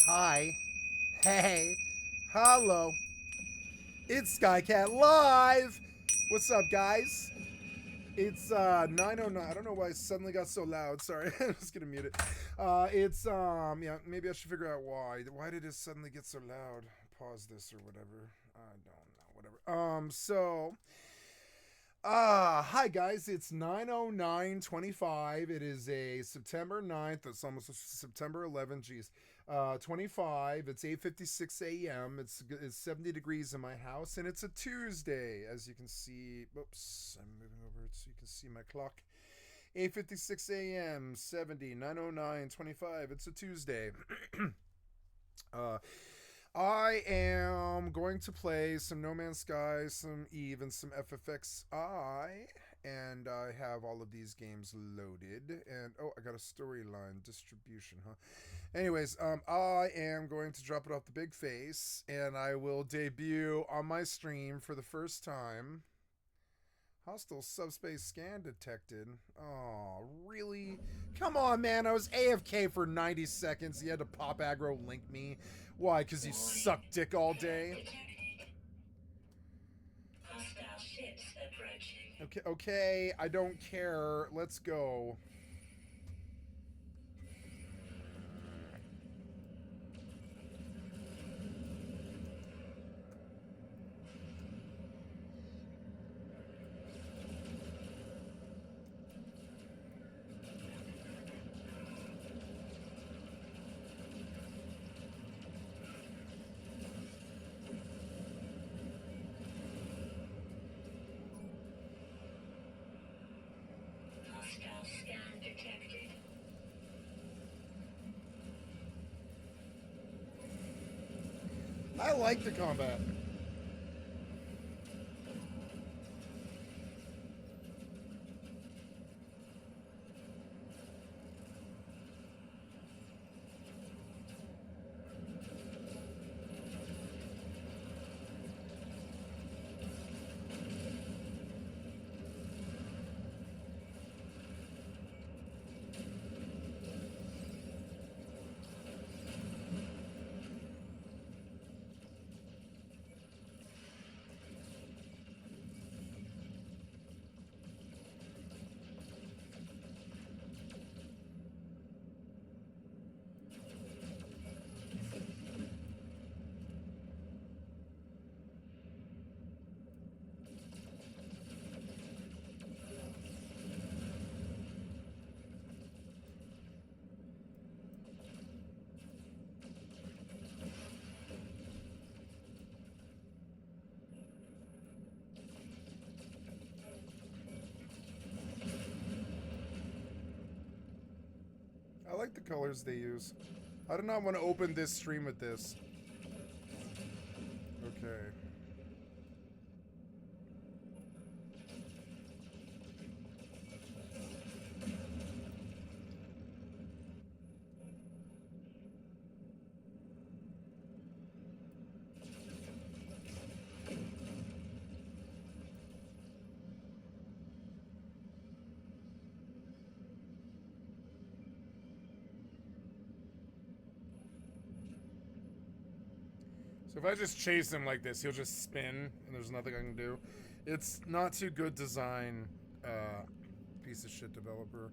Hi. Hey. Hello. It's Skycatlive. What's up, guys? It's 9:09. I don't know why it suddenly got so loud. Sorry. I was going to mute it. Yeah, maybe I should figure out why. Why did it suddenly get so loud? Pause this or whatever. I don't know. Whatever. Hi guys, it's 9:09:25. It is a September 9th. It's almost September 11th. Geez. 25. It's 8:56 a.m. It's 70 degrees in my house, and it's a Tuesday, as you can see. Oops, I'm moving over so you can see my clock. 8:56 a.m. 70 9:09:25. It's a Tuesday. uh I am going to play some No Man's Sky, some Eve, and some FFXI. And I have all of these games loaded. And, oh, I got a storyline distribution, huh? Anyways, I am going to drop it off the big face. And I will debut on my stream for the first time. Hostile subspace scan detected. Oh, really? Come on, man. I was AFK for 90 seconds. You had to pop aggro link me. Why? Because you suck dick all day? Okay. I don't care. Let's go. I like the combat. I like the colors they use. I do not want to open this stream with this. Okay. So if I just chase him like this, he'll just spin, and there's nothing I can do. It's not too good design, piece of shit developer.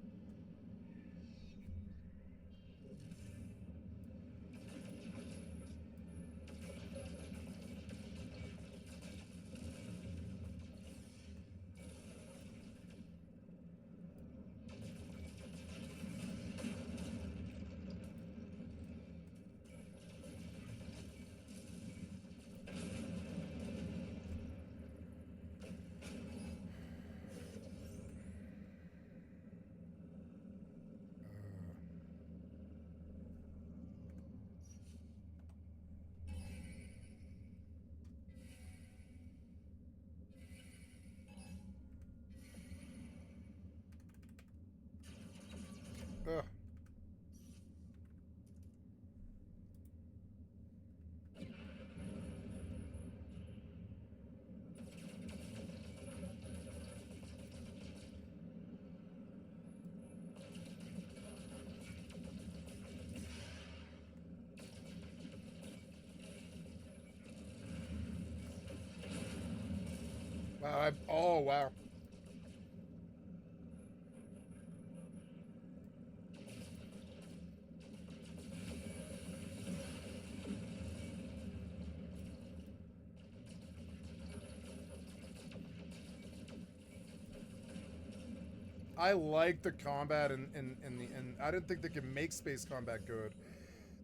Oh, wow. I like the combat and I didn't think they could make space combat good.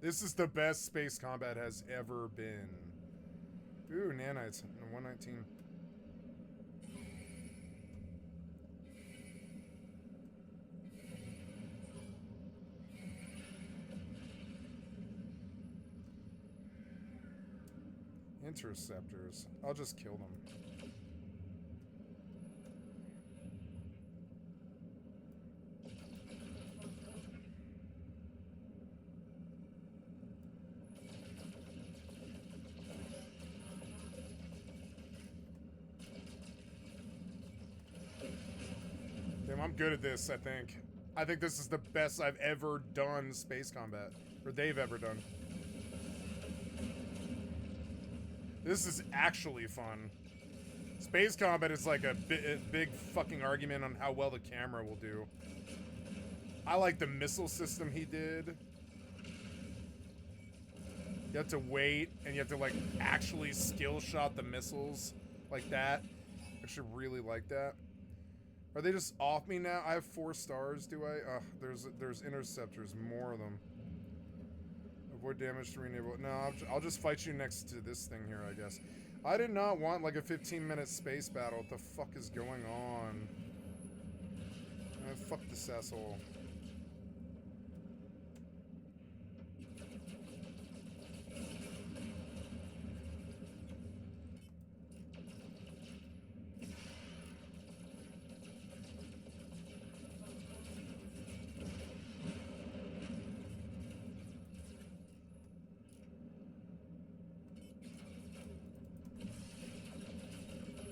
This is the best space combat has ever been. Ooh, nanites, 119. Interceptors. I'll just kill them. Damn, I'm good at this, I think. I think this is the best I've ever done space combat. Or they've ever done. This is actually fun. Space combat is like a big fucking argument on how well the camera will do. I like the missile system he did. You have to wait, and you have to like actually skill shot the missiles like that. I should really like that. Are they just off me now? I have 4 stars, do I? There's interceptors, more of them. Avoid damage to re-enable. No, I'll just fight you next to this thing here, I guess. I did not want like a 15-minute space battle. What the fuck is going on? Fuck this asshole.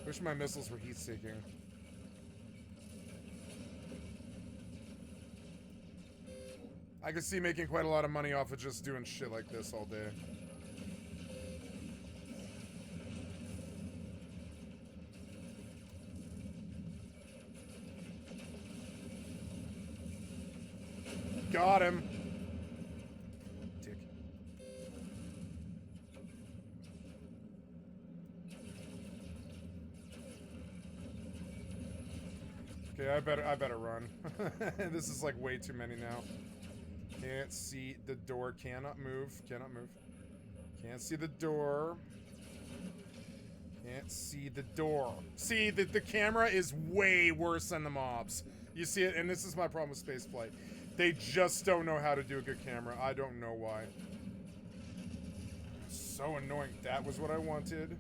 Wish my missiles were heat-seeking. I could see making quite a lot of money off of just doing shit like this all day. Got him. Dick. Okay, I better run. This is like way too many now. Can't see the door. Cannot move. Cannot move. Can't see the door. Can't see the door. See, the camera is way worse than the mobs. You see it? And this is my problem with spaceflight. They just don't know how to do a good camera. I don't know why. So annoying. That was what I wanted.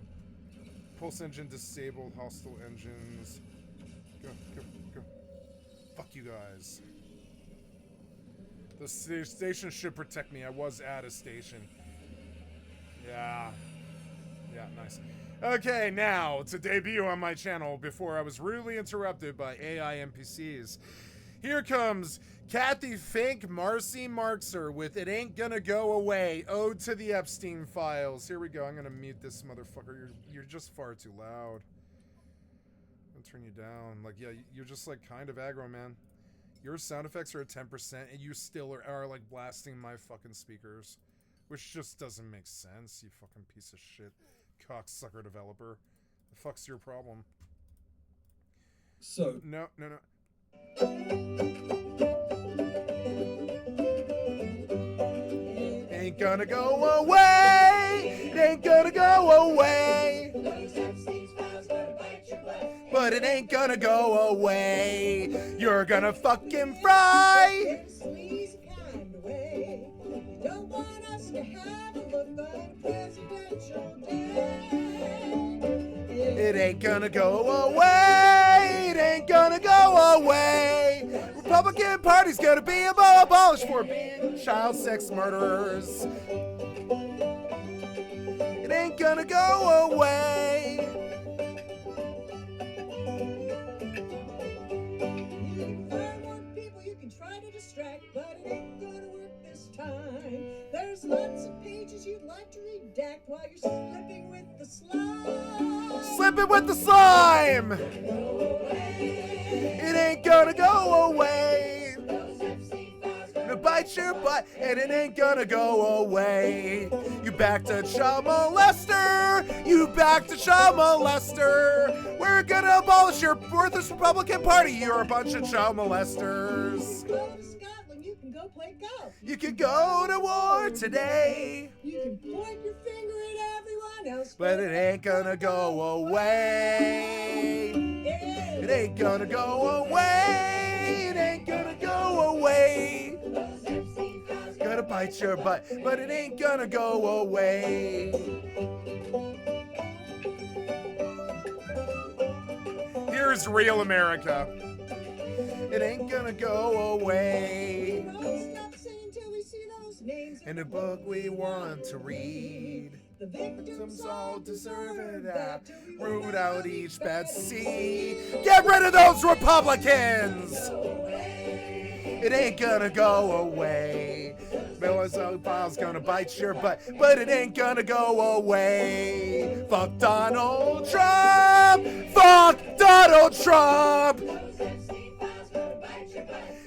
Pulse engine disabled. Hostile engines. Go, go, go. Fuck you guys. The station should protect me. I was at a station. Yeah. Yeah, nice. Okay, now, to debut on my channel before I was rudely interrupted by AI NPCs. Here comes Kathy Fink Marcy Markser with It Ain't Gonna Go Away, Ode to the Epstein Files. Here we go. I'm gonna mute this motherfucker. You're just far too loud. I'm gonna turn you down. Like, yeah, you're just like kind of aggro, man. Your sound effects are at 10% and you still are like blasting my fucking speakers. Which just doesn't make sense, you fucking piece of shit. Cocksucker developer. The fuck's your problem? So... No. Ain't gonna go away. It ain't gonna go away. But it ain't gonna go away. You're gonna fucking fry. Don't want us to have a look but a presidential day. It ain't gonna go away. It ain't gonna go away. Republican Party's gonna be abolished for being child sex murderers. It ain't gonna go away. You can find more people you can try to distract, but it ain't gonna work this time. There's lots of pages you'd like to redact while you're slipping with the slide. slipping with the slime. It ain't gonna go away. Gonna bite your butt, and it ain't gonna go away. You back to child molester. You back to child molester. We're gonna abolish your worthless Republican Party. You're a bunch of child molesters. You can go play golf. You can go to war today. You can point your finger at everyone else. But it ain't gonna go away. It ain't gonna go away. It ain't gonna go away. Gonna bite your butt, but it ain't gonna go away. Here's real America. It ain't gonna go away. In the book we want to read, the victims all deserve it. Root out each bad seed. Get rid of those Republicans. It ain't gonna go away. Bill's gonna bite your butt, but it ain't gonna go away. Fuck Donald Trump. Fuck Donald Trump.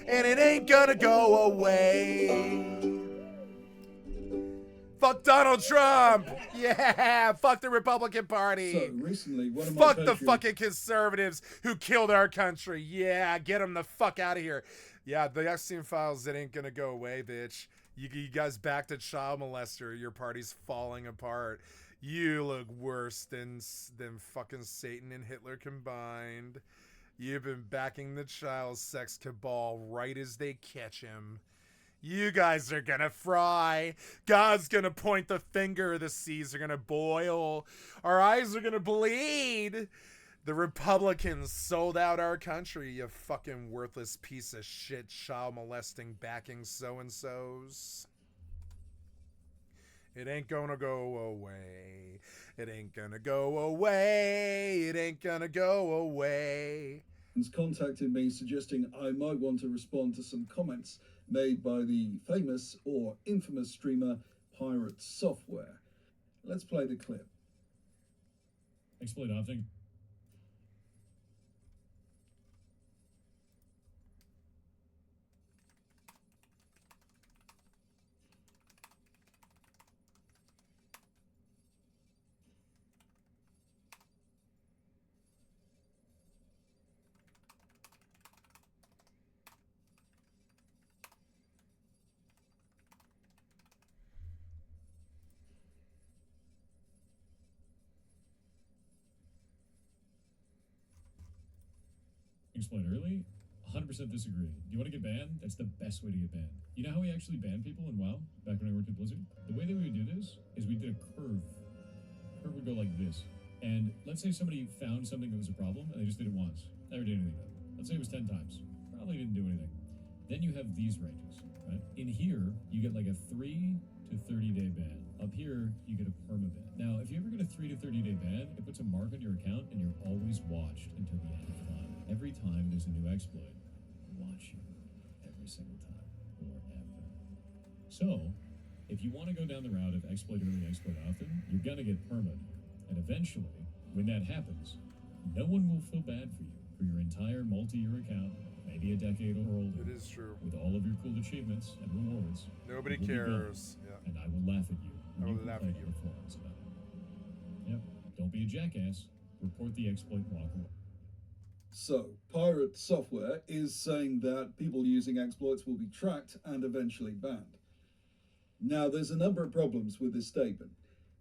And it ain't gonna go away. Fuck Donald Trump! Yeah! Fuck the Republican Party! So recently, one of my fuck the fucking conservatives who killed our country! Yeah, get them the fuck out of here! Yeah, the Epstein files, it ain't gonna go away, bitch. You guys back to child molester. Your party's falling apart. You look worse than fucking Satan and Hitler combined. You've been backing the child sex cabal right as they catch him. You guys are gonna fry. God's gonna point the finger. The seas are gonna boil. Our eyes are gonna bleed. The Republicans sold out our country, you fucking worthless piece of shit, child molesting, backing so-and-sos. It ain't gonna go away. It ain't gonna go away. It ain't gonna go away. Contacted me suggesting I might want to respond to some comments made by the famous or infamous streamer Pirate Software. Let's play the clip. Exploit opting. Explain early. 100% disagree. Do you want to get banned? That's the best way to get banned. You know how we actually banned people in WoW back when I worked at Blizzard? The way that we would do this is we did a curve. Curve would go like this. And let's say somebody found something that was a problem and they just did it once. Never did anything with it. Let's say it was 10 times. Probably didn't do anything. Then you have these ranges, right? In here, you get like a 3 to 30 day ban. Up here, you get a permaban. Now, if you ever get a 3 to 30 day ban, it puts a mark on your account and you're always watched until the end of time. Every time there's a new exploit, watch you every single time, forever. So, if you want to go down the route of exploit early, exploit often, you're gonna get perma'd. And eventually, when that happens, no one will feel bad for you for your entire multi-year account, maybe a decade or older. It is true. With all of your cool achievements and rewards. Nobody cares. Yeah. And I will laugh at you. I will laugh at you. Performance about it. Yep. Don't be a jackass. Report the exploit and walk away. So, Pirate Software is saying that people using exploits will be tracked and eventually banned. Now, there's a number of problems with this statement.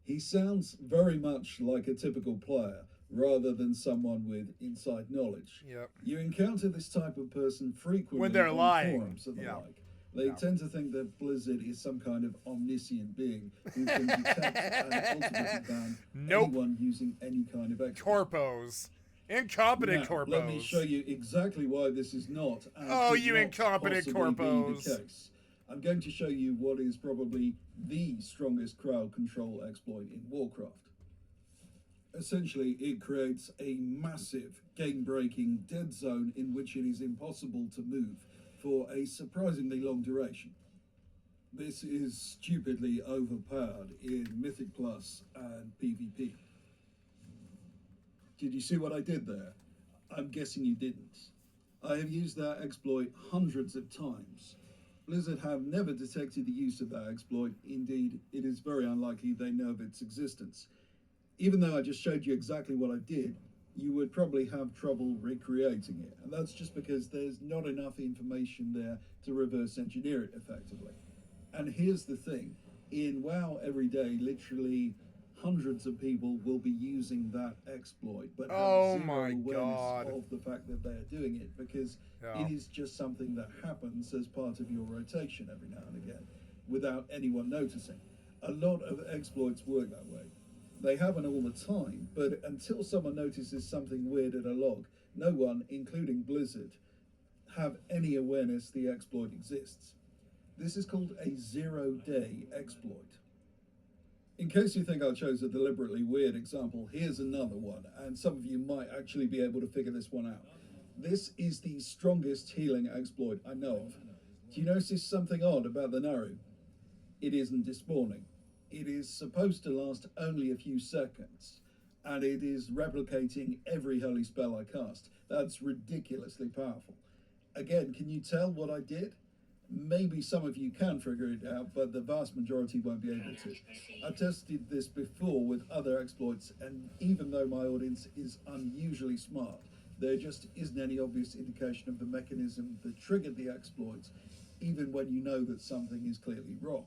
He sounds very much like a typical player, rather than someone with inside knowledge. Yep. You encounter this type of person frequently when they're on lying. forums and the like. They tend to think that Blizzard is some kind of omniscient being who can detect and ultimately ban anyone using any kind of exploit. Corpos. Incompetent corpos. Let me show you exactly why this is not. Oh, you incompetent corpos. The case. I'm going to show you what is probably the strongest crowd control exploit in Warcraft. Essentially, it creates a massive game-breaking dead zone in which it is impossible to move for a surprisingly long duration. This is stupidly overpowered in Mythic Plus and PvP. Did you see what I did there? I'm guessing you didn't. I have used that exploit hundreds of times. Blizzard have never detected the use of that exploit. Indeed, it is very unlikely they know of its existence. Even though I just showed you exactly what I did, you would probably have trouble recreating it. And that's just because there's not enough information there to reverse engineer it effectively. And here's the thing. In WoW every day, literally hundreds of people will be using that exploit, but have Oh zero my awareness God. of the fact that they're doing it, because Yeah. it is just something that happens as part of your rotation every now and again without anyone noticing. A lot of exploits work that way. They happen all the time, but until someone notices something weird at a log, no one, including Blizzard, have any awareness the exploit exists. This is called a zero-day exploit. In case you think I chose a deliberately weird example, here's another one, and some of you might actually be able to figure this one out. This is the strongest healing exploit I know of. Do you notice something odd about the Naru? It isn't despawning. It is supposed to last only a few seconds, and it is replicating every holy spell I cast. That's ridiculously powerful. Again, can you tell what I did? Maybe some of you can figure it out, but the vast majority won't be able to. I've tested this before with other exploits, and even though my audience is unusually smart, there just isn't any obvious indication of the mechanism that triggered the exploits, even when you know that something is clearly wrong.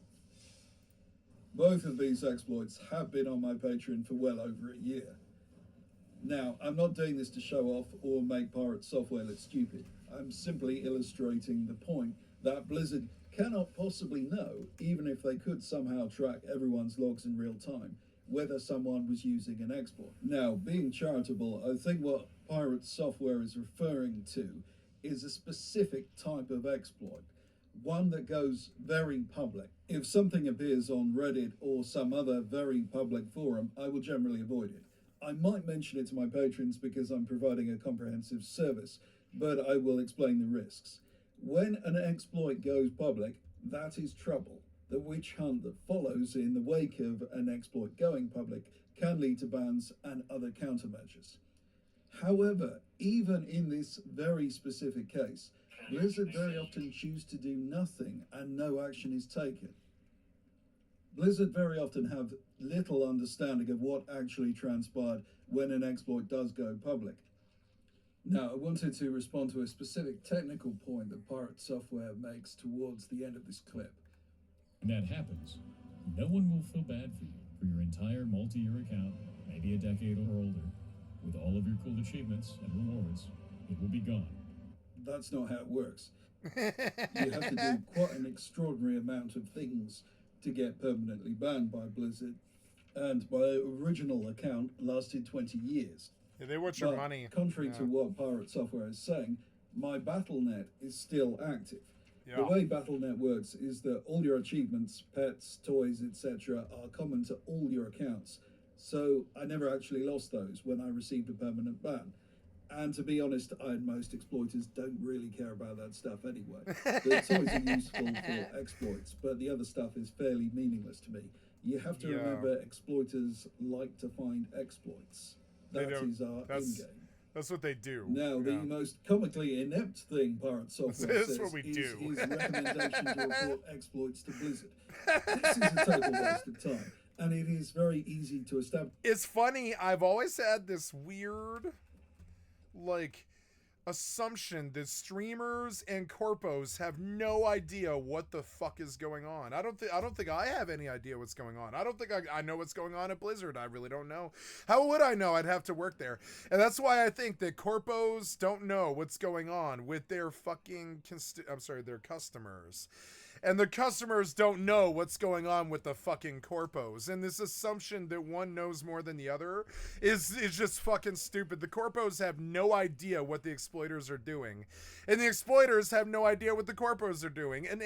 Both of these exploits have been on my Patreon for well over a year. Now, I'm not doing this to show off or make pirate software look stupid. I'm simply illustrating the point that Blizzard cannot possibly know, even if they could somehow track everyone's logs in real time, whether someone was using an exploit. Now, being charitable, I think what pirate software is referring to is a specific type of exploit, one that goes very public. If something appears on Reddit or some other very public forum, I will generally avoid it. I might mention it to my patrons because I'm providing a comprehensive service, but I will explain the risks. When an exploit goes public, that is trouble. The witch hunt that follows in the wake of an exploit going public can lead to bans and other countermeasures. However, even in this very specific case, Blizzard very often choose to do nothing and no action is taken. Blizzard very often have little understanding of what actually transpired when an exploit does go public. Now, I wanted to respond to a specific technical point that pirate software makes towards the end of this clip. When that happens, no one will feel bad for you for your entire multi-year account, maybe a decade or older, with all of your cool achievements and rewards. It will be gone. That's not how it works. You have to do quite an extraordinary amount of things to get permanently banned by Blizzard, and my original account lasted 20 years. Yeah, they want your But money. contrary Yeah. to what pirate software is saying, my Battle.net is still active. Yeah. The way Battle.net works is that all your achievements, pets, toys, etc. are common to all your accounts. So I never actually lost those when I received a permanent ban. And to be honest, most exploiters don't really care about that stuff anyway. The toys are useful for exploits, but the other stuff is fairly meaningless to me. You have to Yeah. remember, exploiters like to find exploits. They That don't- is our that's- in-game. That's what they do. Now, the Yeah. most comically inept thing pirate software This is says what we is do. his recommendation to report exploits to Blizzard. This is a total waste of time, and it is very easy to establish. It's funny, I've always had this weird, like, assumption that streamers and corpos have no idea what the fuck is going on. I don't think I have any idea what's going on. I don't think I know what's going on at Blizzard. I really don't know. How would I know? I'd have to work there. And that's why I think that corpos don't know what's going on with their fucking their customers. And the customers don't know what's going on with the fucking corpos. And this assumption that one knows more than the other is just fucking stupid. The corpos have no idea what the exploiters are doing. And the exploiters have no idea what the corpos are doing. And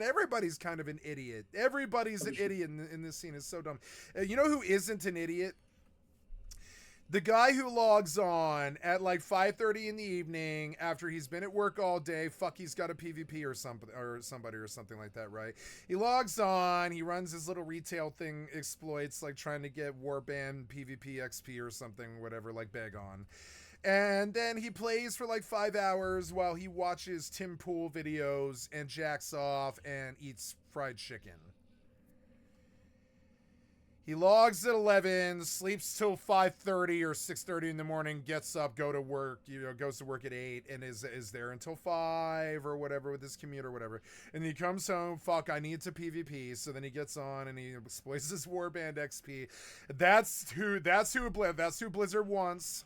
everybody's kind of an idiot. Everybody's an idiot in this scene. Is so dumb. You know who isn't an idiot? The guy who logs on at like 5:30 in the evening after he's been at work all day, fuck, he's got a PvP or something or somebody or something like that, right? He logs on, he runs his little retail thing, exploits like trying to get Warband PvP XP or something, whatever, like Bagon. And then he plays for like 5 hours while he watches Tim Pool videos and jacks off and eats fried chicken. He logs at 11, sleeps till 5:30 or 6:30 in the morning, gets up, goes to work at 8, and is there until 5 or whatever with his commute or whatever. And he comes home, fuck, I need to PvP. So then he gets on and he exploits his Warband XP. That's who Blizzard wants.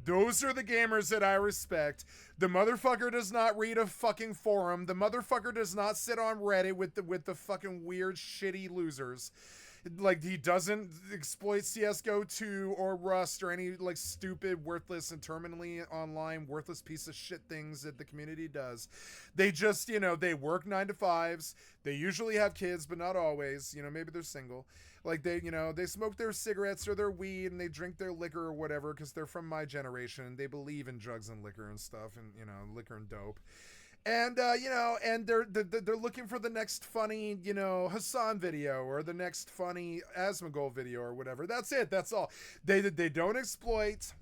Those are the gamers that I respect. The motherfucker does not read a fucking forum. The motherfucker does not sit on Reddit with the fucking weird, shitty losers. Like, he doesn't exploit CSGO 2 or Rust or any, like, stupid, worthless, and terminally online worthless piece of shit things that the community does. They just, they work 9 to 5s. They usually have kids, but not always. Maybe they're single. Like, they smoke their cigarettes or their weed and they drink their liquor or whatever because they're from my generation. They believe in drugs and liquor and stuff and, liquor and dope. And, and they're looking for the next funny, Hassan video or the next funny Asmongold video or whatever. That's it. That's all. They don't exploit.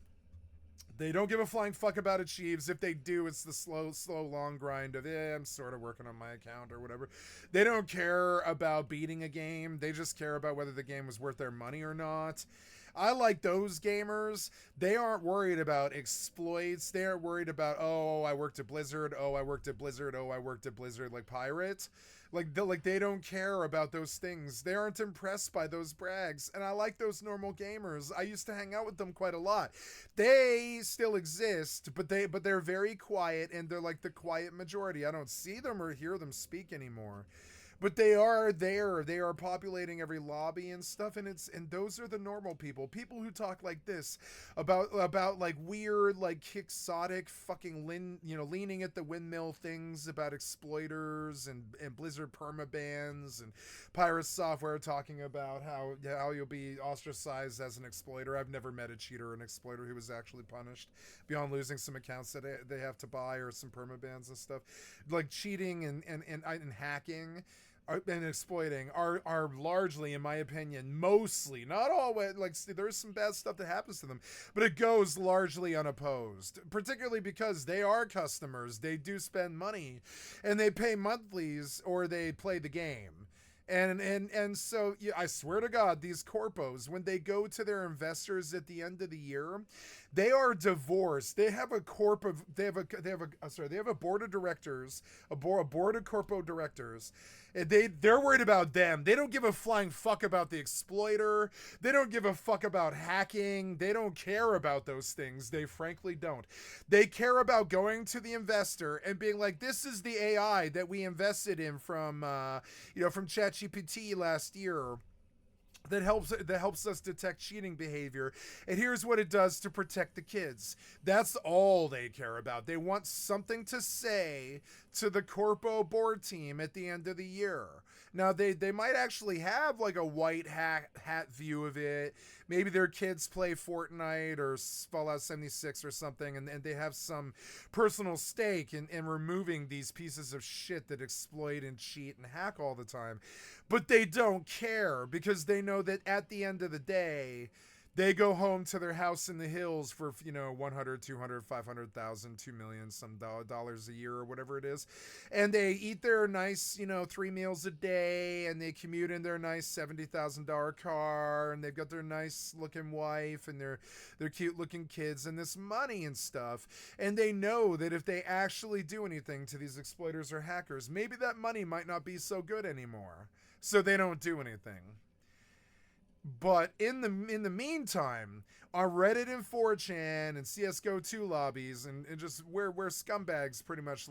They don't give a flying fuck about achieves. If they do, it's the slow, long grind of, I'm sort of working on my account or whatever. They don't care about beating a game. They just care about whether the game was worth their money or not. I like those gamers. They aren't worried about exploits. They aren't worried about, I worked at Blizzard. I worked at Blizzard. I worked at Blizzard, like Pirate. They don't care about those things. They aren't impressed by those brags. And I like those normal gamers. I used to hang out with them quite a lot. They still exist, but they're very quiet, and they're like the quiet majority. I don't see them or hear them speak anymore. But they are there. They are populating every lobby and stuff, and those are the normal people who talk like this about like weird, like quixotic fucking leaning at the windmill things about exploiters and Blizzard permabans and Pirate Software talking about how you'll be ostracized as an exploiter. I've never met a cheater or an exploiter who was actually punished beyond losing some accounts that they have to buy or some permabans and stuff. Like cheating and hacking and exploiting are largely, in my opinion, mostly, not always, like there's some bad stuff that happens to them, but it goes largely unopposed, particularly because they are customers. They do spend money and they pay monthlies or they play the game. And so I swear to God, these corpos, when they go to their investors at the end of the year, they are divorced. They have a board of directors, a board of corpo directors. And they're worried about them. They don't give a flying fuck about the exploiter. They don't give a fuck about hacking. They don't care about those things. They frankly don't. They care about going to the investor and being like, this is the AI that we invested in from ChatGPT last year. That helps us detect cheating behavior, and here's what it does to protect the kids. That's all they care about. They want something to say to the corpo board team at the end of the year. Now they might actually have like a white hat view of it. Maybe their kids play Fortnite or Fallout 76 or something, and they have some personal stake in removing these pieces of shit that exploit and cheat and hack all the time. But they don't care because they know that at the end of the day, they go home to their house in the hills for, 100, 200, 500,000, 2 million, some dollars a year or whatever it is. And they eat their nice, 3 meals a day, and they commute in their nice $70,000 car, and they've got their nice looking wife and their cute looking kids and this money and stuff. And they know that if they actually do anything to these exploiters or hackers, maybe that money might not be so good anymore. So they don't do anything. But in the meantime, on Reddit and 4chan and CSGO 2 lobbies and just where scumbags pretty much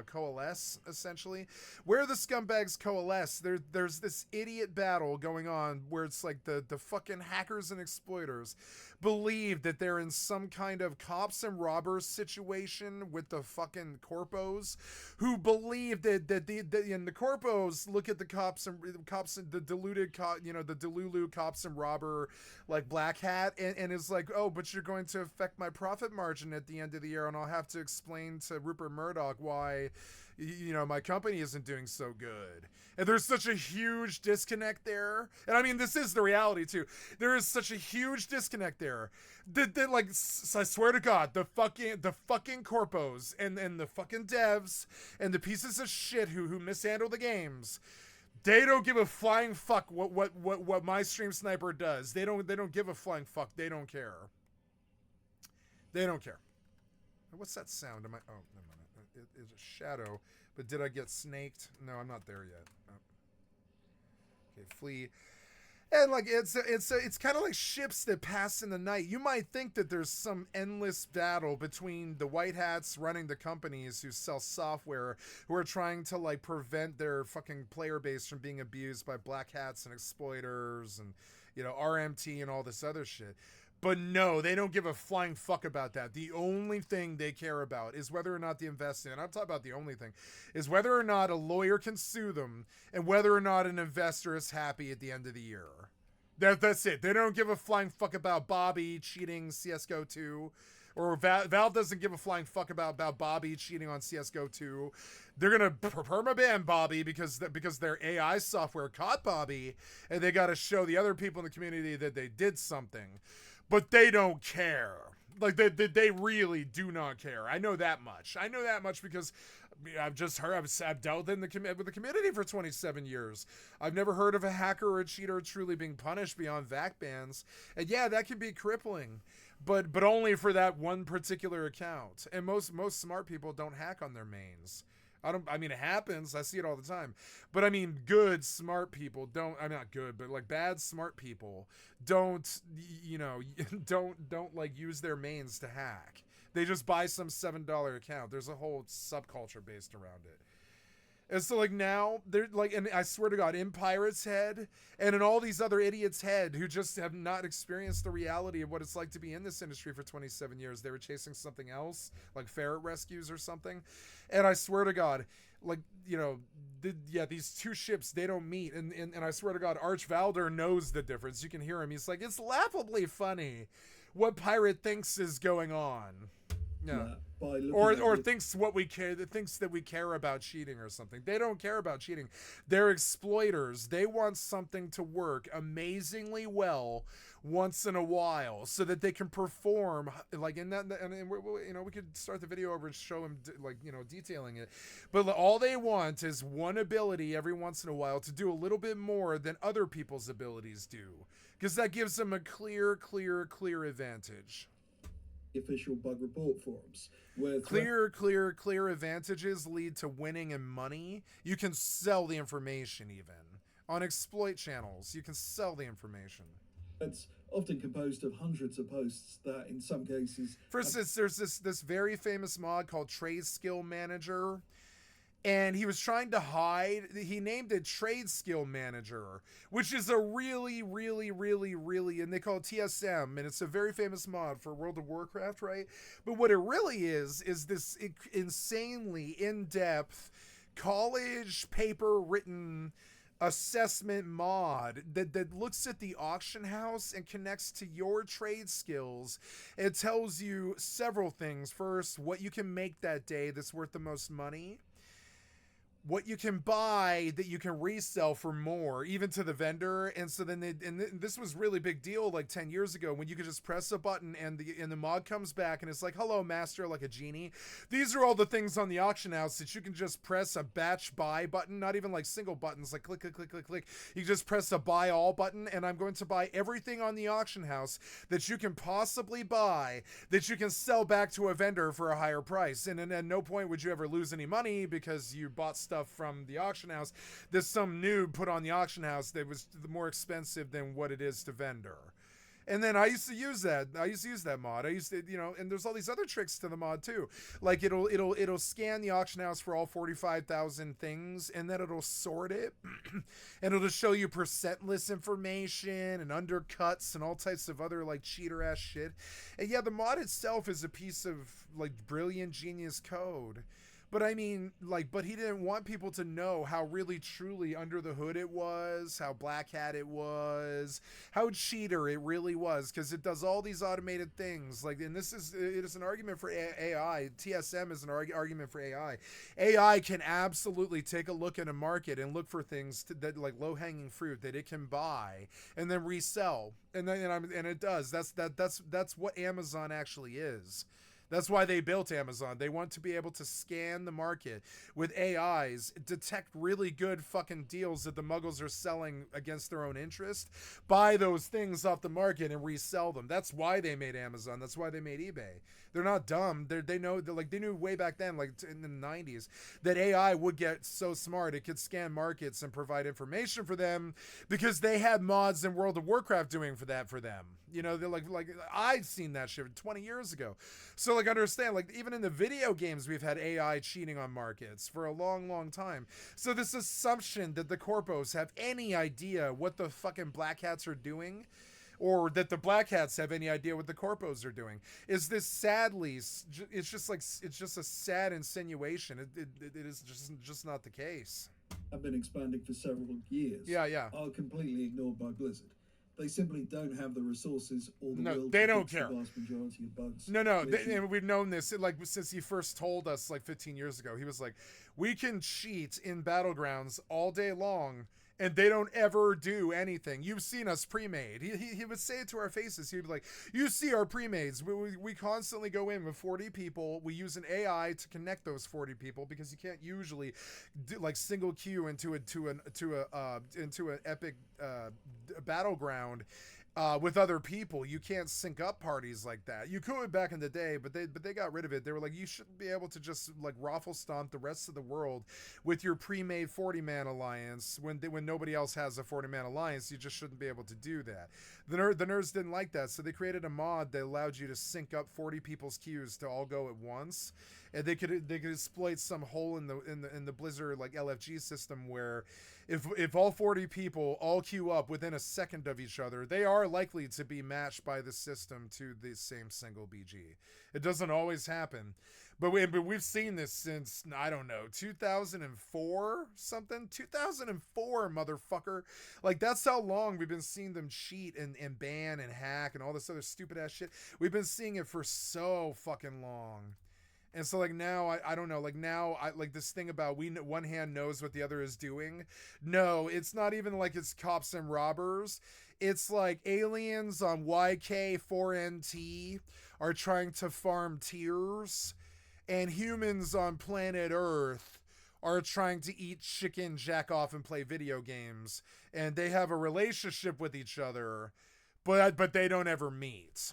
coalesce, essentially, where the scumbags coalesce, there's this idiot battle going on where it's like the fucking hackers and exploiters believe that they're in some kind of cops and robbers situation with the fucking corpos, who believe that the corpos look at the cops and the deluded the Delulu blue cops and robber, like black hat, and is like, oh, but you're going to affect my profit margin at the end of the year, and I'll have to explain to Rupert Murdoch why, you know, my company isn't doing so good. And there's such a huge disconnect there. And I mean, this is the reality too. There is such a huge disconnect there. That like, I swear to God, the fucking corpos and the fucking devs and the pieces of shit who mishandle the games, they don't give a flying fuck what my stream sniper does. They don't give a flying fuck. They don't care. They don't care. What's that sound? Am I? Oh, never mind. It's a shadow. But did I get snaked? No, I'm not there yet. Oh. Okay, flee. And like it's kind of like ships that pass in the night. You might think that there's some endless battle between the white hats running the companies who sell software, who are trying to like prevent their fucking player base from being abused by black hats and exploiters and, you know, RMT and all this other shit. But no, they don't give a flying fuck about that. The only thing they care about is whether or not the investor, and I'm talking about the only thing, is whether or not a lawyer can sue them and whether or not an investor is happy at the end of the year. That's it. They don't give a flying fuck about Bobby cheating CSGO 2. Or Valve doesn't give a flying fuck about Bobby cheating on CSGO 2. They're going to permaban Bobby because their AI software caught Bobby, and they got to show the other people in the community that they did something. But they don't care. Like, they really do not care. I know that much. I know that much because I've just heard, I've dealt with the community for 27 years. I've never heard of a hacker or a cheater truly being punished beyond VAC bans. And yeah, that can be crippling. But only for that one particular account. And most smart people don't hack on their mains. I mean, it happens. I see it all the time. But I mean, good, smart people don't, I'm not good, but like bad, smart people don't, you know, don't like use their mains to hack. They just buy some $7 account. There's a whole subculture based around it. And so like now they're like, and I swear to God, in Pirate's head and in all these other idiots' head who just have not experienced the reality of what it's like to be in this industry for 27 years. They were chasing something else, like ferret rescues or something. And I swear to God, like, you know, these two ships, they don't meet. And I swear to God, Arch Valder knows the difference. You can hear him. He's like, it's laughably funny what Pirate thinks is going on. Yeah. Or thinks that we care about cheating or something. They don't care about cheating. They're exploiters. They want something to work amazingly well once in a while so that they can perform like in that. And you know, we could start the video over and show them like, you know, detailing it. But all they want is one ability every once in a while to do a little bit more than other people's abilities do, because that gives them a clear advantage. Official bug report forums where clear advantages lead to winning and money. You can sell the information. Even on exploit channels, you can sell the information. It's often composed of hundreds of posts that in some cases, for instance, there's this very famous mod called Trade Skill Manager, and he was trying to hide, he named it Trade Skill Manager, which is a really, and they call it TSM, and it's a very famous mod for World of Warcraft, right? But what it really is this insanely in-depth college paper written assessment mod that looks at the auction house and connects to your trade skills. It tells you several things. First, what you can make that day that's worth the most money, what you can buy that you can resell for more, even to the vendor. And so then this was really big deal like 10 years ago when you could just press a button and the mod comes back and it's like, hello master, like a genie. These are all the things on the auction house that you can just press a batch buy button, not even like single buttons, like click. You just press a buy all button, and I'm going to buy everything on the auction house that you can possibly buy that you can sell back to a vendor for a higher price. And at no point would you ever lose any money because you bought stuff from the auction house that some noob put on the auction house that was more expensive than what it is to vendor. And then I used to use that mod. I used to, you know, and there's all these other tricks to the mod too. Like it'll scan the auction house for all 45,000 things, and then it'll sort it and it'll show you percentless information and undercuts and all types of other like cheater ass shit. And yeah, the mod itself is a piece of like brilliant genius code. But I mean, like, but he didn't want people to know how really truly under the hood it was, how black hat it was, how cheater it really was, because it does all these automated things. Like, and it is an argument for AI. TSM is an argument for AI. AI can absolutely take a look at a market and look for things that like low hanging fruit that it can buy and then resell, and it does. That's what Amazon actually is. That's why they built Amazon. They want to be able to scan the market with AIs, detect really good fucking deals that the muggles are selling against their own interest, buy those things off the market and resell them. That's why they made Amazon. That's why they made eBay. They're not dumb. They knew way back then, like in the 90s, that AI would get so smart it could scan markets and provide information for them because they had mods in World of Warcraft doing that for them. You know, they're like I'd seen that shit 20 years ago. So like understand, like even in the video games we've had AI cheating on markets for a long time. So this assumption that the corpos have any idea what the fucking black hats are doing, or that the black hats have any idea what the corpos are doing, is this sadly, it's just a sad insinuation. It is just not the case. Have been expanding for several years. Yeah. Are completely ignored by Blizzard. They simply don't have the resources or the will they to don't fix care. the vast majority of bugs. And we've known this like since he first told us like 15 years ago. He was like, we can cheat in Battlegrounds all day long and they don't ever do anything. You've seen us pre-made. He would say it to our faces. He'd be like, you see our pre-mades. We constantly go in with 40 people. We use an AI to connect those 40 people because you can't usually do like single queue into an epic battleground with other people. You can't sync up parties like that. You could back in the day, but they got rid of it. They were like, you shouldn't be able to just like raffle stomp the rest of the world with your pre-made 40-man alliance when nobody else has a 40-man alliance. You just shouldn't be able to do that. The nerds didn't like that, so they created a mod that allowed you to sync up 40 people's queues to all go at once. And they could exploit some hole in the Blizzard like LFG system where if all 40 people all queue up within a second of each other, they are likely to be matched by the system to the same single BG. It doesn't always happen, but we've seen this since, I don't know, 2004 something. 2004, motherfucker. Like that's how long we've been seeing them cheat and ban and hack and all this other stupid ass shit. We've been seeing it for so fucking long. And so like now I don't know, like now I like this thing about one hand knows what the other is doing. No, it's not even like it's cops and robbers. It's like aliens on YK4NT are trying to farm tiers, and humans on planet Earth are trying to eat chicken, jack off, and play video games. And they have a relationship with each other, but they don't ever meet.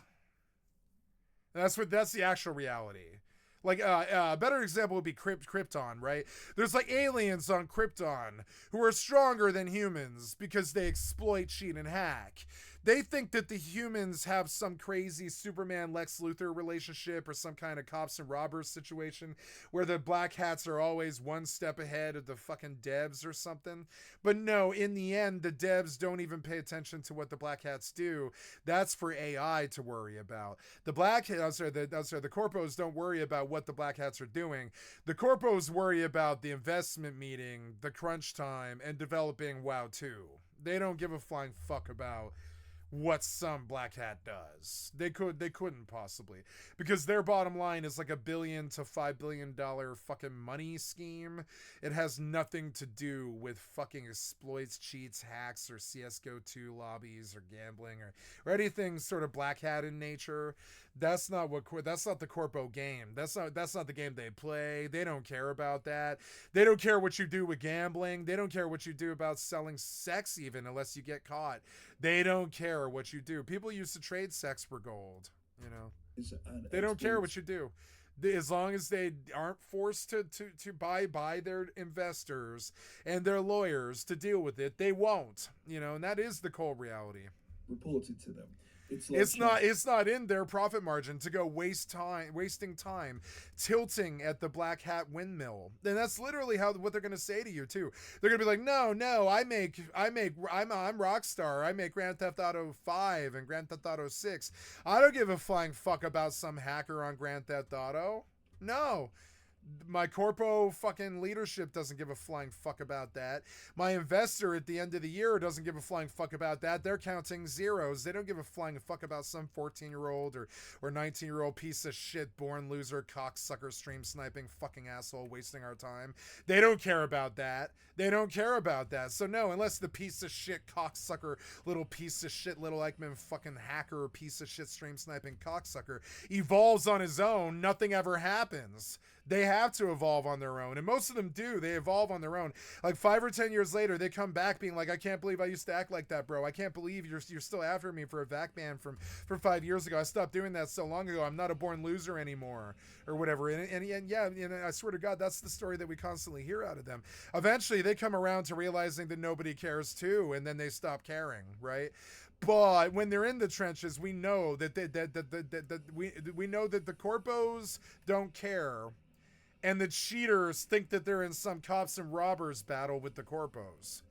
That's the actual reality. Like a better example would be Krypton, right? There's like aliens on Krypton who are stronger than humans because they exploit, cheat, and hack. They think that the humans have some crazy Superman Lex Luthor relationship or some kind of cops and robbers situation where the black hats are always one step ahead of the fucking devs or something. But no, in the end, the devs don't even pay attention to what the black hats do. That's for AI to worry about. The corpos don't worry about what the black hats are doing. The corpos worry about the investment meeting, the crunch time, and developing WoW 2. They don't give a flying fuck about what some black hat does. They couldn't possibly, because their bottom line is like $1 billion to $5 billion fucking money scheme. It has nothing to do with fucking exploits, cheats, hacks, or CSGO2 lobbies or gambling or anything sort of black hat in nature. That's not the corpo game. That's not the game they play. They don't care about that. They don't care what you do with gambling. They don't care what you do about selling sex, even unless you get caught. They don't care what you do. People used to trade sex for gold, you know. They don't care what you do. As long as they aren't forced to buy their investors and their lawyers to deal with it, they won't, you know, and that is the cold reality. Reported to them. It's not in their profit margin to go wasting time tilting at the black hat windmill. And that's literally what they're gonna say to you too. They're gonna be like, no, I'm Rockstar. I make Grand Theft Auto 5 and Grand Theft Auto 6. I don't give a flying fuck about some hacker on Grand Theft Auto. No. My corpo fucking leadership doesn't give a flying fuck about that. My investor at the end of the year doesn't give a flying fuck about that. They're counting zeros. They don't give a flying fuck about some 14-year-old or 19-year-old piece of shit, born loser, cocksucker, stream sniping, fucking asshole, wasting our time. They don't care about that. They don't care about that. So no, unless the piece of shit, cocksucker, little piece of shit, little Eichmann fucking hacker, piece of shit, stream sniping cocksucker evolves on his own, nothing ever happens. They have to evolve on their own, and most of them do. They evolve on their own. Like 5 or 10 years later, they come back being like, I can't believe I used to act like that, bro. I can't believe you're still after me for a vac ban from 5 years ago. I stopped doing that so long ago. I'm not a born loser anymore, or whatever. And yeah, and I swear to God, that's the story that we constantly hear out of them. Eventually, they come around to realizing that nobody cares too, and then they stop caring, right? But when they're in the trenches, we know that we know that the corpos don't care. And the cheaters think that they're in some cops and robbers battle with the corpos.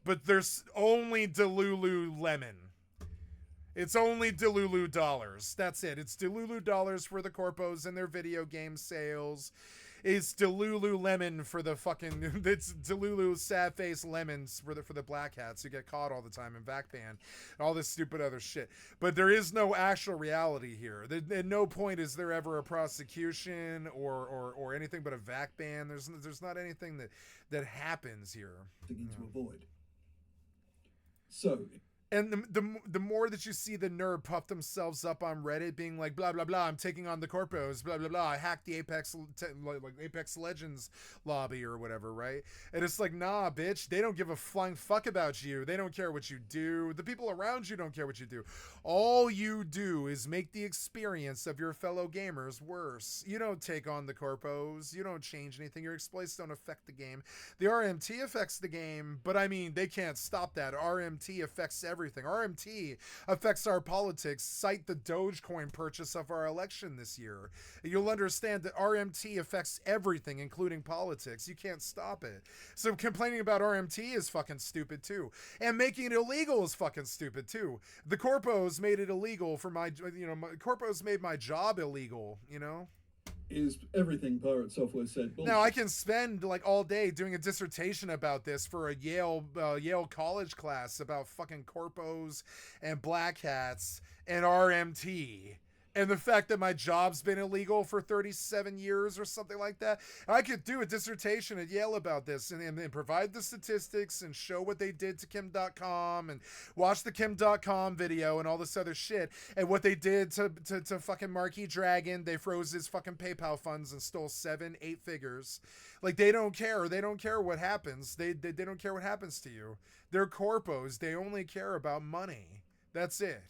But there's only Delulu lemon. It's only Delulu dollars. That's it. It's Delulu dollars for the corpos and their video game sales. It's Delulu lemon for the fucking... It's Delulu sad face lemons for the black hats who get caught all the time in vac ban. And all this stupid other shit. But there is no actual reality here. At no point is there ever a prosecution or anything but a vac ban. There's not anything that happens here. To avoid. So... And the more that you see the nerd puff themselves up on Reddit being like, blah, blah, blah, I'm taking on the corpos, blah, blah, blah, I hacked the Apex Legends lobby or whatever, right? And it's like, nah, bitch, they don't give a flying fuck about you. They don't care what you do. The people around you don't care what you do. All you do is make the experience of your fellow gamers worse. You don't take on the corpos. You don't change anything. Your exploits don't affect the game. The RMT affects the game, but I mean, they can't stop that. RMT affects everything. RMT affects our politics. Cite the Dogecoin purchase of our election this year. You'll understand that RMT affects everything, including politics. You can't stop it. So complaining about RMT is fucking stupid too. And making it illegal is fucking stupid too. The corpos made it illegal for corpos made my job illegal, Is everything Pirate Software said bullshit. Now I can spend like all day doing a dissertation about this for a Yale college class about fucking corpos and black hats and RMT. And the fact that my job's been illegal for 37 years or something like that. I could do a dissertation at Yale about this and provide the statistics and show what they did to Kim.com and watch the Kim.com video and all this other shit. And what they did to fucking Marquis Dragon. They froze his fucking PayPal funds and stole 7-8 figures. Like, they don't care. They don't care what happens. They don't care what happens to you. They're corpos. They only care about money. That's it.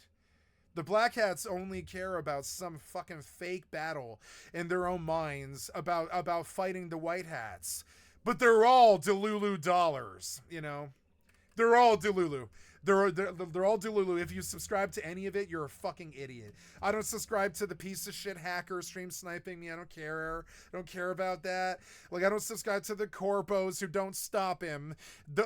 The Black Hats only care about some fucking fake battle in their own minds about fighting the White Hats. But they're all Delulu dollars, They're all Delulu. They're all Delulu. If you subscribe to any of it, you're a fucking idiot. I don't subscribe to the piece of shit hacker stream sniping me. I don't care. I don't care about that. Like, I don't subscribe to the corpos who don't stop him.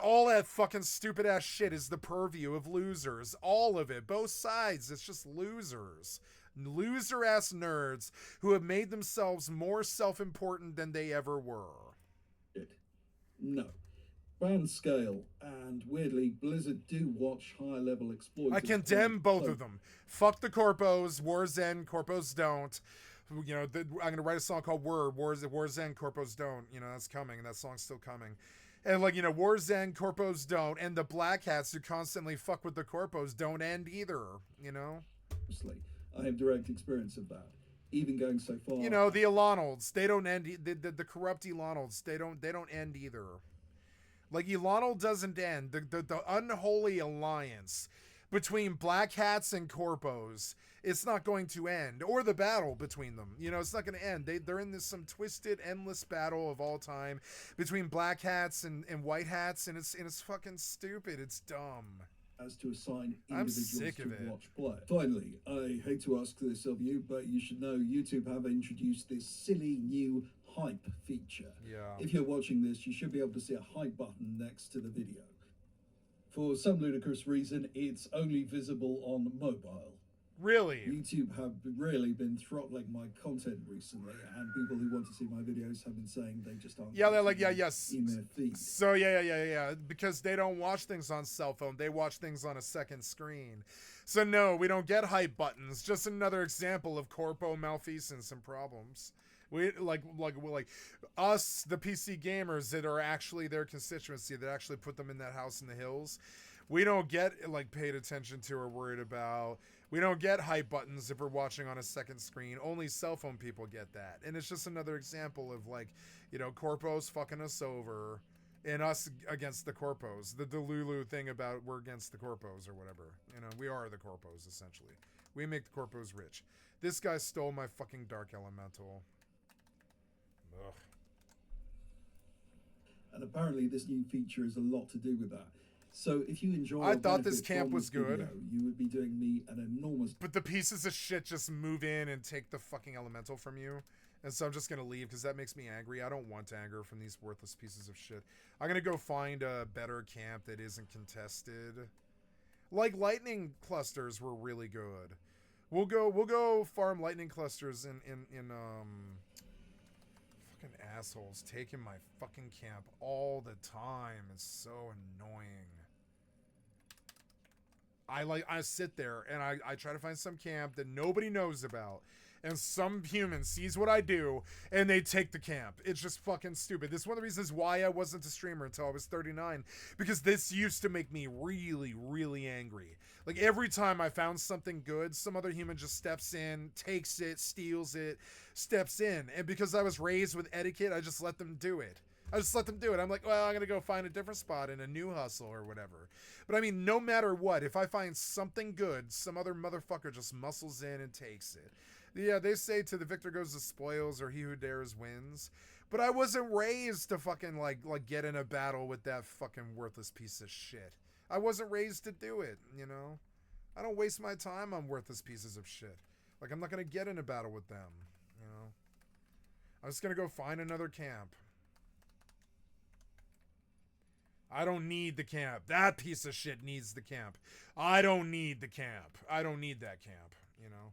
All that fucking stupid ass shit is the purview of losers. All of it. Both sides. It's just losers. Loser ass nerds who have made themselves more self-important than they ever were. No. Band scale, and weirdly, Blizzard do watch higher level exploits. I condemn both of them. Fuck the corpos. War's End. Corpos don't. I'm going to write a song called War's End. Corpos don't. That's coming. That song's still coming. And War's End. Corpos don't. And the Black Hats who constantly fuck with the corpos don't end either. Obviously, I have direct experience of that. Even going so far. The Elanolds. They don't end. The corrupt Elanolds. They don't end either. Like, Elanol doesn't end. The unholy alliance between Black Hats and corpos, it's not going to end. Or the battle between them. It's not going to end. They're in some twisted, endless battle of all time between Black Hats and White Hats, and it's fucking stupid. It's dumb. As to assign to individuals to watch play. Finally, I hate to ask this of you, but you should know YouTube have introduced this silly new hype feature. Yeah. If you're watching this, you should be able to see a hype button next to the video. For some ludicrous reason, it's only visible on mobile. Really? YouTube have really been throttling my content recently, and people who want to see my videos have been saying they just aren't. Yeah, they're like, getting yeah, them yes. in their feed. So yeah. Because they don't watch things on cell phone. They watch things on a second screen. So no, we don't get hype buttons. Just another example of corpo malfeasance and problems. We like us, the PC gamers that are actually their constituency, that actually put them in that house in the hills. We don't get like paid attention to or worried about. We don't get hype buttons if we're watching on a second screen. Only cell phone people get that. And it's just another example of like, you know, corpos fucking us over and us against the corpos. The Delulu thing about we're against the corpos or whatever. You know, we are the corpos essentially. We make the corpos rich. This guy stole my fucking dark elemental. Ugh. And apparently this new feature is a lot to do with that. So if you enjoy, I thought this camp was good. Video, you would be doing me an enormous. But the pieces of shit just move in and take the fucking elemental from you. And so I'm just gonna leave because that makes me angry. I don't want anger from these worthless pieces of shit. I'm gonna go find a better camp that isn't contested. Like lightning clusters were really good. We'll go farm lightning clusters in fucking assholes taking my fucking camp all the time. It's so annoying. I sit there and I try to find some camp that nobody knows about, and some human sees what I do and they take the camp. It's just fucking stupid. This is one of the reasons why I wasn't a streamer until I was 39, because this used to make me really, really angry. Like every time I found something good, some other human just steps in, takes it, steals it, steps in. And because I was raised with etiquette, I just let them do it. I'm like, well, I'm going to go find a different spot in a new hustle or whatever. But I mean, no matter what, if I find something good, some other motherfucker just muscles in and takes it. Yeah, they say to the victor goes the spoils, or he who dares wins. But I wasn't raised to fucking like get in a battle with that fucking worthless piece of shit. I wasn't raised to do it, you know? I don't waste my time on worthless pieces of shit. Like, I'm not going to get in a battle with them, you know? I'm just going to go find another camp. I don't need the camp. That piece of shit needs the camp. I don't need the camp. I don't need that camp, you know?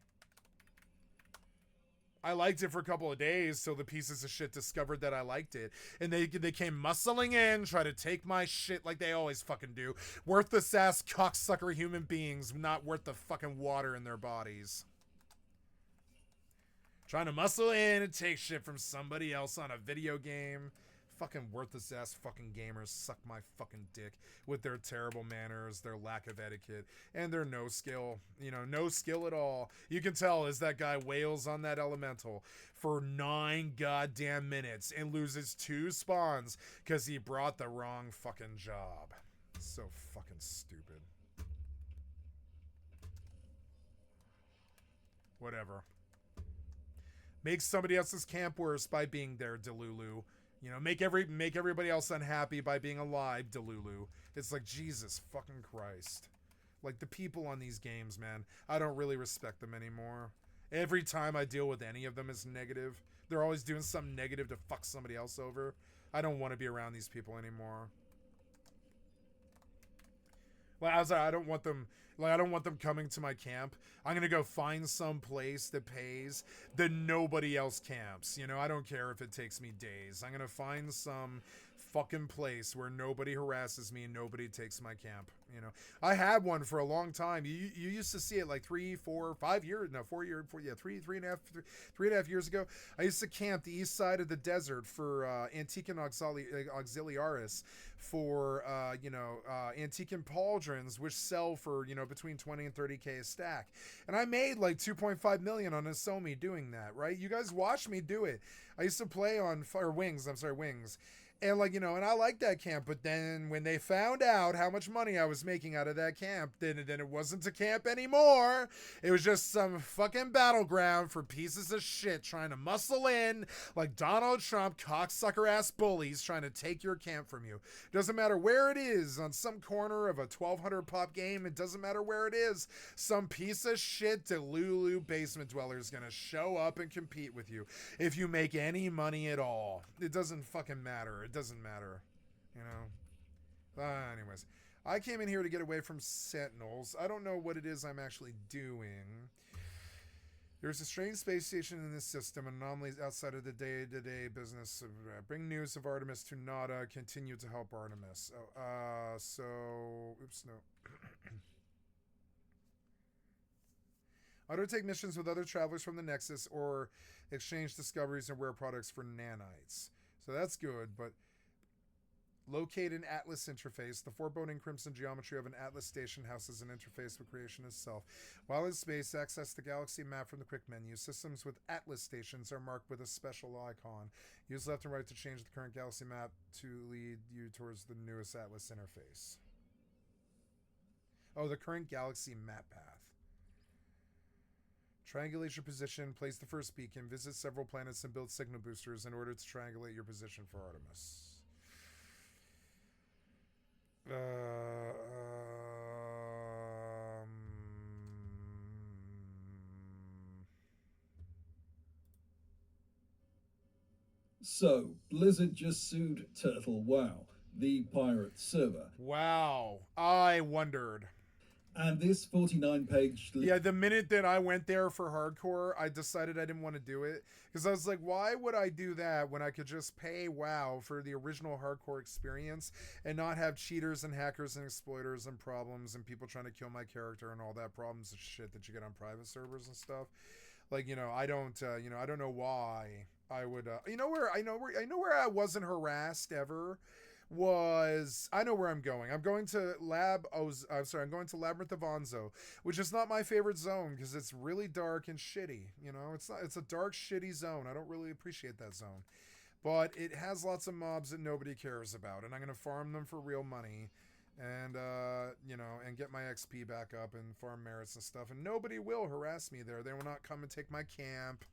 I liked it for a couple of days till the pieces of shit discovered that I liked it. And they came muscling in, try to take my shit like they always fucking do. Worthless ass cocksucker human beings, not worth the fucking water in their bodies. Trying to muscle in and take shit from somebody else on a video game. Fucking worthless ass fucking gamers suck my fucking dick with their terrible manners, their lack of etiquette, and their no skill. You know, no skill at all. You can tell as that guy wails on that elemental for 9 goddamn minutes and loses 2 spawns because he brought the wrong fucking job. So fucking stupid. Whatever. Make somebody else's camp worse by being there, Delulu. You know, make everybody else unhappy by being alive, Delulu. It's like, Jesus fucking Christ. Like, the people on these games, man, I don't really respect them anymore. Every time I deal with any of them is negative. They're always doing something negative to fuck somebody else over. I don't want to be around these people anymore. Like, I don't want them. Like, I don't want them coming to my camp. I'm gonna go find some place that pays that nobody else camps. You know, I don't care if it takes me days. I'm gonna find some fucking place where nobody harasses me and nobody takes my camp. You know, I had one for a long time. You used to see it like 3 and a half years ago. I used to camp the east side of the desert for Antiquan Auxiliaris for Antiquan pauldrons, which sell for, you know, between 20 and 30k a stack. And I made like 2.5 million on Asomi doing that, right? You guys watched me do it. I used to play on Wings. And like, you know, and I liked that camp, but then when they found out how much money I was making out of that camp, then it wasn't a camp anymore. It was just some fucking battleground for pieces of shit trying to muscle in like Donald Trump cocksucker ass bullies trying to take your camp from you. Doesn't matter where it is, on some corner of a 1200 pop game, it doesn't matter where it is. Some piece of shit Delulu basement dweller is gonna show up and compete with you if you make any money at all. It doesn't fucking matter. It doesn't matter, you know. Anyways, I came in here to get away from Sentinels. I don't know what it is I'm actually doing. There's a strange space station in this system, anomalies outside of the day-to-day business. Bring news of Artemis to Nada. Continue to help Artemis. Oops, no. Undertake missions with other travelers from the Nexus or exchange discoveries and rare products for nanites. So that's good, but locate an Atlas interface. The foreboding crimson geometry of an Atlas station houses an interface with creation itself. While in space, access the galaxy map from the quick menu. Systems with Atlas stations are marked with a special icon. Use left and right to change the current galaxy map to lead you towards the newest Atlas interface. Oh, the current galaxy map path. Triangulate your position, place the first beacon, visit several planets, and build signal boosters in order to triangulate your position for Artemis. So, Blizzard just sued Turtle WoW, the pirate server. Wow. I wondered. And this 49-page... Yeah, the minute that I went there for hardcore, I decided I didn't want to do it. Because I was like, why would I do that when I could just pay WoW for the original hardcore experience and not have cheaters and hackers and exploiters and problems and people trying to kill my character and all that problems and shit that you get on private servers and stuff. Like, I don't know why I would, I know where I wasn't harassed ever. I know where I'm going. I'm going to I'm going to Labyrinth of Onzo, which is not my favorite zone because it's really dark and shitty. It's a dark, shitty zone. I don't really appreciate that zone, but it has lots of mobs that nobody cares about, and I'm going to farm them for real money and, and get my XP back up and farm merits and stuff, and nobody will harass me there. They will not come and take my camp.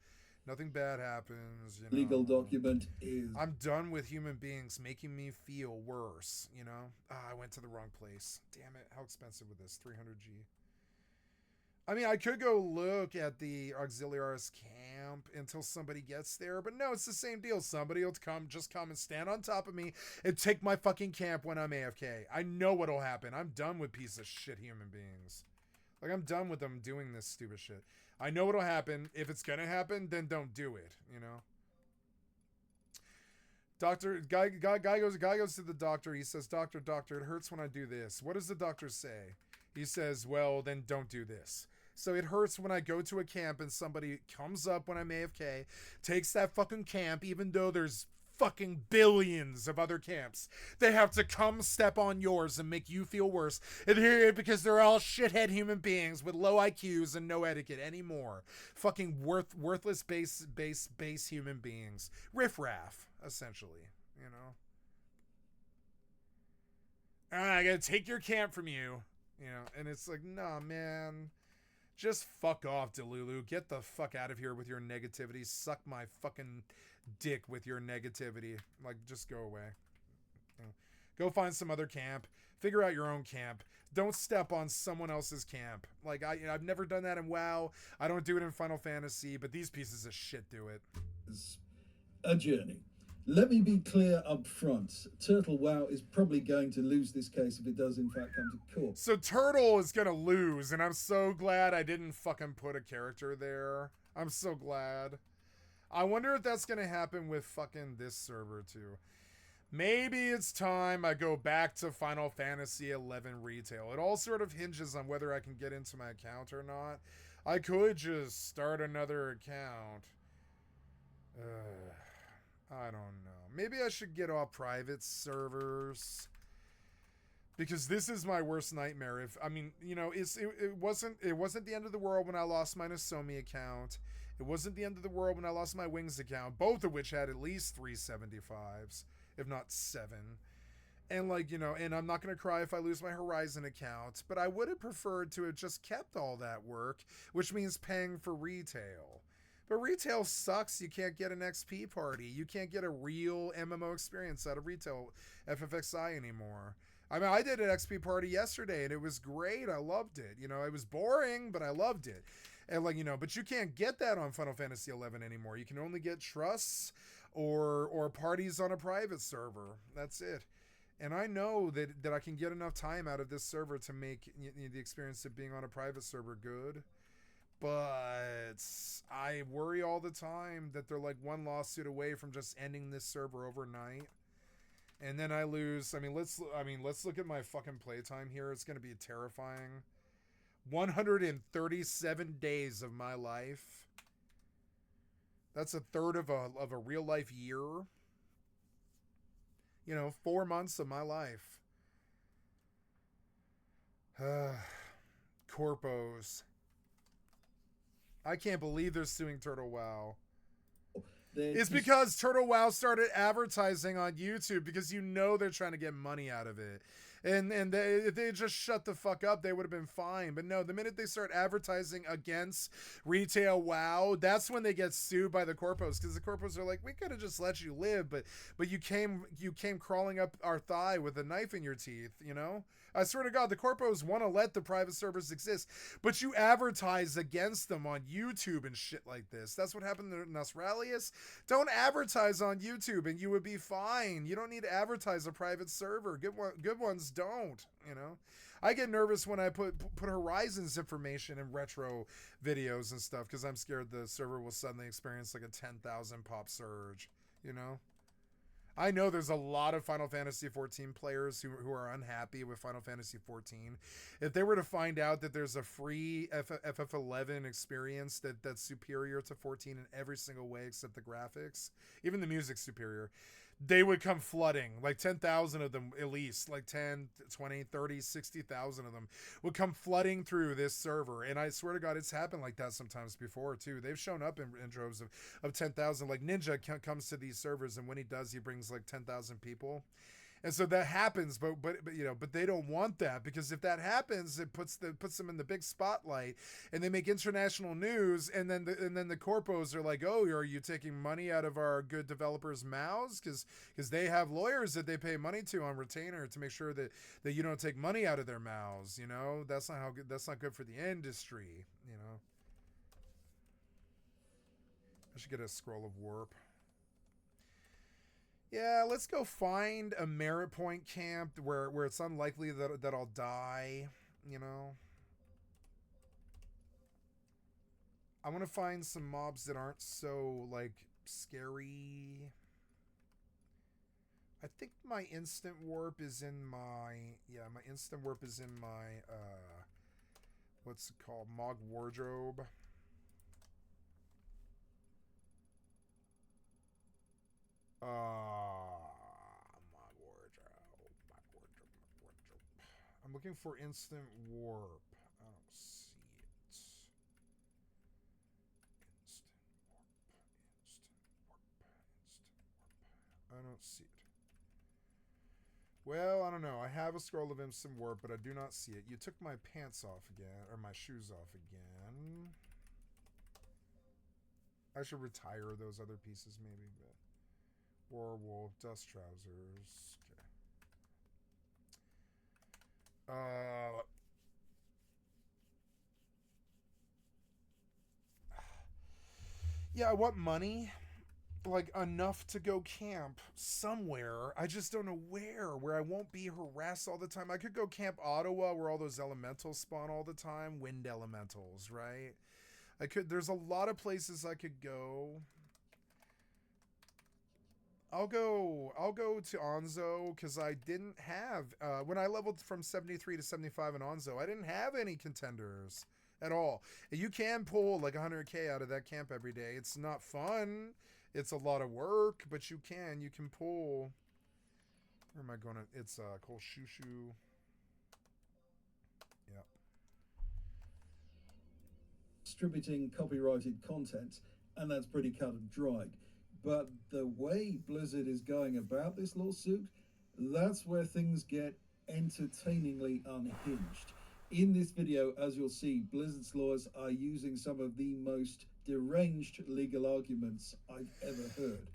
Nothing bad happens, Legal document is... I'm done with human beings making me feel worse, I went to the wrong place. Damn it, how expensive was this? 300G. I mean, I could go look at the Auxiliaris camp until somebody gets there, but no, it's the same deal. Somebody will come and stand on top of me and take my fucking camp when I'm AFK. I know what'll happen. I'm done with piece of shit human beings. Like, I'm done with them doing this stupid shit. I know what'll happen. If it's gonna happen, then don't do it, Guy goes to the doctor. He says, Doctor, it hurts when I do this. What does the doctor say? He says, well, then don't do this. So it hurts when I go to a camp and somebody comes up when I'm AFK, takes that fucking camp, even though there's fucking billions of other camps. They have to come step on yours and make you feel worse. And here, because they're all shithead human beings with low IQs and no etiquette anymore. Fucking worthless base human beings. Riff-raff, essentially, I gotta take your camp from you, and it's like, nah, man. Just fuck off, Delulu. Get the fuck out of here with your negativity. Suck my fucking dick with your negativity. Like, just go away. Go find some other camp. Figure out your own camp. Don't step on someone else's camp. Like, I've never done that in WoW. I don't do it in Final Fantasy, but these pieces of shit do it. It's a journey. Let me be clear up front. Turtle WoW is probably going to lose this case if it does in fact come to court. So Turtle is going to lose, and I'm so glad I didn't fucking put a character there. I'm so glad. I wonder if that's going to happen with fucking this server too. Maybe it's time I go back to Final Fantasy 11 retail. It all sort of hinges on whether I can get into my account or not. I could just start another account. I don't know. Maybe I should get off private servers, because this is my worst nightmare. It wasn't the end of the world when I lost my Nozomi account. It wasn't the end of the world when I lost my Wings account, both of which had at least 375s, if not 7. And and I'm not going to cry if I lose my Horizon account, but I would have preferred to have just kept all that work, which means paying for retail. But retail sucks. You can't get an XP party. You can't get a real MMO experience out of retail FFXI anymore. I mean, I did an XP party yesterday, and it was great. I loved it. It was boring, but I loved it. And but you can't get that on Final Fantasy 11 anymore. You can only get trusts or parties on a private server. That's it. And I know that I can get enough time out of this server to make the experience of being on a private server good. But I worry all the time that they're like one lawsuit away from just ending this server overnight. And then I lose. Let's look at my fucking playtime here. It's going to be terrifying. 137 days of my life. That's a third of a real life year. 4 months of my life. Corpos. I can't believe they're suing Turtle Wow. It's because Turtle Wow started advertising on YouTube because they're trying to get money out of it. And if they just shut the fuck up, they would have been fine. But no, the minute they start advertising against retail WoW, that's when they get sued by the corpos, because the corpos are like, we could have just let you live, but you came crawling up our thigh with a knife in your teeth, I swear to God, the corpos want to let the private servers exist, but you advertise against them on YouTube and shit like this. That's what happened to Nasralius. Don't advertise on YouTube and you would be fine. You don't need to advertise a private server. Good ones don't, I get nervous when I put Horizon's information in retro videos and stuff because I'm scared the server will suddenly experience like a 10,000 pop surge, I know there's a lot of Final Fantasy XIV players who are unhappy with Final Fantasy XIV. If they were to find out that there's a free FF11 experience that's superior to 14 in every single way except the graphics, even the music's superior, they would come flooding, like 10,000 of them at least, like 10, 20, 30, 60,000 of them would come flooding through this server. And I swear to God, it's happened like that sometimes before too. They've shown up in droves of 10,000. Like Ninja comes to these servers, and when he does, he brings like 10,000 people. And so that happens, but they don't want that, because if that happens, it puts them in the big spotlight, and they make international news, and then the corpos are like, oh, are you taking money out of our good developers' mouths? Because they have lawyers that they pay money to on retainer to make sure that you don't take money out of their mouths. That's not good for the industry. I should get a scroll of warp. Yeah, let's go find a merit point camp where it's unlikely that I'll die, I want to find some mobs that aren't so, like, scary. I think my instant warp is in my... Yeah, my instant warp is in my, what's it called? Mog wardrobe. My wardrobe. I'm looking for instant warp. I don't see it. Instant warp. I don't see it. Well, I don't know. I have a scroll of instant warp, but I do not see it. You took my pants off again, or my shoes off again. I should retire those other pieces maybe, but... Warwolf, dust trousers. Okay. Yeah, I want money. Like, enough to go camp somewhere. I just don't know where I won't be harassed all the time. I could go camp Ottawa, where all those elementals spawn all the time. Wind elementals, right? There's a lot of places I could go. I'll go to Onzo, because I didn't have, when I leveled from 73 to 75 in Onzo, I didn't have any contenders at all. You can pull like 100k out of that camp every day. It's not fun. It's a lot of work, but you can pull. Where am I going to? It's Cole Shushu. Yeah. Distributing copyrighted content, and that's pretty cut and dried. But the way Blizzard is going about this lawsuit, that's where things get entertainingly unhinged. In this video, as you'll see, Blizzard's lawyers are using some of the most deranged legal arguments I've ever heard.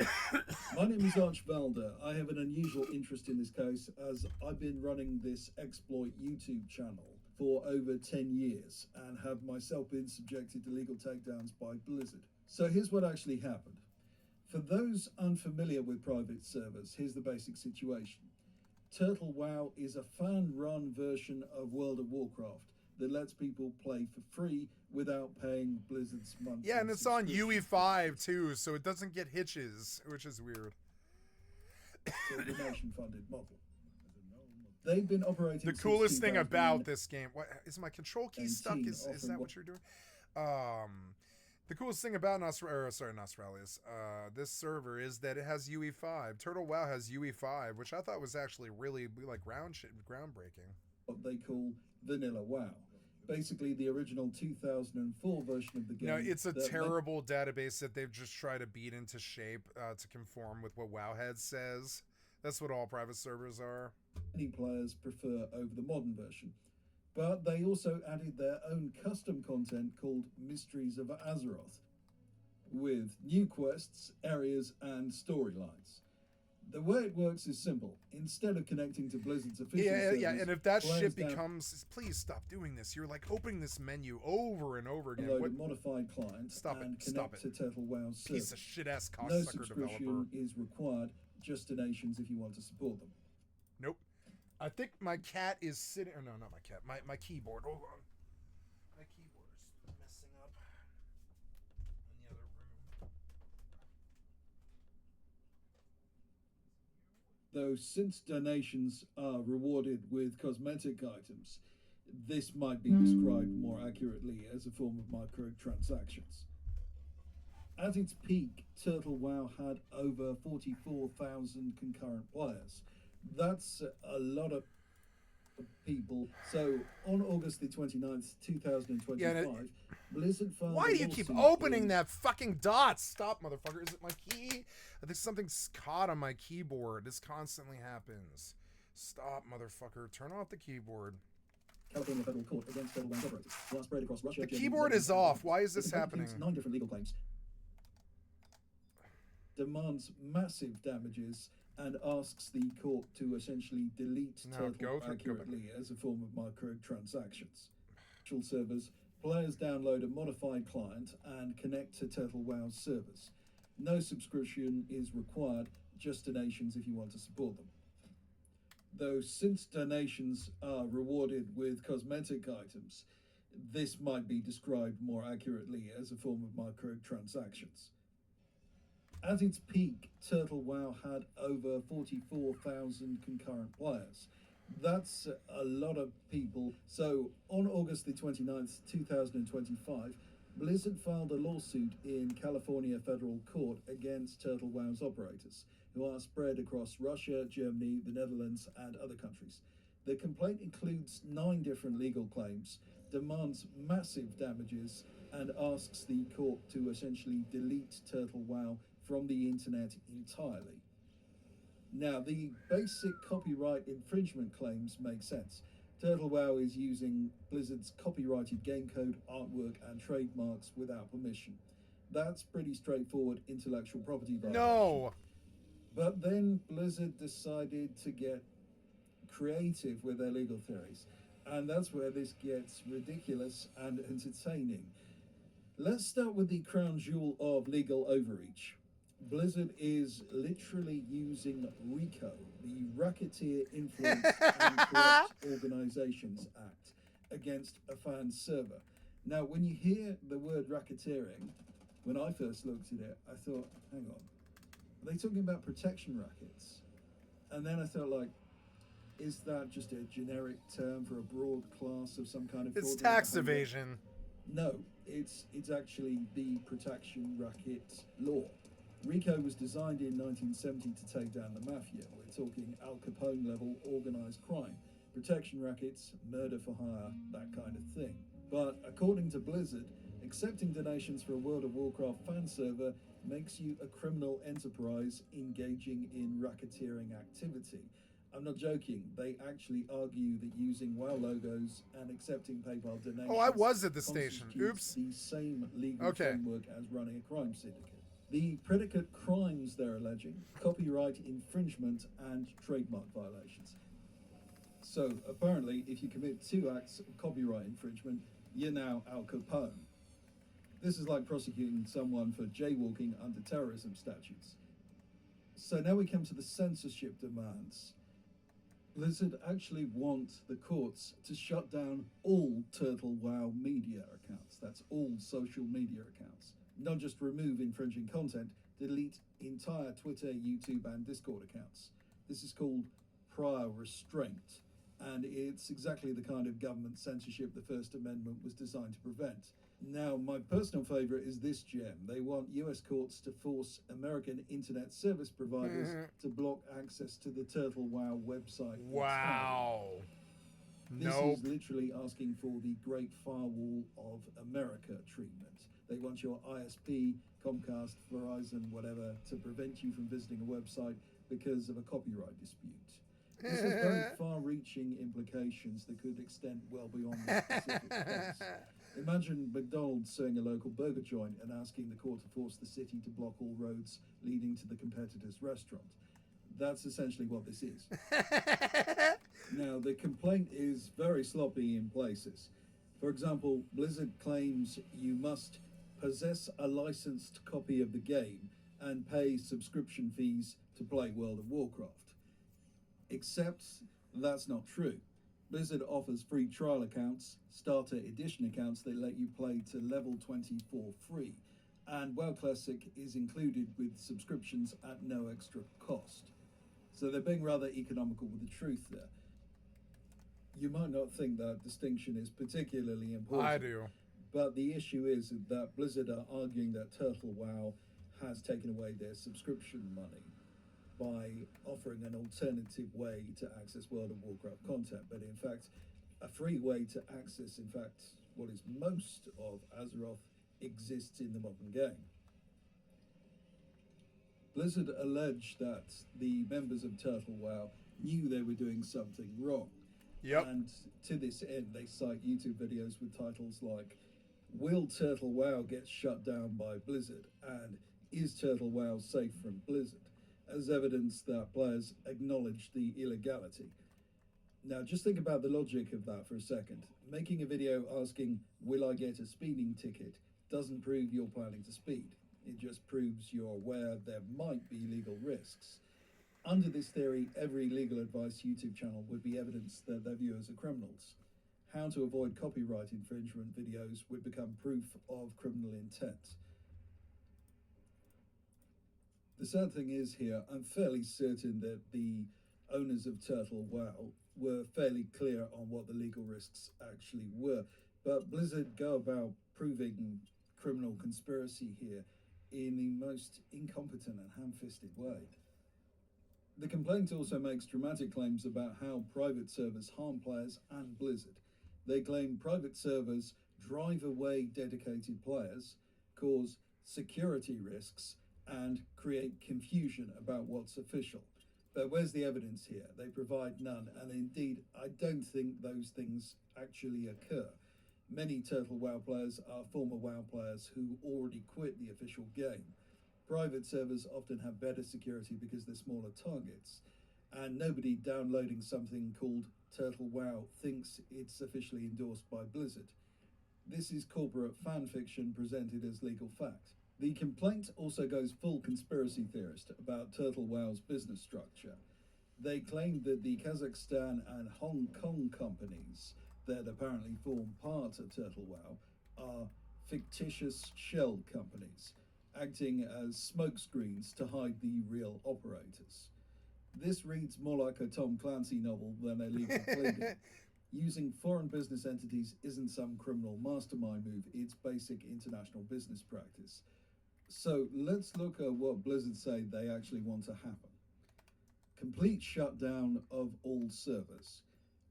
My name is Archvalder. I have an unusual interest in this case, as I've been running this exploit YouTube channel for over 10 years and have myself been subjected to legal takedowns by Blizzard. So here's what actually happened. For those unfamiliar with private servers, here's the basic situation. Turtle WoW is a fan-run version of World of Warcraft that lets people play for free without paying Blizzard's monthly Yeah, and it's on subscription. UE5 too, so it doesn't get hitches, which is weird. It's a donation-funded model. They've been operating. The coolest thing about this game, what is my control key stuck? Is that what you're doing? The coolest thing about Nostralis, this server is that it has UE5. Turtle WoW has UE5, which I thought was actually really like groundbreaking. What they call Vanilla WoW. Basically, the original 2004 version of the game. No, it's a terrible database that they've just tried to beat into shape to conform with what Wowhead says. That's what all private servers are. Many players prefer over the modern version. But they also added their own custom content called Mysteries of Azeroth, with new quests, areas, and storylines. The way it works is simple. Instead of connecting to Blizzard's official servers, and if that shit players becomes... Please stop doing this. You're like opening this menu over and over again. download a modified client and connect to Turtle WoW's server. Piece of shit-ass No cocksucker subscription developer. is required, just donations if you want to support them. Nope. I think my cat is sitting... Or no, not my cat. My keyboard. Hold on. My keyboard is messing up in the other room. Though since donations are rewarded with cosmetic items, this might be described more accurately as a form of microtransactions. At its peak, Turtle WoW had over 44,000 concurrent players. That's a lot of people. So on August the 29th, 2025, Blizzard filed Why do you keep opening that fucking dot? Stop, motherfucker. Is it my key? I think something's caught on my keyboard. This constantly happens. Stop, motherfucker. Turn off the keyboard. California federal court against Turtle WoW's operators. They spread across Russia. The Germany, keyboard is off. Why is this happening? 9 different legal claims. Demands massive damages and asks the court to essentially delete Turtle accurately as a form of microtransactions. Actual servers, players download a modified client and connect to Turtle WoW's servers. No subscription is required, just donations if you want to support them. Though since donations are rewarded with cosmetic items, this might be described more accurately as a form of microtransactions. At its peak, Turtle WoW had over 44,000 concurrent players. That's a lot of people. So on August the 29th, 2025, Blizzard filed a lawsuit in California federal court against Turtle WoW's operators, who are spread across Russia, Germany, the Netherlands, and other countries. The complaint includes 9 different legal claims, demands massive damages, and asks the court to essentially delete Turtle WoW from the internet entirely. Now, the basic copyright infringement claims make sense. Turtle WoW is using Blizzard's copyrighted game code, artwork, and trademarks without permission. That's pretty straightforward intellectual property violation. No! But then Blizzard decided to get creative with their legal theories. And that's where this gets ridiculous and entertaining. Let's start with the crown jewel of legal overreach. Blizzard is literally using RICO, the Racketeer Influence and Corrupt Organizations Act, against a fan server. Now, when you hear the word racketeering, when I first looked at it, I thought, hang on, are they talking about protection rackets? And then I thought, like, is that just a generic term for a broad class of some kind of... It's tax evasion. No, it's actually the protection racket law. RICO was designed in 1970 to take down the mafia. We're talking Al Capone level organized crime, protection rackets, murder for hire, that kind of thing. But according to Blizzard, accepting donations for a World of Warcraft fan server makes you a criminal enterprise engaging in racketeering activity. I'm not joking. They actually argue that using WoW logos and accepting PayPal donations... Oh, I was at the station. Oops. ...the same legal framework as running a crime syndicate. The predicate crimes they're alleging: copyright infringement and trademark violations. So apparently, if you commit 2 acts of copyright infringement, you're now Al Capone. This is like prosecuting someone for jaywalking under terrorism statutes. So now we come to the censorship demands. Blizzard actually want the courts to shut down all Turtle WoW media accounts. That's all social media accounts. Not just remove infringing content, delete entire Twitter, YouTube, and Discord accounts. This is called prior restraint, and it's exactly the kind of government censorship the First Amendment was designed to prevent. Now, my personal favourite is this gem. They want US courts to force American internet service providers to block access to the Turtle WoW website. Wow. This Nope. is literally asking for the Great Firewall of America treatment. They want your ISP, Comcast, Verizon, whatever, to prevent you from visiting a website because of a copyright dispute. This has very far-reaching implications that could extend well beyond this specific case. Imagine McDonald's suing a local burger joint and asking the court to force the city to block all roads leading to the competitor's restaurant. That's essentially what this is. Now, the complaint is very sloppy in places. For example, Blizzard claims you must possess a licensed copy of the game and pay subscription fees to play World of Warcraft. Except that's not true. Blizzard offers free trial accounts, starter edition accounts that let you play to level 20 for free, and WoW Classic is included with subscriptions at no extra cost. So they're being rather economical with the truth there. You might not think that distinction is particularly important. I do. But the issue is that Blizzard are arguing that Turtle WoW has taken away their subscription money by offering an alternative way to access World of Warcraft content. But in fact, a free way to access, in fact, what is most of Azeroth exists in the modern game. Blizzard allege that the members of Turtle WoW knew they were doing something wrong. Yep. And to this end, they cite YouTube videos with titles like, "Will Turtle WoW get shut down by Blizzard?" and "Is Turtle WoW safe from Blizzard?" as evidence that players acknowledge the illegality. Now, just think about the logic of that for a second. Making a video asking, "Will I get a speeding ticket?" doesn't prove you're planning to speed. It just proves you're aware there might be legal risks. Under this theory, every legal advice YouTube channel would be evidence that their viewers are criminals. How to avoid copyright infringement videos would become proof of criminal intent. The sad thing is here, I'm fairly certain that the owners of Turtle WoW were fairly clear on what the legal risks actually were, but Blizzard go about proving criminal conspiracy here in the most incompetent and ham-fisted way. The complaint also makes dramatic claims about how private servers harm players and Blizzard. They claim private servers drive away dedicated players, cause security risks, and create confusion about what's official. But where's the evidence here? They provide none, and indeed, I don't think those things actually occur. Many Turtle WoW players are former WoW players who already quit the official game. Private servers often have better security because they're smaller targets, and nobody downloading something called Turtle WoW thinks it's officially endorsed by Blizzard. This is corporate fan fiction presented as legal fact. The complaint also goes full conspiracy theorist about Turtle WoW's business structure. They claim that the Kazakhstan and Hong Kong companies that apparently form part of Turtle WoW are fictitious shell companies, acting as smokescreens to hide the real operators. This reads more like a Tom Clancy novel than a legal pleading. Using foreign business entities isn't some criminal mastermind move, it's basic international business practice. So let's look at what Blizzard say they actually want to happen. Complete shutdown of all servers.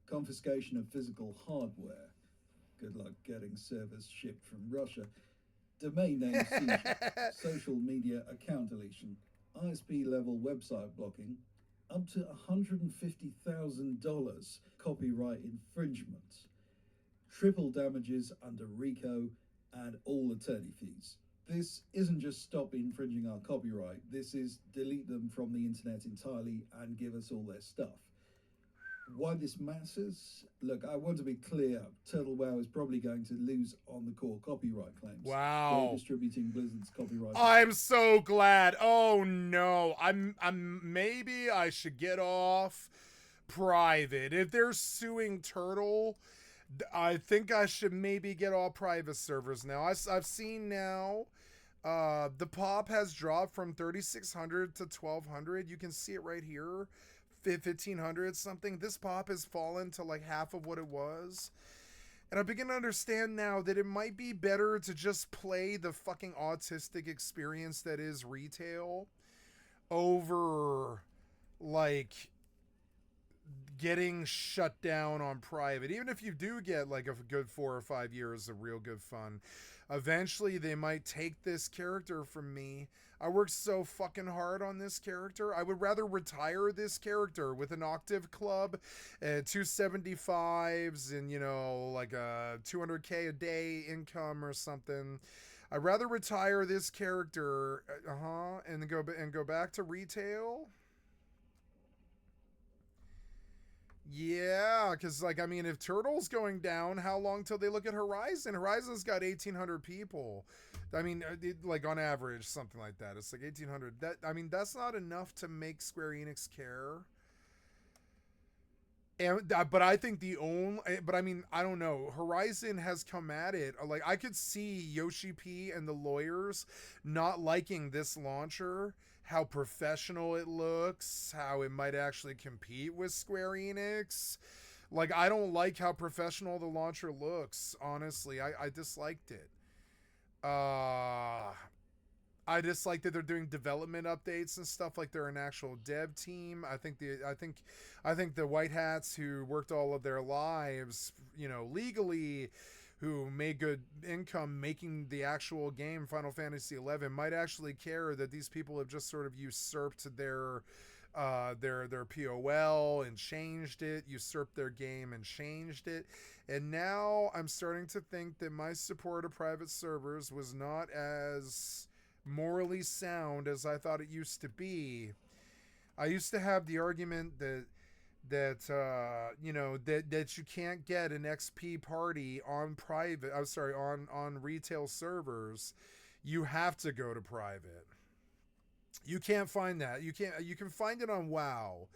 Confiscation of physical hardware. Good luck getting servers shipped from Russia. Domain name seizure. Social media account deletion. ISP level website blocking. Up to $150,000 copyright infringement. Triple damages under RICO and all attorney fees. This isn't just stop infringing our copyright, this is delete them from the internet entirely and give us all their stuff. Why this matters? Look, I want to be clear, Turtle WoW is probably going to lose on the core copyright claims. Wow. They're distributing Blizzard's copyright. I'm so glad. Oh no. I'm maybe I should get off. private. If they're suing Turtle, I think I should maybe get all private servers now. I've seen now the pop has dropped from 3,600 to 1,200. You can see it right here, 1,500 something. This pop has fallen to like half of what it was. And I begin to understand now that it might be better to just play the fucking autistic experience that is retail over, like, getting shut down on private. Even if you do get like a good 4 or 5 years of real good fun, eventually they might take this character from me. I worked so fucking hard on this character. I would rather retire this character with an Octave Club, 275s, and, you know, like a 200K a day income or something. I'd rather retire this character, and go back to retail. Yeah, because, like, I mean, if Turtle's going down, how long till they look at Horizon? Horizon's got 1,800 people. I mean, like, on average, something like that. It's like 1,800. I mean, that's not enough to make Square Enix care. And, but I think but I mean, I don't know. Horizon has come at it. Like, I could see Yoshi P and the lawyers not liking this launcher, how professional it looks, how it might actually compete with Square Enix. Like, I don't like how professional the launcher looks, honestly. I disliked it. I dislike that they're doing development updates and stuff like they're an actual dev team. I think the white hats who worked all of their lives, you know, legally, who made good income making the actual game Final Fantasy XI, might actually care that these people have just sort of usurped their POL and changed it, usurped their game and changed it. And now I'm starting to think that my support of private servers was not as morally sound as I thought it used to be. I used to have the argument that you know, that you can't get an XP party on on retail servers. You have to go to private. You can't find that. You can find it on WoW,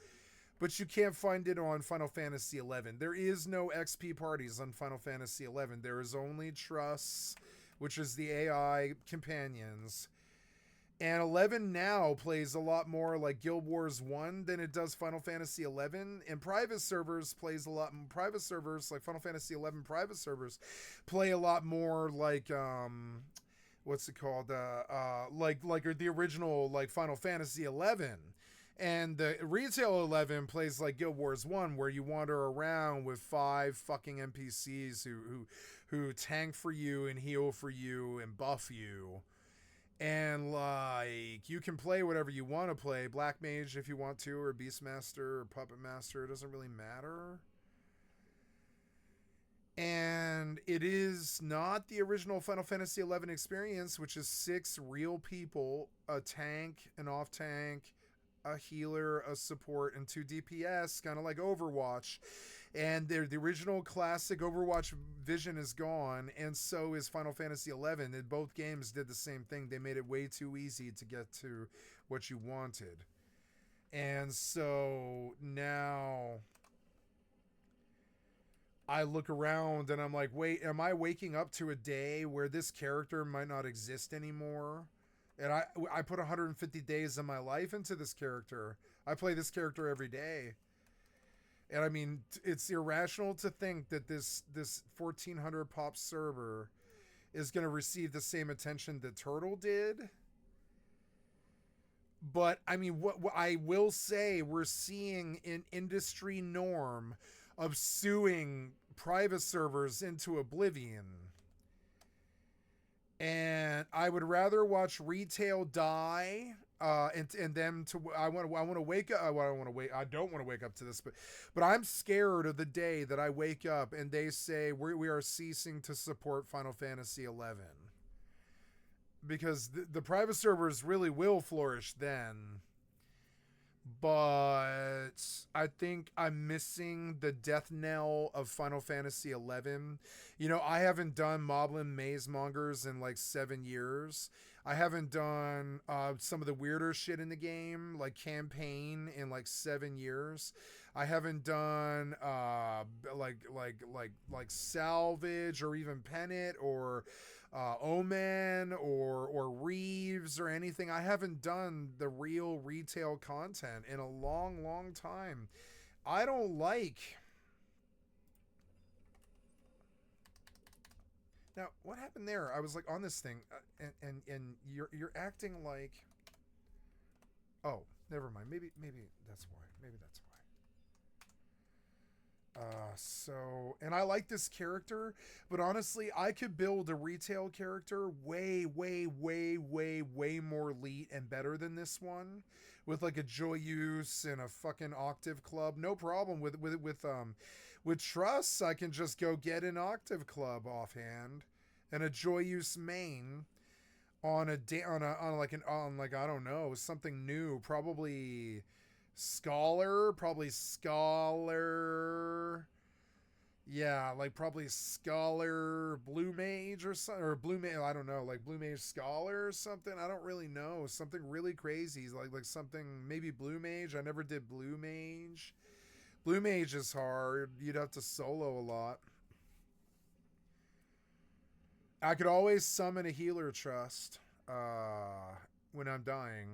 but you can't find it on Final Fantasy XI. There is no XP parties on Final Fantasy XI. There is only trusts, which is the AI companions. And 11 now plays a lot more like Guild Wars 1 than it does Final Fantasy 11. And private servers plays a lot. Private servers like Final Fantasy 11 private servers play a lot more like what's it called? Like the original like Final Fantasy 11. And the retail 11 plays like Guild Wars 1, where you wander around with 5 fucking NPCs who tank for you and heal for you and buff you. And, like, you can play whatever you want to play. Black Mage if you want to, or Beastmaster, or Puppet Master. It doesn't really matter. And it is not the original Final Fantasy XI experience, which is 6 real people, a tank, an off-tank, a healer, a support, and 2 DPS, kind of like Overwatch. And the original classic Overwatch vision is gone, and so is Final Fantasy XI. And both games did the same thing. They made it way too easy to get to what you wanted. And so now I look around and I'm like, wait, am I waking up to a day where this character might not exist anymore? And I put 150 days of my life into this character. I play this character every day. And I mean, it's irrational to think that this 1400 pop server is going to receive the same attention that Turtle did. But I mean, what I will say, we're seeing an industry norm of suing private servers into oblivion. And I would rather watch retail die and them to I want to wake up. I don't want to wake up to this, but I'm scared of the day that I wake up and they say we are ceasing to support Final Fantasy XI, because the private servers really will flourish then. But I think I'm missing the death knell of Final Fantasy XI. You know, I haven't done Moblin Maze Mongers in like 7 years. I haven't done some of the weirder shit in the game, like campaign, in like 7 years. I haven't done like Salvage or even Pennant or Omen or Reeves or anything. I haven't done the real retail content in a long time. I don't like. Now, what happened there? I was like on this thing, and you're acting like. Oh, never mind. Maybe that's why. Maybe that's why. So, and I like this character, but honestly, I could build a retail character way more elite and better than this one, with like a Joyeuse and a fucking Octave Club. No problem with Truss. I can just go get an Octave Club offhand, and a Joyeuse main on like I don't know, something new, probably Scholar. Yeah, like probably Scholar Blue Mage or something, or Blue Mage, I don't know, like Blue Mage Scholar or something. I don't really know. Something really crazy, like something, maybe Blue Mage. I never did Blue Mage. Blue Mage is hard. You'd have to solo a lot. I could always summon a Healer Trust when I'm dying.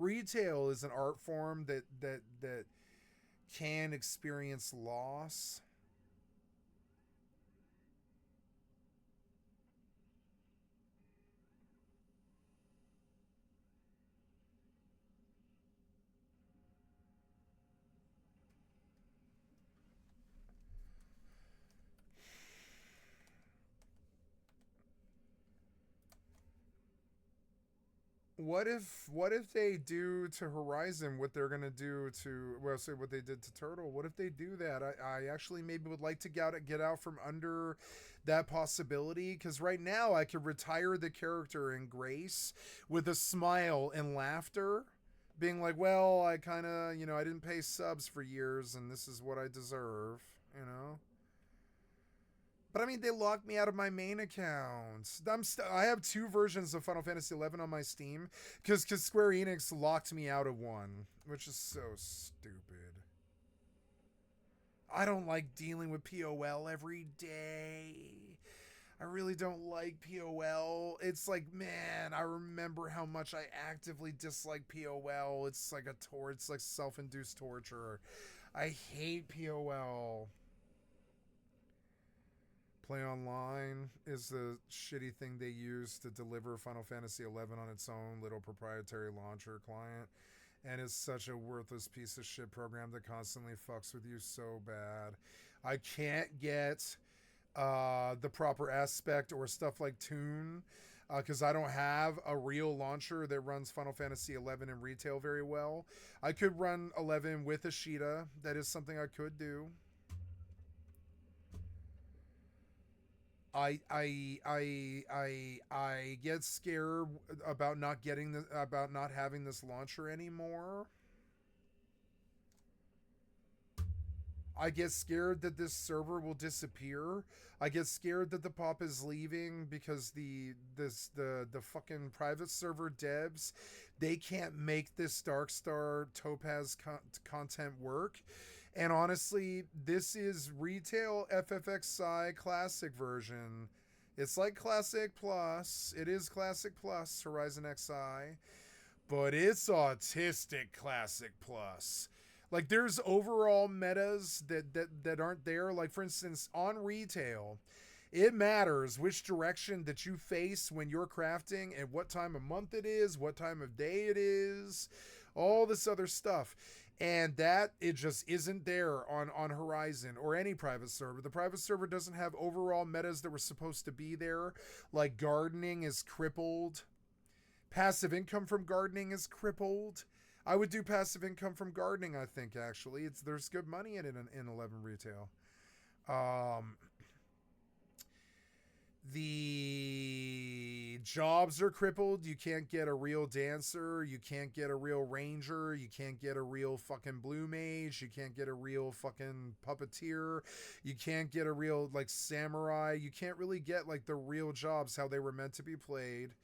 Retail is an art form that can experience loss. What if they do to Horizon what they're gonna do to, well, say what they did to Turtle? What if they do that? I actually maybe would like to get out from under that possibility, because right now I could retire the character in grace with a smile and laughter, being like, well, I kind of, I didn't pay subs for years and this is what I deserve, But I mean, they locked me out of my main account. I have two versions of Final Fantasy XI on my Steam because Square Enix locked me out of one, which is so stupid. I don't like dealing with POL every day. I really don't like POL. It's like, man, I remember how much I actively dislike POL. It's like it's like self-induced torture. I hate POL. Play Online is the shitty thing they use to deliver Final Fantasy XI on its own little proprietary launcher client, and it's such a worthless piece of shit program that constantly fucks with you so bad. I can't get the proper aspect or stuff like Tune because I don't have a real launcher that runs Final Fantasy XI in retail very well. I could run 11 with Ashita. That is something I could do. I get scared about not having this launcher anymore. I get scared that this server will disappear. I get scared that the pop is leaving because the fucking private server devs, they can't make this Darkstar Topaz content work. And honestly, this is retail FFXI Classic version. It's like Classic Plus. It is Classic Plus, Horizon XI. But it's Autistic Classic Plus. Like, there's overall metas that aren't there. Like, for instance, on retail, it matters which direction that you face when you're crafting and what time of month it is, what time of day it is, all this other stuff. And that, it just isn't there on Horizon or any private server. The private server doesn't have overall metas that were supposed to be there. Like, gardening is crippled. Passive income from gardening is crippled. I would do passive income from gardening, I think, actually. There's good money in it in 11 retail. The jobs are crippled. You can't get a real dancer. You can't get a real ranger. You can't get a real fucking blue mage. You can't get a real fucking puppeteer. You can't get a real, like, samurai. You can't really get, like, the real jobs how they were meant to be played.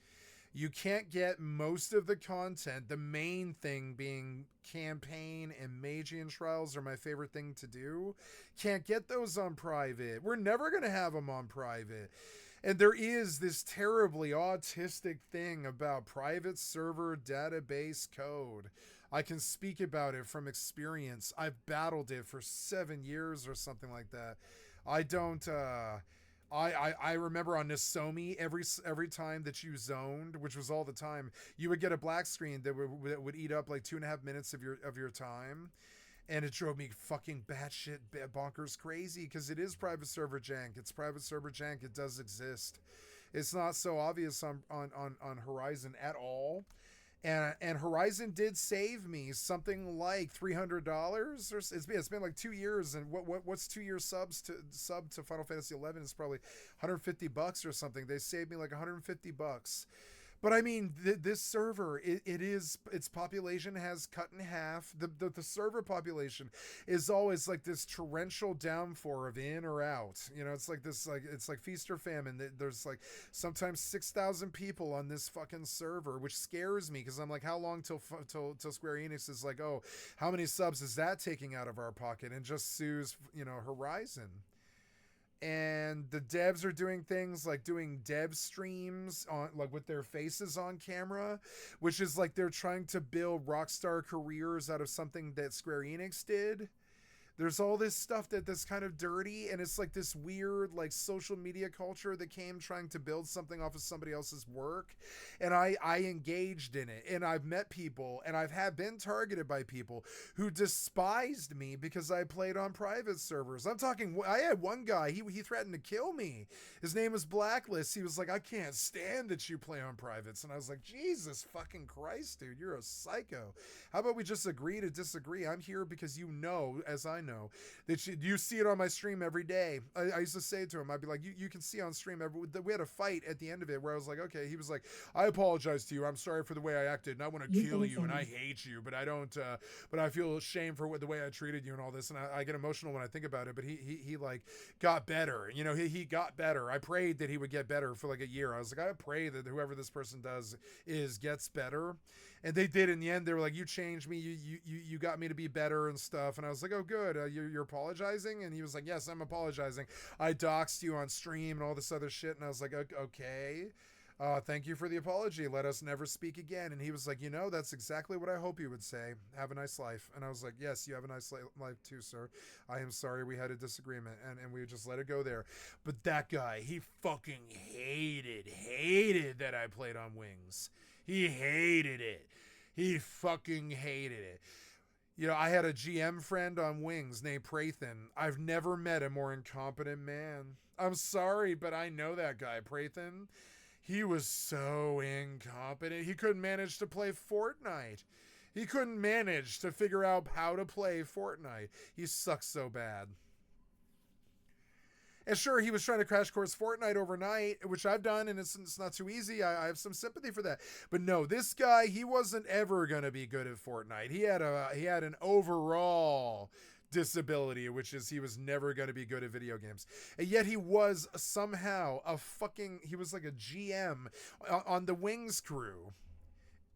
You can't get most of the content. The main thing being campaign and Magian trials are my favorite thing to do. Can't get those on private. We're never going to have them on private. And there is this terribly autistic thing about private server database code. I can speak about it from experience. I've battled it for 7 years or something like that. I don't I remember on Nosomi, every time that you zoned, which was all the time, you would get a black screen that would eat up like 2.5 minutes of your time, and it drove me fucking batshit bonkers crazy because it is private server jank. It's private server jank. It does exist. It's not so obvious on Horizon at all. And Horizon did save me something like $300, or it's been like 2 years, and what's 2 year sub to Final Fantasy 11 is probably $150 or something. They saved me like $150. But I mean, this server, its population has cut in half. The server population is always like this torrential downpour of in or out. You know, it's like this, it's like feast or famine. There's like sometimes 6,000 people on this fucking server, which scares me because I'm like, how long till Square Enix is like, oh, how many subs is that taking out of our pocket, and just sues, you know, Horizon. And the devs are doing things like doing dev streams on, like, with their faces on camera, which is like they're trying to build Rockstar careers out of something that Square Enix did. There's all this stuff that's kind of dirty, and it's like this weird like social media culture that came trying to build something off of somebody else's work. And I engaged in it, and I've met people, and I've been targeted by people who despised me because I played on private servers. I'm talking, I had one guy, he threatened to kill me. His name was Blacklist. He was like, I can't stand that you play on privates. And I was like, Jesus fucking Christ, dude, you're a psycho. How about we just agree to disagree? I'm here because you know, as I know, that you see it on my stream every day. I used to say to him, I'd be like, you can see on stream we had a fight at the end of it where I was like, okay. He was like, I apologize to you. I'm sorry for the way I acted, and I want to kill you, and I hate you, but I don't. But I feel ashamed for the way I treated you and all this, and I get emotional when I think about it. But he like got better. You know, he got better. I prayed that he would get better for like a year. I was like, I pray that whoever this person gets better. And they did. In the end, they were like, you changed me, you got me to be better and stuff. And I was like, oh good, you're apologizing? And he was like, yes, I'm apologizing. I doxed you on stream and all this other shit. And I was like, okay, thank you for the apology, let us never speak again. And he was like, you know, that's exactly what I hope you would say. Have a nice life. And I was like, yes, you have a nice life too, sir. I am sorry we had a disagreement. And we just let it go there. But that guy, he fucking hated that I played on Wings. He hated it. He fucking hated it. You know, I had a GM friend on Wings named Prathan. I've never met a more incompetent man. I'm sorry, but I know that guy, Prathan. He was so incompetent. He couldn't manage to play Fortnite. He couldn't manage to figure out how to play Fortnite. He sucks so bad. And sure, he was trying to crash course Fortnite overnight, which I've done, and it's not too easy. I have some sympathy for that. But no, this guy, he wasn't ever going to be good at Fortnite. He had an overall disability, which is he was never going to be good at video games. And yet he was somehow he was like a GM on the Wings crew.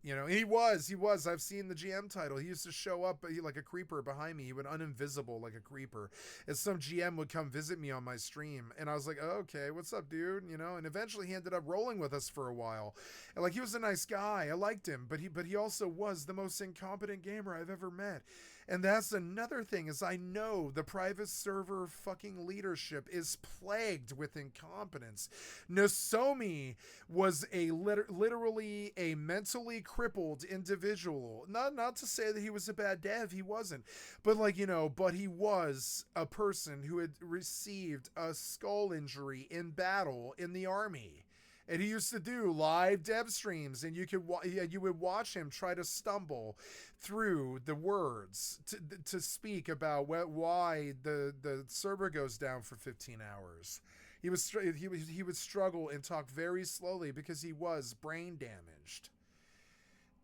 You know, he was. I've seen the GM title. He used to show up like a creeper behind me. He would uninvisible like a creeper. And some GM would come visit me on my stream. And I was like, oh, okay, what's up, dude? You know, and eventually he ended up rolling with us for a while. And like, he was a nice guy. I liked him. But he also was the most incompetent gamer I've ever met. And that's another thing, is I know the private server fucking leadership is plagued with incompetence. Nosomi was literally a mentally crippled individual. Not to say that he was a bad dev, he wasn't. But like, you know, but he was a person who had received a skull injury in battle in the army. And he used to do live dev streams, and you would watch him try to stumble through the words to speak about why the server goes down for 15 hours. He would struggle and talk very slowly because he was brain damaged.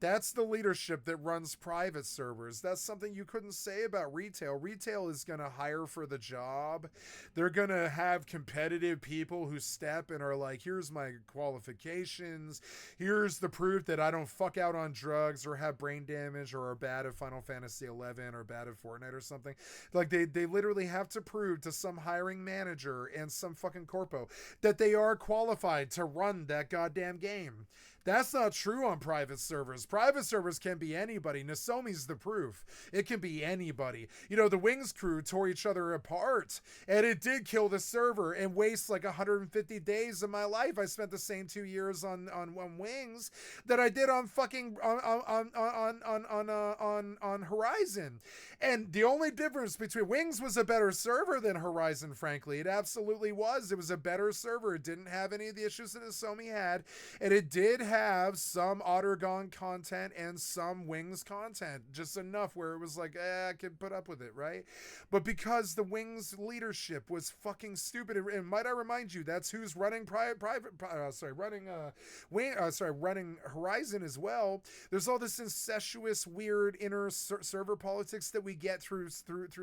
That's the leadership that runs private servers. That's something you couldn't say about retail. Retail is going to hire for the job. They're going to have competitive people who step and are like, here's my qualifications. Here's the proof that I don't fuck out on drugs or have brain damage or are bad at Final Fantasy 11 or bad at Fortnite or something. Like they literally have to prove to some hiring manager and some fucking corpo that they are qualified to run that goddamn game. That's not true on private servers. Private servers can be anybody. Nozomi's the proof. It can be anybody. You know, the Wings crew tore each other apart, and it did kill the server and waste like 150 days of my life. I spent the same 2 years on Wings that I did on fucking on Horizon. And the only difference between Wings was a better server than Horizon, frankly. It absolutely was. It was a better server. It didn't have any of the issues that Nozomi had, and it did have some Ottergon content and some Wings content, just enough where it was like, I could put up with it, right? But because the Wings leadership was fucking stupid, and might I remind you, that's who's running running Horizon as well. There's all this incestuous, weird inner server politics that we get through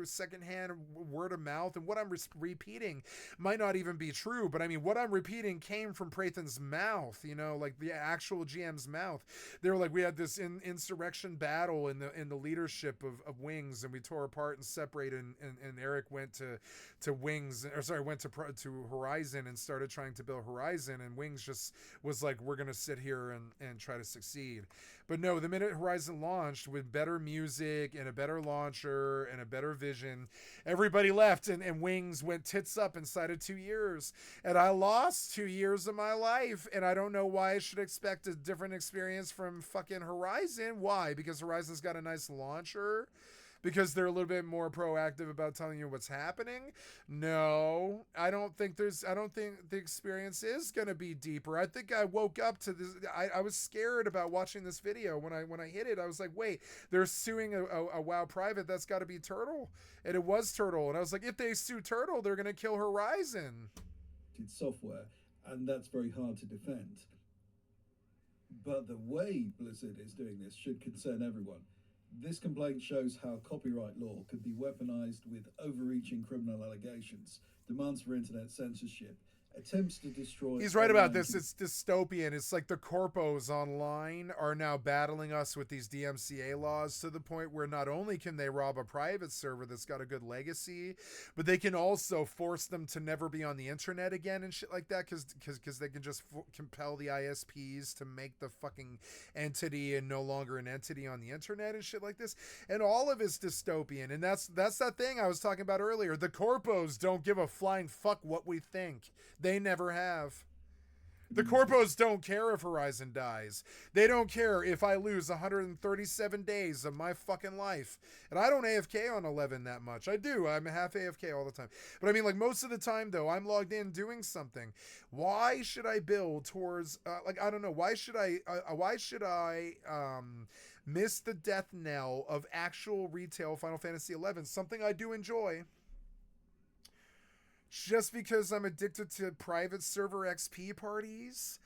secondhand word of mouth, and what I'm repeating might not even be true, but I mean, what I'm repeating came from Prathan's mouth, you know, like the actual GM's mouth. They were like, we had this insurrection battle in the leadership of Wings, and we tore apart and separated, and Eric went to Horizon and started trying to build Horizon, and Wings just was like, we're gonna sit here and try to succeed. But no, the minute Horizon launched with better music and a better launcher and a better vision, everybody left, and Wings went tits up inside of 2 years. And I lost 2 years of my life, and I don't know why I should expect a different experience from fucking Horizon. Why? Because Horizon's got a nice launcher? Because they're a little bit more proactive about telling you what's happening? No, I don't think the experience is going to be deeper. I think I woke up to this. I was scared about watching this video. When I hit it, I was like, wait, they're suing a WoW private. That's got to be Turtle. And it was Turtle. And I was like, if they sue Turtle, they're going to kill Horizon. It's software, and that's very hard to defend. But the way Blizzard is doing this should concern everyone. This complaint shows how copyright law could be weaponized with overreaching criminal allegations, demands for internet censorship, attempts to destroy... He's right about this. It's dystopian. It's like the corpos online are now battling us with these DMCA laws to the point where not only can they rob a private server that's got a good legacy, but they can also force them to never be on the internet again and shit like that, because they can just compel the ISPs to make the fucking entity and no longer an entity on the internet and shit like this. And all of it's dystopian. And that's that thing I was talking about earlier. The corpos don't give a flying fuck what we think. They never have. The corpos don't care if Horizon dies. They don't care if I lose 137 days of my fucking life. And I don't AFK on 11 that much. I do. I'm half AFK all the time. But I mean, like, most of the time, though, I'm logged in doing something. Why should I build towards, I don't know. Why should I miss the death knell of actual retail Final Fantasy 11? Something I do enjoy. Just because I'm addicted to private server XP parties?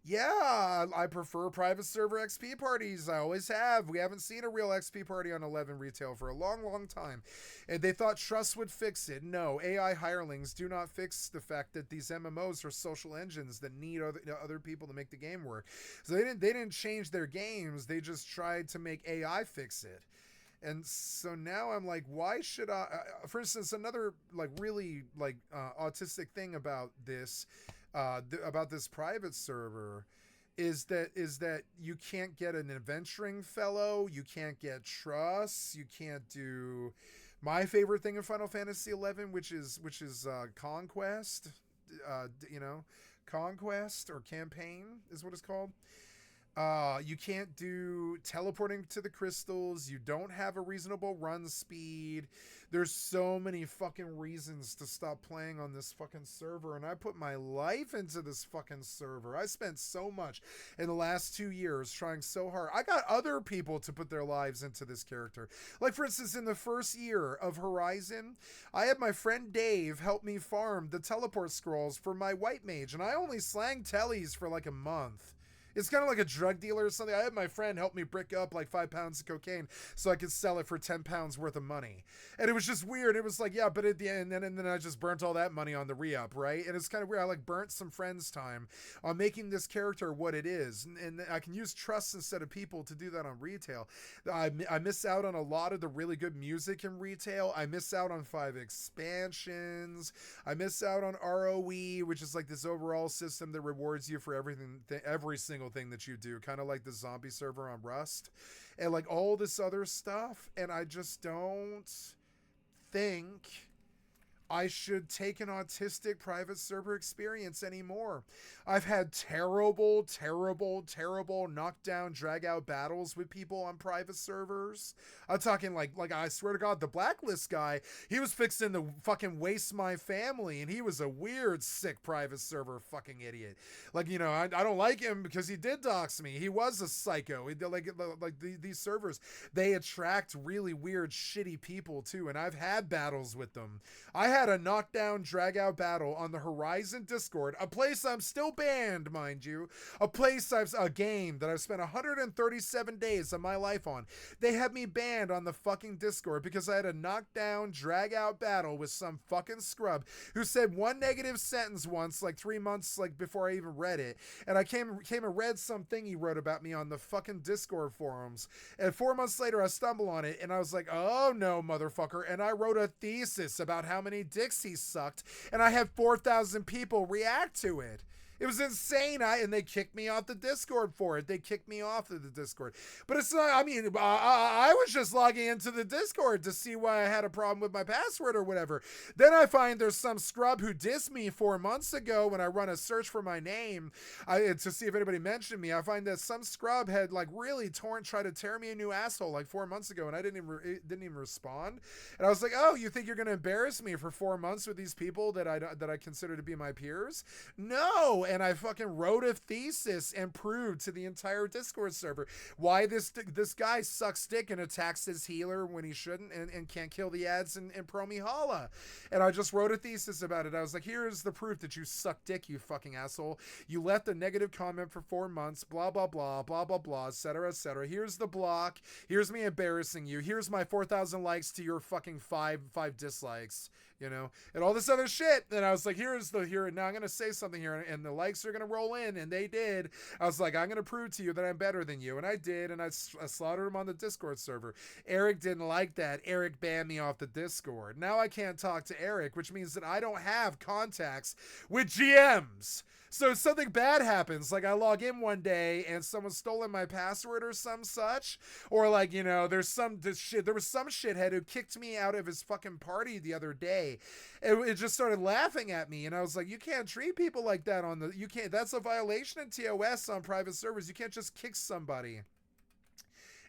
Yeah, I prefer private server XP parties. I always have. We haven't seen a real XP party on 11 retail for a long, long time. And they thought trust would fix it. No, AI hirelings do not fix the fact that these MMOs are social engines that need other people to make the game work. So they didn't change their games. They just tried to make AI fix it. And so now I'm like, why should I, for instance, another like really like autistic thing about this private server is that you can't get an adventuring fellow, you can't get trust, you can't do my favorite thing in Final Fantasy 11, which is conquest, conquest or campaign is what it's called. You can't do teleporting to the crystals. You don't have a reasonable run speed. There's so many fucking reasons to stop playing on this fucking server. And I put my life into this fucking server. I spent so much in the last 2 years trying so hard. I got other people to put their lives into this character. Like, for instance, in the first year of Horizon, I had my friend Dave help me farm the teleport scrolls for my white mage. And I only slang tellies for like a month. It's kind of like a drug dealer or something. I had my friend help me brick up like 5 pounds of cocaine so I could sell it for 10 pounds worth of money. And it was just weird. It was like, yeah, but at the end, and then I just burnt all that money on the re-up, right? And it's kind of weird. I like burnt some friends' time on making this character what it is. And I can use trust instead of people to do that on retail. I miss out on a lot of the really good music in retail. I miss out on 5 expansions. I miss out on ROE, which is like this overall system that rewards you for everything, every single thing that you do, kind of like the zombie server on Rust and like all this other stuff. And I just don't think I should take an autistic private server experience anymore. I've had terrible knockdown, drag out battles with people on private servers. I'm talking like I swear to God, the Blacklist guy, he was fixing to fucking waste my family, and he was a weird, sick private server fucking idiot. Like, you know, I don't like him because he did dox me. He was a psycho. These servers, they attract really weird, shitty people too, and I've had battles with them. I had a knockdown, drag out battle on the Horizon Discord, a place I'm still banned, mind you, a game that I've spent 137 days of my life on. They had me banned on the fucking Discord because I had a knockdown, drag out battle with some fucking scrub who said one negative sentence once, like 3 months like before I even read it, and I came and read something he wrote about me on the fucking Discord forums, and 4 months later I stumble on it, and I was like, oh no, motherfucker, and I wrote a thesis about how many dicks he sucked, and I had 4,000 people react to it. It was insane. And they kicked me off the Discord for it. They kicked me off of the Discord. But it's not, I mean, I was just logging into the Discord to see why I had a problem with my password or whatever. Then I find there's some scrub who dissed me 4 months ago when I run a search for my name to see if anybody mentioned me. I find that some scrub had like really tried to tear me a new asshole like 4 months ago, and I didn't even respond. And I was like, oh, you think you're going to embarrass me for 4 months with these people that I consider to be my peers? No. And I fucking wrote a thesis and proved to the entire Discord server why this guy sucks dick and attacks his healer when he shouldn't, and can't kill the ads in Pro Mihala. And I just wrote a thesis about it. I was like, here's the proof that you suck dick, you fucking asshole. You left a negative comment for 4 months, blah, blah, blah, blah, blah, blah, et cetera, et cetera. Here's the block. Here's me embarrassing you. Here's my 4,000 likes to your fucking five dislikes. You know, and all this other shit. And I was like, now I'm going to say something here, and the likes are going to roll in, and they did. I was like, I'm going to prove to you that I'm better than you. And I did, and I slaughtered him on the Discord server. Eric didn't like that. Eric banned me off the Discord. Now I can't talk to Eric, which means that I don't have contacts with GMs. So if something bad happens, like I log in one day and someone's stolen my password or some such, or like, you know, there was some shithead who kicked me out of his fucking party the other day. It just started laughing at me, and I was like, you can't treat people like that that's a violation in TOS on private servers. You can't just kick somebody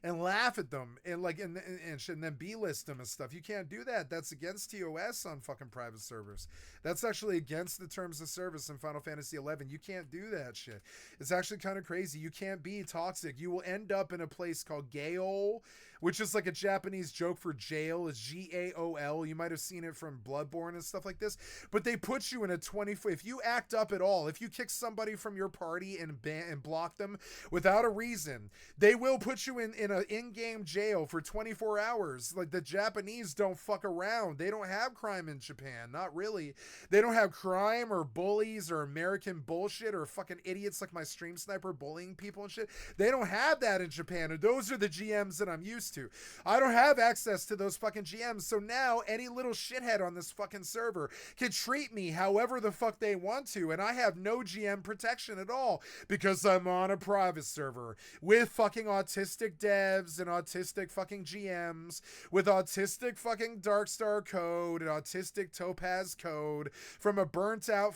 and laugh at them and then B-list them and stuff. You can't do that. That's against TOS on fucking private servers. That's actually against the terms of service in Final Fantasy XI. You can't do that shit. It's actually kind of crazy. You can't be toxic. You will end up in a place called Gaol, which is like a Japanese joke for jail. It's Gaol. You might have seen it from Bloodborne and stuff like this. But they put you in a 20-foot... If you act up at all, if you kick somebody from your party and block them without a reason, they will put you in an in-game jail for 24 hours. Like, the Japanese don't fuck around. They don't have crime in Japan. Not really. They don't have crime or bullies or American bullshit or fucking idiots like my stream sniper bullying people and shit. They don't have that in Japan. And those are the GMs that I'm used to. I don't have access to those fucking GMs. So now any little shithead on this fucking server can treat me however the fuck they want to. And I have no GM protection at all because I'm on a private server with fucking autistic devs and autistic fucking GMs with autistic fucking Darkstar code and autistic Topaz code from a burnt out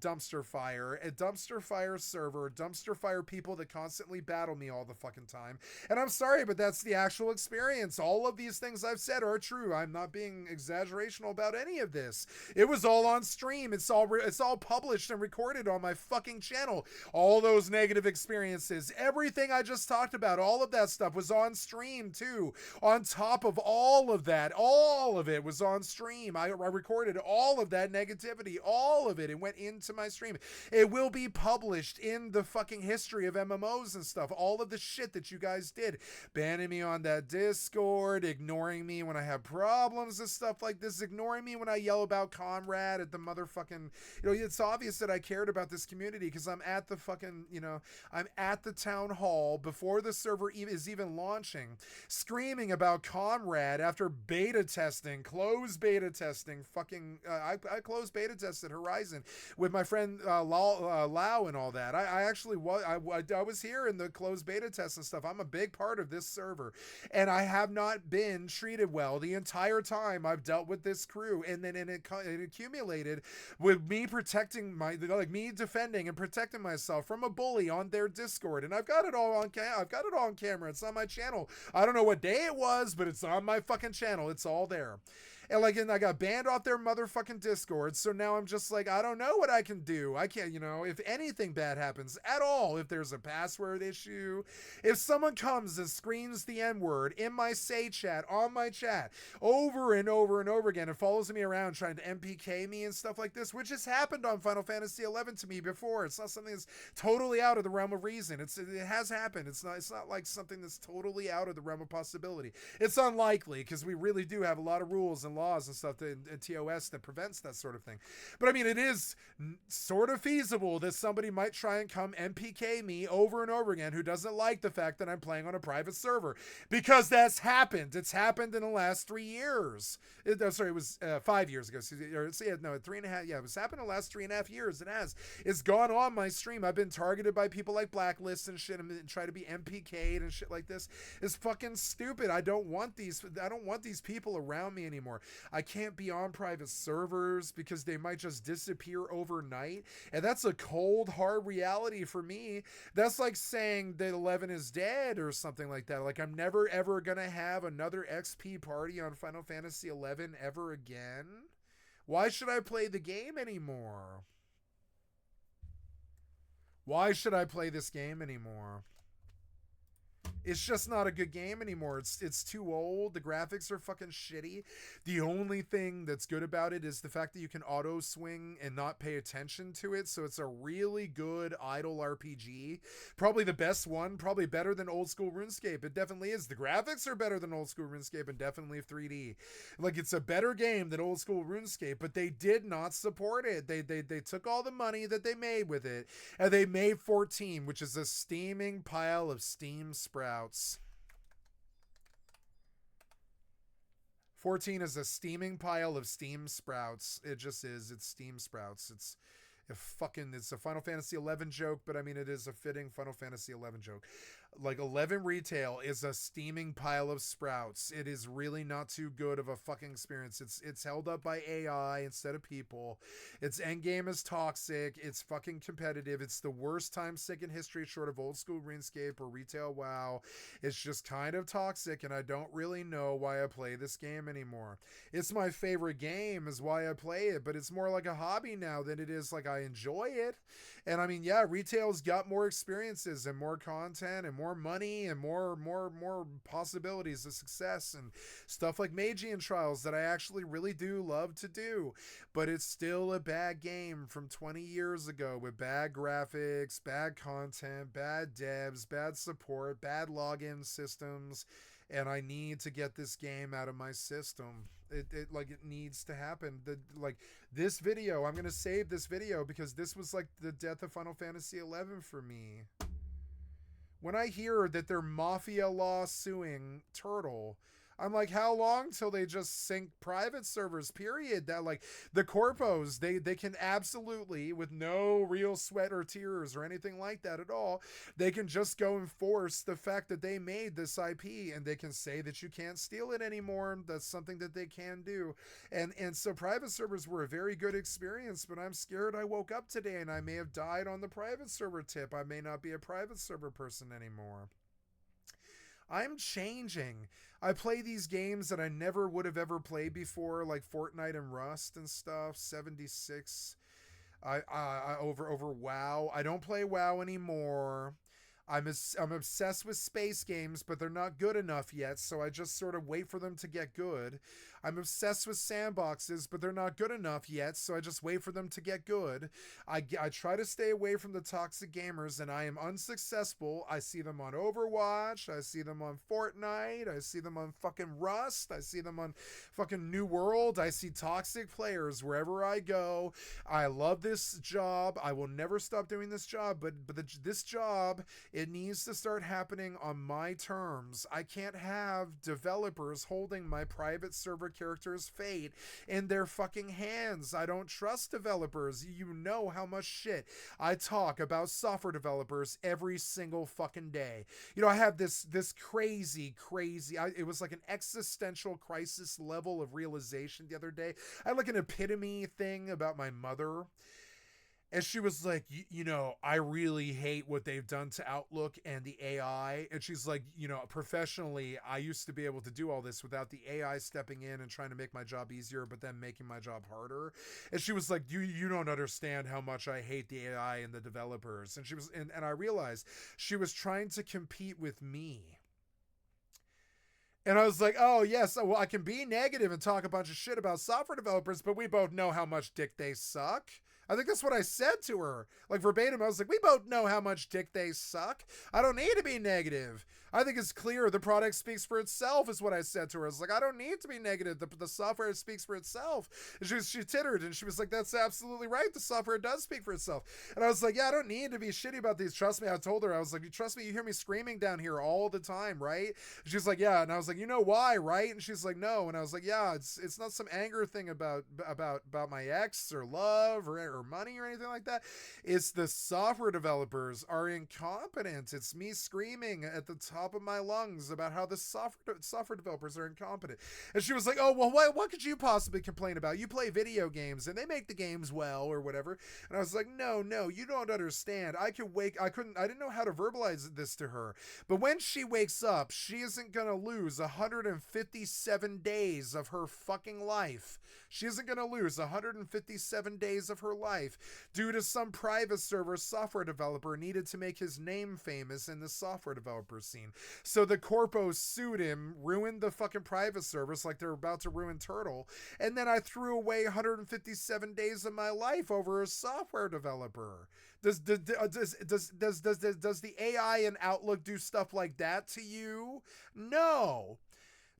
dumpster fire server, dumpster fire people that constantly battle me all the fucking time. And I'm sorry, but that's the actual experience. All of these things I've said are true. I'm not being exaggerational about any of this. It was all on stream. It's all published and recorded on my fucking channel. All those negative experiences, everything I just talked about, all of that stuff was on stream too. On top of all of that, all of it was on stream. I recorded all of that negativity, all of it. It went into my stream. It will be published in the fucking history of MMOs and stuff. All of the shit that you guys did, banning me on that Discord, ignoring me when I have problems and stuff like this, ignoring me when I yell about Comrade at the motherfucking, it's obvious that I cared about this community because I'm at the fucking, I'm at the town hall before the server is even launching, screaming about Comrade after beta testing, closed beta testing, fucking, I closed beta tested Horizon with my friend Lau and all that. I actually was, I was here in the closed beta test and stuff. I'm a big part of this server, and I have not been treated well the entire time I've dealt with this crew. And then it accumulated with me protecting me defending and protecting myself from a bully on their Discord. And I've got it all on camera. It's on my channel. I don't know what day it was, but it's on my fucking channel. It's all there. And I got banned off their motherfucking Discord. So now I'm just like, I don't know what I can do. I can't, if anything bad happens at all, if there's a password issue, if someone comes and screams the N-word in my say chat, on my chat, over and over and over again, and follows me around trying to MPK me and stuff like this, which has happened on Final Fantasy XI to me before. It's not something that's totally out of the realm of reason. It has happened. It's not like something that's totally out of the realm of possibility. It's unlikely because we really do have a lot of rules and laws and stuff in TOS that prevents that sort of thing. But I mean, it is sort of feasible that somebody might try and come MPK me over and over again who doesn't like the fact that I'm playing on a private server, because that's happened. It's happened in the last 3 years. It was 5 years ago. 3.5. Yeah, it was happened in the last 3.5 years. It has. It's gone on my stream. I've been targeted by people like Blacklist and shit and try to be MPK'd and shit like this. It's fucking stupid. I don't want these people around me anymore. I can't be on private servers because they might just disappear overnight. And that's a cold, hard reality for me. That's like saying that 11 is dead or something like that. Like, I'm never, ever going to have another XP party on Final Fantasy 11 ever again. Why should I play the game anymore? Why should I play this game anymore? It's just not a good game anymore. It's too old. The graphics are fucking shitty. The only thing that's good about it is the fact that you can auto swing and not pay attention to it. So it's a really good idle RPG. Probably the best one. Probably better than old school RuneScape. It definitely is. The graphics are better than old school RuneScape and definitely 3D. Like, it's a better game than old school RuneScape, but they did not support it. They took all the money that they made with it and they made 14, which is a steaming pile of steam sprouts. 14 is a steaming pile of steam sprouts. It just is. It's steam sprouts. It's a Final Fantasy 11 joke, but I mean, it is a fitting Final Fantasy 11 joke. Like, 11 retail is a steaming pile of sprouts. It is really not too good of a fucking experience. It's held up by AI instead of people. Its endgame is toxic. It's fucking competitive. It's the worst time sync in history short of old school RuneScape or retail WoW. It's just kind of toxic, and I don't really know why I play this game anymore. It's my favorite game is why I play it, but it's more like a hobby now than it is like I enjoy it. And I mean, yeah, retail's got more experiences and more content and more money and more possibilities of success and stuff like Magian Trials that I actually really do love to do. But it's still a bad game from 20 years ago with bad graphics, bad content, bad devs, bad support, bad login systems. And I need to get this game out of my system. It needs to happen. This video, I'm going to save this video because this was like the death of Final Fantasy 11 for me. When I hear that they're mafia law suing Turtle, I'm like, how long till they just sync private servers, period? That, like, the corpos, they can absolutely, with no real sweat or tears or anything like that at all, they can just go and force the fact that they made this IP, and they can say that you can't steal it anymore. That's something that they can do. And so private servers were a very good experience, but I'm scared I woke up today and I may have died on the private server tip. I may not be a private server person anymore. I'm changing. I play these games that I never would have ever played before, like Fortnite and Rust and stuff. 76. I over WoW. I don't play WoW anymore. I'm obsessed with space games, but they're not good enough yet, so I just sort of wait for them to get good. I'm obsessed with sandboxes, but they're not good enough yet, so I just wait for them to get good. I try to stay away from the toxic gamers, and I am unsuccessful. I see them on Overwatch, I see them on Fortnite, I see them on fucking Rust, I see them on fucking New World, I see toxic players wherever I go. I love this job. I will never stop doing this job, but this job, it needs to start happening on my terms. I can't have developers holding my private server character's fate in their fucking hands. I don't trust developers. You know how much shit I talk about software developers every single fucking day. You know, I have this crazy, it was like an existential crisis level of realization the other day. I had like an epitome thing about my mother. And she was like, you know, I really hate what they've done to Outlook and the AI. And she's like, you know, professionally, I used to be able to do all this without the AI stepping in and trying to make my job easier, but then making my job harder. And she was like, you don't understand how much I hate the AI and the developers. And she was, and I realized she was trying to compete with me. And I was like, oh, yes, well, I can be negative and talk a bunch of shit about software developers, but we both know how much dick they suck. I think that's what I said to her. Like verbatim, I was like, we both know how much dick they suck. I don't need to be negative. I think it's clear the product speaks for itself is what I said to her. I was like, I don't need to be negative. The software speaks for itself. And she tittered and she was like, that's absolutely right. The software does speak for itself. And I was like, yeah, I don't need to be shitty about these. Trust me. I told her, I was like, trust me, you hear me screaming down here all the time, right? She's like, yeah. And I was like, you know why, right? And she's like, no. And I was like, yeah, it's not some anger thing about my ex or love or money or anything like that. It's the software developers are incompetent. It's me screaming at the top of my lungs about how the software developers are incompetent. And she was like, oh, well, what could you possibly complain about? You play video games and they make the games well or whatever. And I was like, no, you don't understand. I didn't know how to verbalize this to her. But when she wakes up, she isn't going to lose 157 days of her fucking life. She isn't going to lose 157 days of her life due to some private server software developer needed to make his name famous in the software developer scene. So the corpos sued him, ruined the fucking private servers like they're about to ruin Turtle, and then I threw away 157 days of my life over a software developer. Does the AI in Outlook do stuff like that to you? No.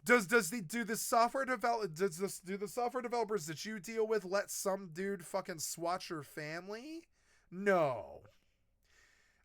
Do the software developers that you deal with let some dude fucking swat your family? No.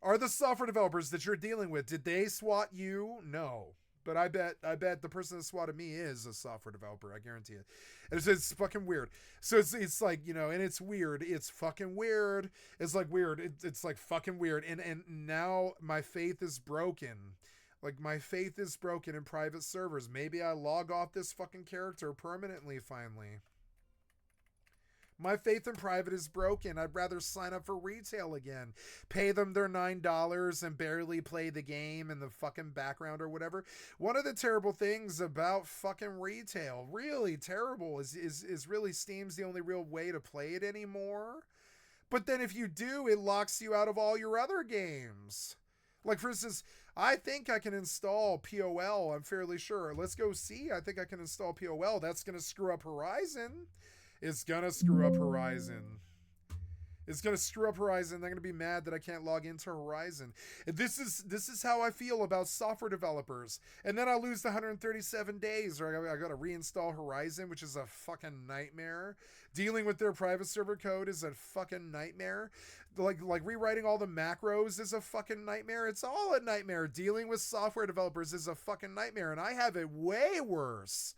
Are the software developers that you're dealing with, did they swat you? No. But I bet the person that swatted me is a software developer. I guarantee it. It's fucking weird. So it's like, you know, and it's weird. It's fucking weird. It's like weird. It's like fucking weird. And now my faith is broken. Like, my faith is broken in private servers. Maybe I log off this fucking character permanently, finally. My faith in private is broken. I'd rather sign up for retail again. Pay them their $9 and barely play the game in the fucking background or whatever. One of the terrible things about fucking retail, really terrible, is really Steam's the only real way to play it anymore. But then if you do, it locks you out of all your other games. Like, for instance, I think I can install POL. I'm fairly sure. Let's go see. I think I can install POL. That's going to screw up Horizon. It's going to screw up Horizon. It's going to screw up Horizon. They're going to be mad that I can't log into Horizon. And this is how I feel about software developers. And then I lose the 137 days, or I got to reinstall Horizon, which is a fucking nightmare. Dealing with their private server code is a fucking nightmare. Like rewriting all the macros is a fucking nightmare. It's all a nightmare. Dealing with software developers is a fucking nightmare. And I have it way worse.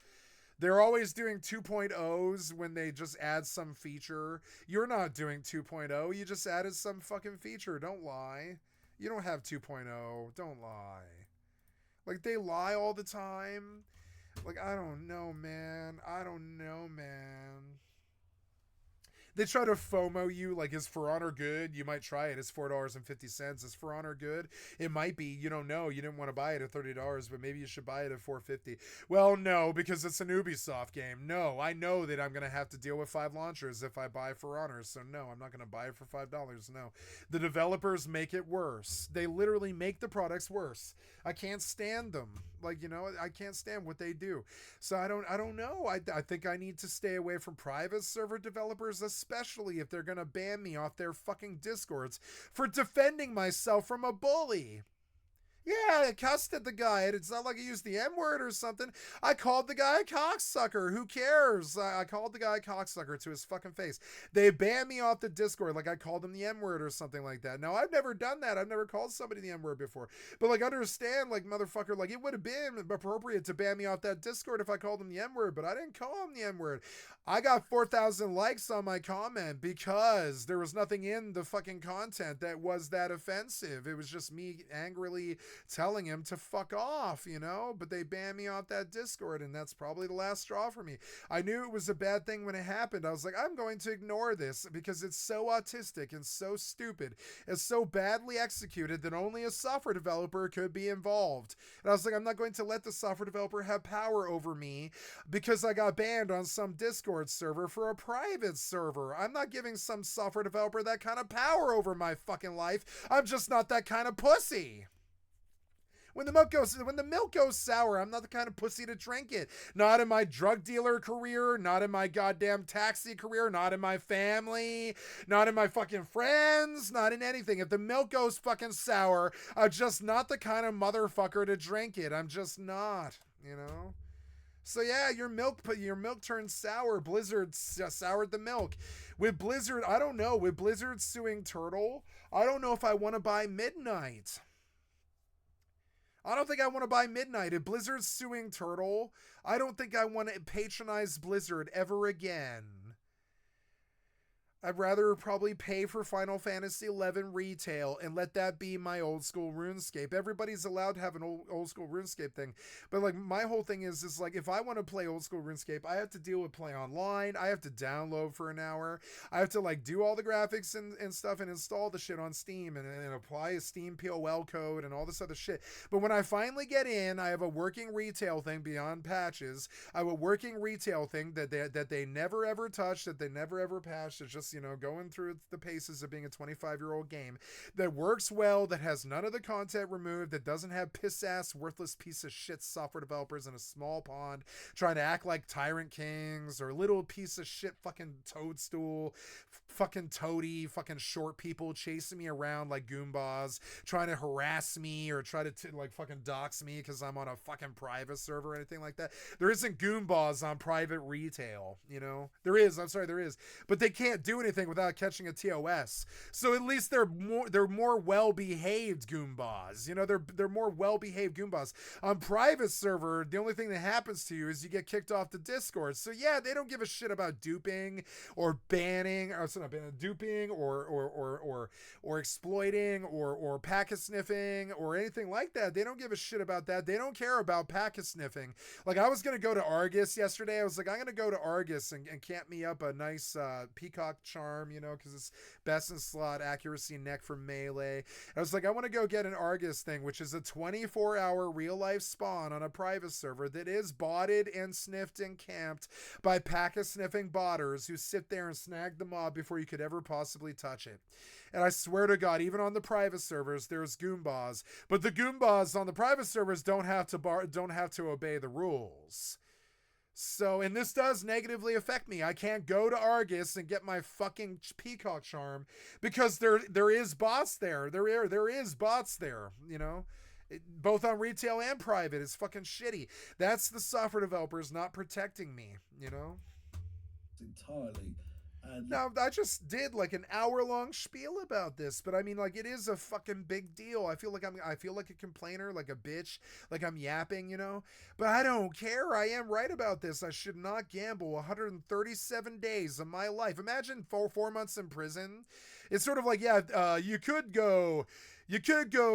They're always doing 2.0s when they just add some feature. You're not doing 2.0. You just added some fucking feature. Don't lie. You don't have 2.0. Don't lie. Like, they lie all the time. Like, I don't know, man. They try to FOMO you, like, is For Honor good? You might try it. It's $4.50. Is For Honor good? It might be. You don't know. You didn't want to buy it at $30, but maybe you should buy it at $4.50. Well, no, because it's an Ubisoft game. No, I know that I'm going to have to deal with 5 launchers if I buy For Honor, so no, I'm not going to buy it for $5. No. The developers make it worse. They literally make the products worse. I can't stand them. Like, I can't stand what they do. So I don't know. I think I need to stay away from private server developers, especially if they're going to ban me off their fucking Discords for defending myself from a bully. Yeah, I cussed at the guy. It's not like I used the M-word or something. I called the guy a cocksucker. Who cares? I called the guy a cocksucker to his fucking face. They banned me off the Discord like I called him the M-word or something like that. Now, I've never done that. I've never called somebody the M-word before. But, like, understand, like, motherfucker, like, it would have been appropriate to ban me off that Discord if I called him the M-word, but I didn't call him the M-word. I got 4,000 likes on my comment because there was nothing in the fucking content that was that offensive. It was just me angrily telling him to fuck off, but they banned me off that Discord, and that's probably the last straw for me. I knew it was a bad thing when it happened. I was like, I'm going to ignore this because it's so autistic and so stupid. It's so badly executed that only a software developer could be involved. And I was like, I'm not going to let the software developer have power over me because I got banned on some Discord server for a private server. I'm not giving some software developer that kind of power over my fucking life. I'm just not that kind of pussy. When the milk goes sour, I'm not the kind of pussy to drink it. Not in my drug dealer career, not in my goddamn taxi career, not in my family, not in my fucking friends, not in anything. If the milk goes fucking sour, I'm just not the kind of motherfucker to drink it. I'm just not, So yeah, your milk turned sour. Blizzard soured the milk. With Blizzard, I don't know. With Blizzard suing Turtle, I don't know if I want to buy Midnight. I don't think I want to buy Midnight. If Blizzard's suing Turtle, I don't think I want to patronize Blizzard ever again. I'd rather probably pay for Final Fantasy XI retail and let that be my old school RuneScape. Everybody's allowed to have an old school RuneScape thing. But like my whole thing is like if I want to play old school RuneScape, I have to deal with play online. I have to download for an hour. I have to like do all the graphics and stuff and install the shit on Steam and apply a Steam POL code and all this other shit. But when I finally get in, I have a working retail thing beyond patches. I have a working retail thing that they never ever touch, that they never ever patch. It's just going through the paces of being a 25-year-old game that works well, that has none of the content removed, that doesn't have piss-ass, worthless piece of shit software developers in a small pond trying to act like Tyrant Kings or little piece of shit fucking Toadstool, fucking Toady, fucking short people chasing me around like Goombas, trying to harass me or try to like fucking dox me because I'm on a fucking private server or anything like that. There isn't Goombas on private retail, There is, but they can't do anything without catching a TOS. So at least they're more well-behaved Goombas. They're more well-behaved Goombas. On private server, the only thing that happens to you is you get kicked off the Discord. So yeah, they don't give a shit about duping or banning, or not banning, duping or exploiting or packet sniffing or anything like that. They don't give a shit about that. They don't care about packet sniffing. Like I was gonna go to Argus yesterday. I was like, I'm gonna go to Argus and camp me up a nice peacock charm, because it's best in slot accuracy neck for melee. I was like, I want to go get an Argus thing, which is a 24-hour real life spawn on a private server that is botted and sniffed and camped by packet sniffing botters who sit there and snag the mob before you could ever possibly touch it. And I swear to God, even on the private servers, there's Goombas, but the Goombas on the private servers don't have to obey the rules. So, and this does negatively affect me. I can't go to Argus and get my fucking peacock charm because there is bots there. There is bots there, both on retail and private. It's fucking shitty. That's the software developers not protecting me, Entirely. Now, I just did like an hour-long spiel about this, but I mean, like, it is a fucking big deal. I feel like a complainer, like a bitch, like I'm yapping, but I don't care. I am right about this. I should not gamble 137 days of my life. Imagine 4 months in prison. It's sort of like, you could go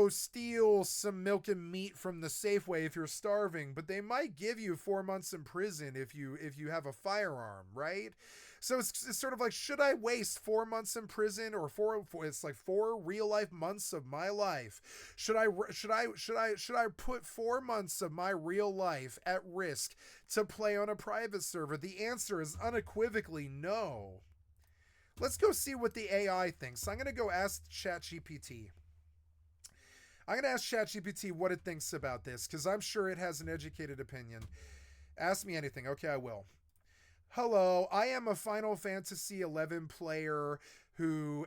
steal some milk and meat from the Safeway if you're starving, but they might give you 4 months in prison if you have a firearm, right? So it's sort of like, should I waste 4 months in prison or it's like 4 real life months of my life? Should I put 4 months of my real life at risk to play on a private server? The answer is unequivocally no. Let's go see what the AI thinks. I'm going to go ask ChatGPT. I'm going to ask ChatGPT what it thinks about this, because I'm sure it has an educated opinion. Ask me anything. Okay, I will. Hello, I am a Final Fantasy XI player who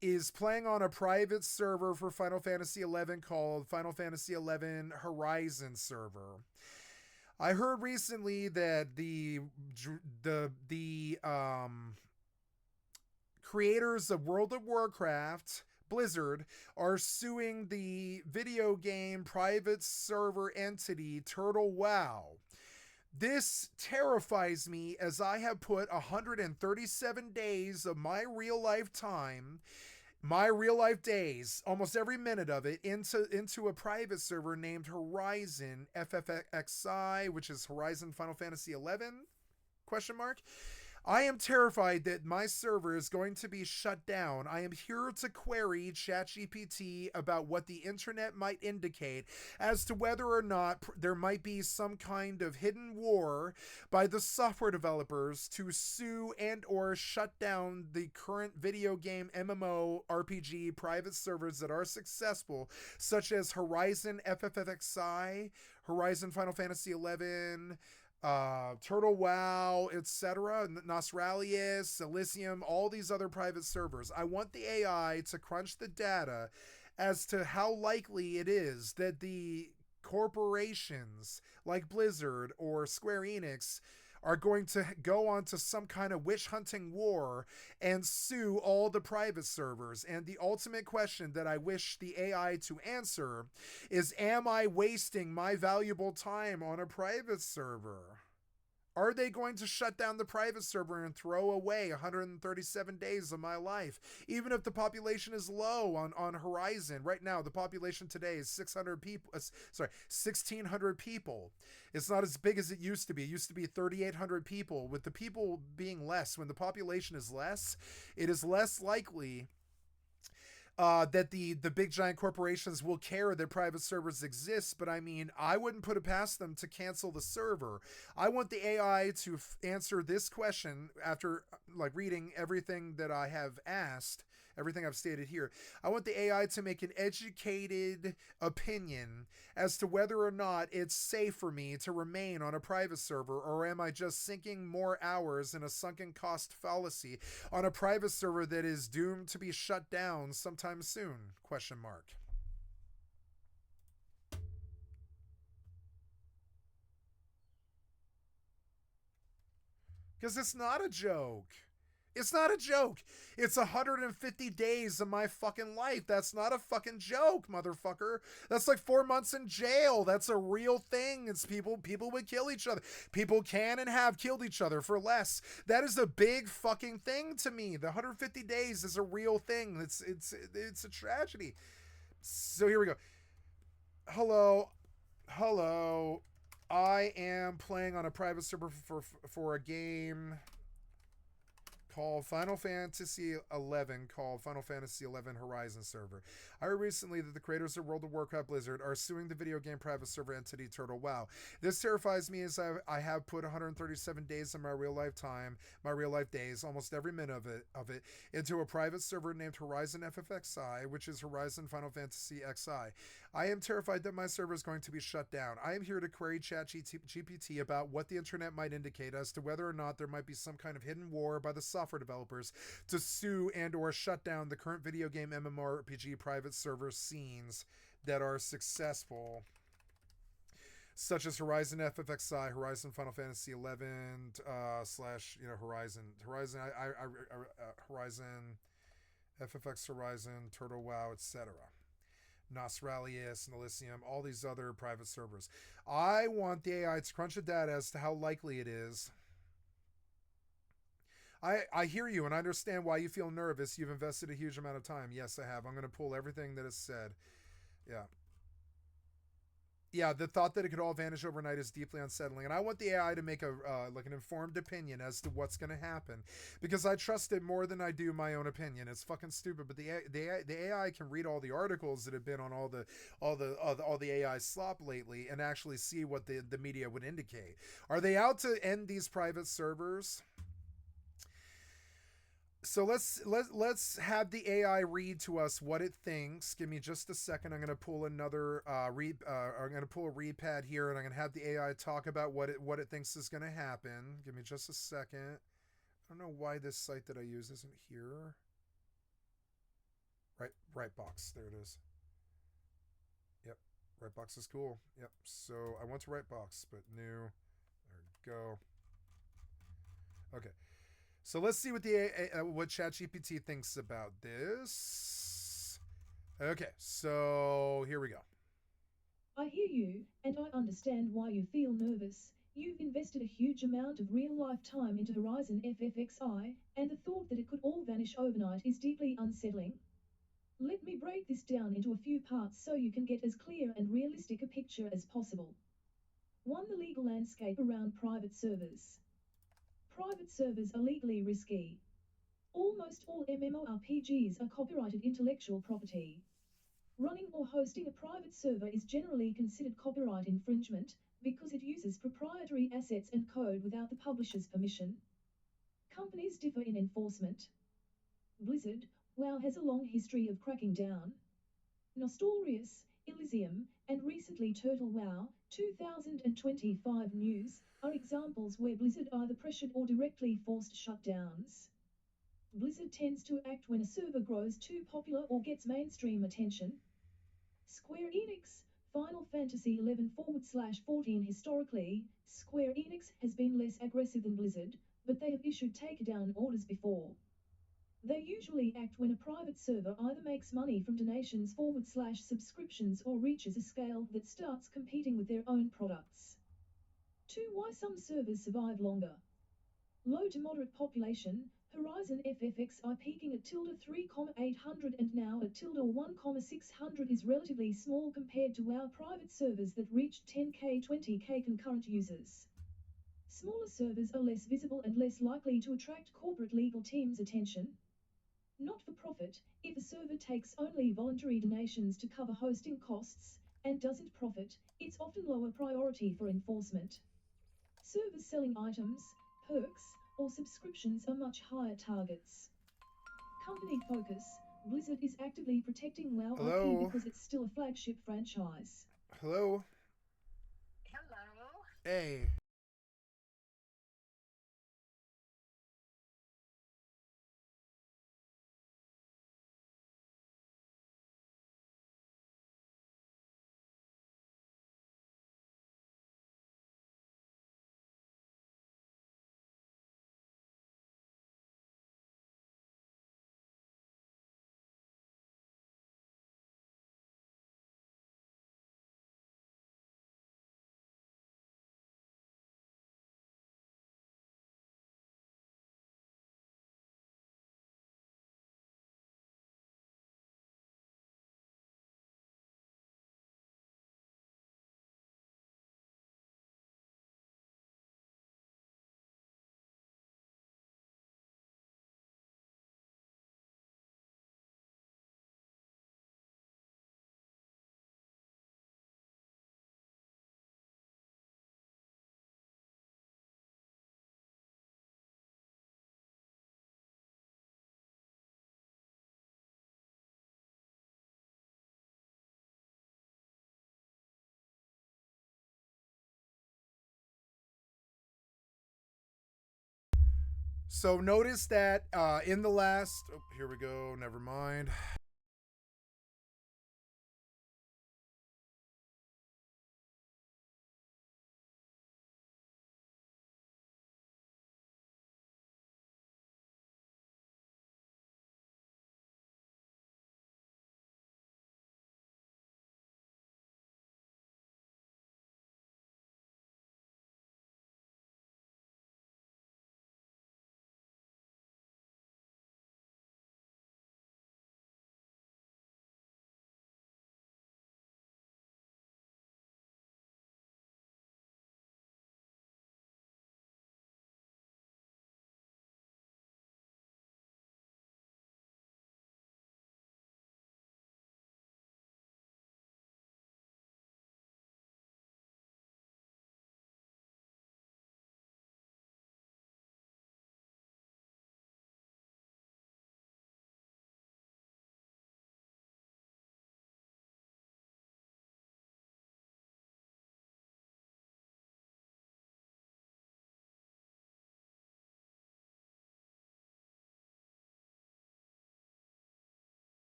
is playing on a private server for Final Fantasy XI called Final Fantasy XI Horizon server. I heard recently that the creators of World of Warcraft, Blizzard, are suing the video game private server entity Turtle WoW. This terrifies me, as I have put 137 days of my real life time, my real life days, almost every minute of it, into a private server named Horizon FFXI, which is Horizon Final Fantasy 11? Question mark. I am terrified that my server is going to be shut down. I am here to query ChatGPT about what the internet might indicate as to whether or not there might be some kind of hidden war by the software developers to sue and or shut down the current video game MMO RPG private servers that are successful, such as Horizon FFXI, Horizon Final Fantasy 11, Turtle WoW, etc., Nosralius, Elysium, all these other private servers. I want the AI to crunch the data as to how likely it is that the corporations like Blizzard or Square Enix are going to go on to some kind of witch hunting war and sue all the private servers. And the ultimate question that I wish the AI to answer is, am I wasting my valuable time on a private server? Are they going to shut down the private server and throw away 137 days of my life? Even if the population is low on Horizon. Right now, the population today is 600 people. 1,600 people. It's not as big as it used to be. It used to be 3,800 people. With the people being less, when the population is less, it is less likely that the big giant corporations will care that private servers exist. But I mean, I wouldn't put it past them to cancel the server. I want the AI to answer this question after like reading everything that I have asked, everything I've stated here. I want the AI to make an educated opinion as to whether or not it's safe for me to remain on a private server, or am I just sinking more hours in a sunken cost fallacy on a private server that is doomed to be shut down sometime soon? Question mark. Because it's not a joke. It's not a joke. It's 150 days of my fucking life. That's not a fucking joke, motherfucker. That's like 4 months in jail. That's a real thing. It's people would kill each other. People can and have killed each other for less. That is a big fucking thing to me. The 150 days is a real thing. It's a tragedy. So here we go. Hello. I am playing on a private server for a game called Final Fantasy XI, called Final Fantasy XI Horizon server. I heard recently that the creators of World of Warcraft Blizzard are suing the video game private server entity Turtle WoW. This terrifies me, as I have put 137 days of my real life time, my real life days, almost every minute of it, into a private server named Horizon FFXI, which is Horizon Final Fantasy XI. I am terrified that my server is going to be shut down. I am here to query ChatGPT about what the internet might indicate as to whether or not there might be some kind of hidden war by the software developers to sue and or shut down the current video game MMORPG private server scenes that are successful, such as Horizon FFXI, Horizon Final Fantasy 11 slash Horizon FFX Horizon, Turtle WoW, etc. Nosralius and Elysium, all these other private servers. I want the AI to crunch the data as to how likely it is. I hear you, and I understand why you feel nervous. You've invested a huge amount of time. Yes, I have. I'm going to pull everything that is said. Yeah. Yeah, the thought that it could all vanish overnight is deeply unsettling, and I want the AI to make a like an informed opinion as to what's going to happen, because I trust it more than I do my own opinion. It's fucking stupid, but the AI can read all the articles that have been on all the AI slop lately and actually see what the media would indicate. Are they out to end these private servers? So let's have the AI read to us what it thinks. Give me just a second. I'm gonna pull another I'm gonna pull a read pad here, and I'm gonna have the AI talk about what it thinks is gonna happen. Give me just a second. I don't know why this site that I use isn't here. Right box. There it is. Yep. Right box is cool. Yep. So I went to right box, but new. There we go. Okay. So let's see what ChatGPT thinks about this. Okay, so here we go. I hear you, and I understand why you feel nervous. You've invested a huge amount of real-life time into Horizon FFXI, and the thought that it could all vanish overnight is deeply unsettling. Let me break this down into a few parts so you can get as clear and realistic a picture as possible. 1. The legal landscape around private servers. Private servers are legally risky. Almost all MMORPGs are copyrighted intellectual property. Running or hosting a private server is generally considered copyright infringement because it uses proprietary assets and code without the publisher's permission. Companies differ in enforcement. Blizzard, WoW has a long history of cracking down. Nostorius, Elysium, and recently Turtle WoW 2025 news are examples where Blizzard either pressured or directly forced shutdowns. Blizzard tends to act when a server grows too popular or gets mainstream attention. Square Enix, Final Fantasy XI/14. Historically, Square Enix has been less aggressive than Blizzard, but they have issued takedown orders before. They usually act when a private server either makes money from donations/subscriptions or reaches a scale that starts competing with their own products. 2. Why some servers survive longer. Low to moderate population, Horizon FFXI peaking at ~3,800 and now at ~1,600 is relatively small compared to WoW private servers that reached 10k 20k concurrent users. Smaller servers are less visible and less likely to attract corporate legal teams' attention. Not for profit, if a server takes only voluntary donations to cover hosting costs and doesn't profit, it's often lower priority for enforcement. Servers selling items, perks, or subscriptions are much higher targets. Company focus, Blizzard is actively protecting WoW IP because it's still a flagship franchise. Hello. Hello. Hey. So notice that in the last, oh, here we go. Never mind.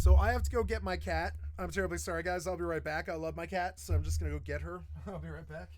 So I have to go get my cat. I'm terribly sorry, guys. I'll be right back. I love my cat, so I'm just gonna go get her. I'll be right back.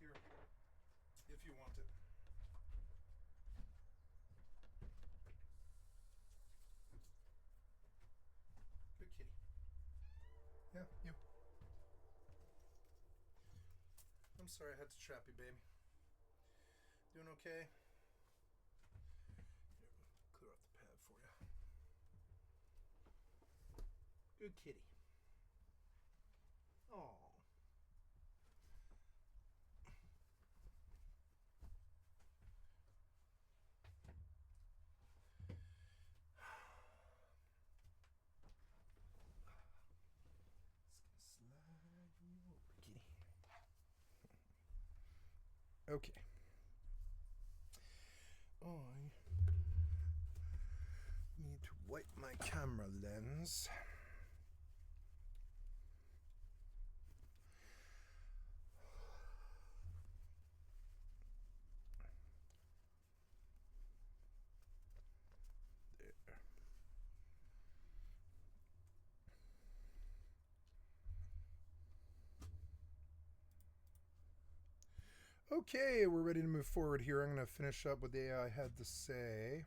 here if you want it. Good kitty. Yeah, you. I'm sorry I had to trap you, baby. Doing okay? Here, clear off the pad for you. Good kitty. Aww. Okay. I need to wipe my camera lens. Okay, we're ready to move forward here. I'm going to finish up what the AI had to say.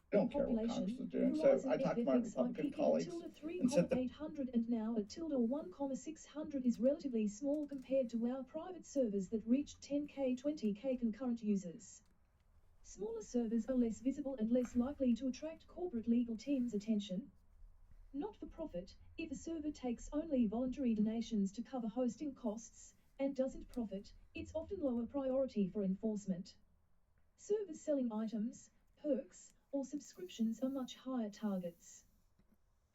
I don't care what Congress is doing. So I talked to my Republican colleagues and said that 800 and now at tilde 1,600 is relatively small compared to our private servers that reached 10k, 20k concurrent users. Smaller servers are less visible and less likely to attract corporate legal teams' attention. Not for profit, if a server takes only voluntary donations to cover hosting costs and doesn't profit, it's often lower priority for enforcement. Servers selling items, perks, or subscriptions are much higher targets.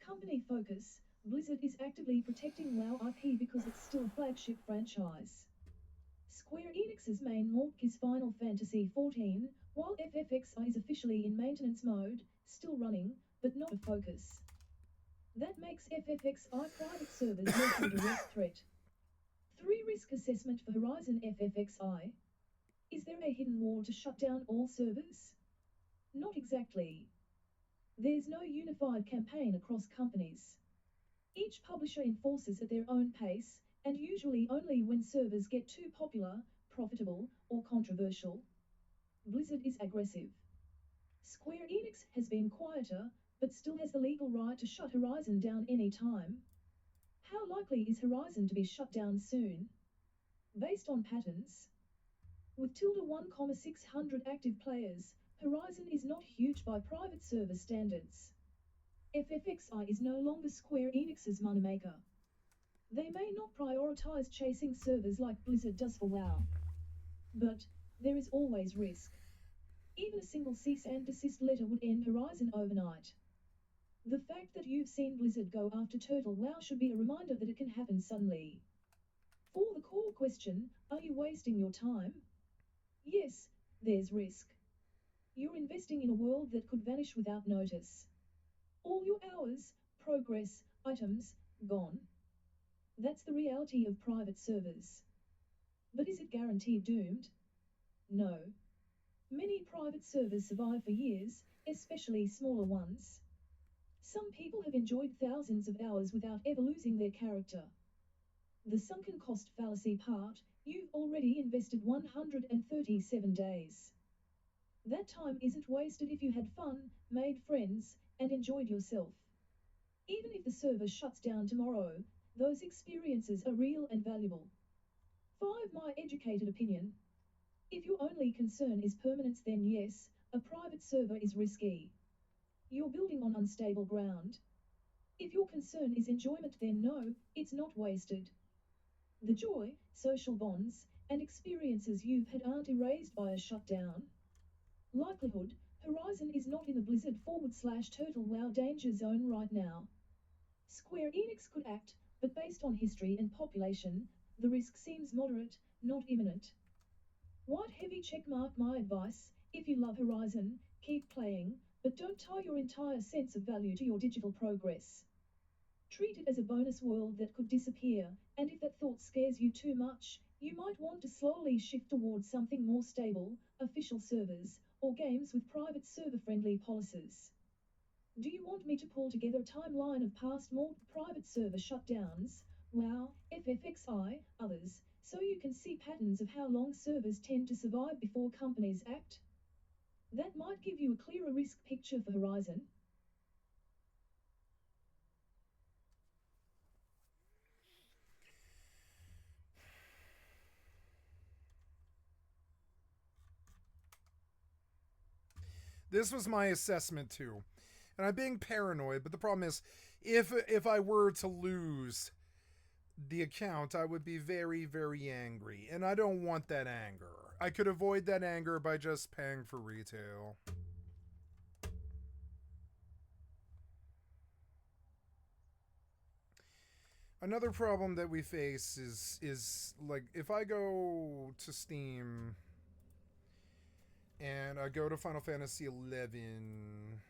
Company focus, Blizzard is actively protecting WoW IP because it's still a flagship franchise. Square Enix's main mork is Final Fantasy XIV, while FFXI is officially in maintenance mode, still running, but not a focus. That makes FFXI private servers less of a direct threat. 3 Risk assessment for Horizon FFXI. Is there a hidden war to shut down all servers? Not exactly. There's no unified campaign across companies. Each publisher enforces at their own pace, and usually only when servers get too popular, profitable, or controversial. Blizzard is aggressive. Square Enix has been quieter, but still has the legal right to shut Horizon down any time. How likely is Horizon to be shut down soon? Based on patterns. With tilde 1,600 active players, Horizon is not huge by private server standards. FFXI is no longer Square Enix's moneymaker. They may not prioritize chasing servers like Blizzard does for WoW. But there is always risk. Even a single cease and desist letter would end Horizon overnight. The fact that you've seen Blizzard go after Turtle WoW should be a reminder that it can happen suddenly. For the core question, are you wasting your time? Yes, there's risk. You're investing in a world that could vanish without notice. All your hours, progress, items, gone. That's the reality of private servers. But is it guaranteed doomed? No. Many private servers survive for years, especially smaller ones. Some people have enjoyed thousands of hours without ever losing their character. The sunken cost fallacy part, you've already invested 137 days. That time isn't wasted if you had fun, made friends, and enjoyed yourself. Even if the server shuts down tomorrow, those experiences are real and valuable. 5. My educated opinion. If your only concern is permanence, then yes, a private server is risky. You're building on unstable ground. If your concern is enjoyment, then no, it's not wasted. The joy, social bonds, and experiences you've had aren't erased by a shutdown. Likelihood, Horizon is not in the Blizzard /Turtle WoW danger zone right now. Square Enix could act, but based on history and population, the risk seems moderate, not imminent. White heavy checkmark. My advice, if you love Horizon, keep playing, but don't tie your entire sense of value to your digital progress. Treat it as a bonus world that could disappear, and if that thought scares you too much, you might want to slowly shift towards something more stable, official servers, or games with private server-friendly policies. Do you want me to pull together a timeline of past more private server shutdowns, WoW, FFXI, others, so you can see patterns of how long servers tend to survive before companies act? That might give you a clearer risk picture for Horizon. This was my assessment too. And I'm being paranoid, but the problem is if I were to lose the account, I would be very, very angry. And I don't want that anger. I could avoid that anger by just paying for retail. Another problem that we face is like if I go to Steam and I go to Final Fantasy 11,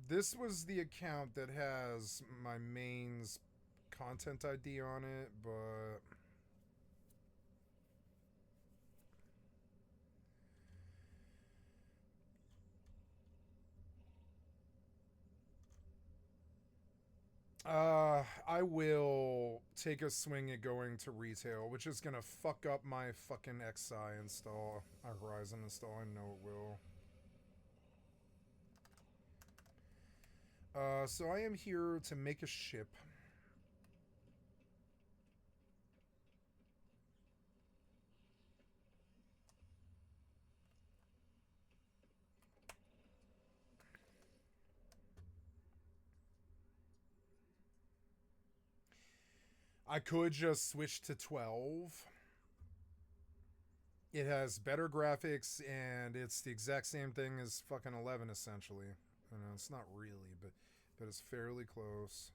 this was the account that has my main's content ID on it, but I will take a swing at going to retail, which is gonna fuck up my fucking XI install, Horizon install. I know it will. So I am here to make a ship. I could just switch to 12. It has better graphics, and it's the exact same thing as fucking 11, essentially. You know, it's not really, but it's fairly close.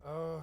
Uh...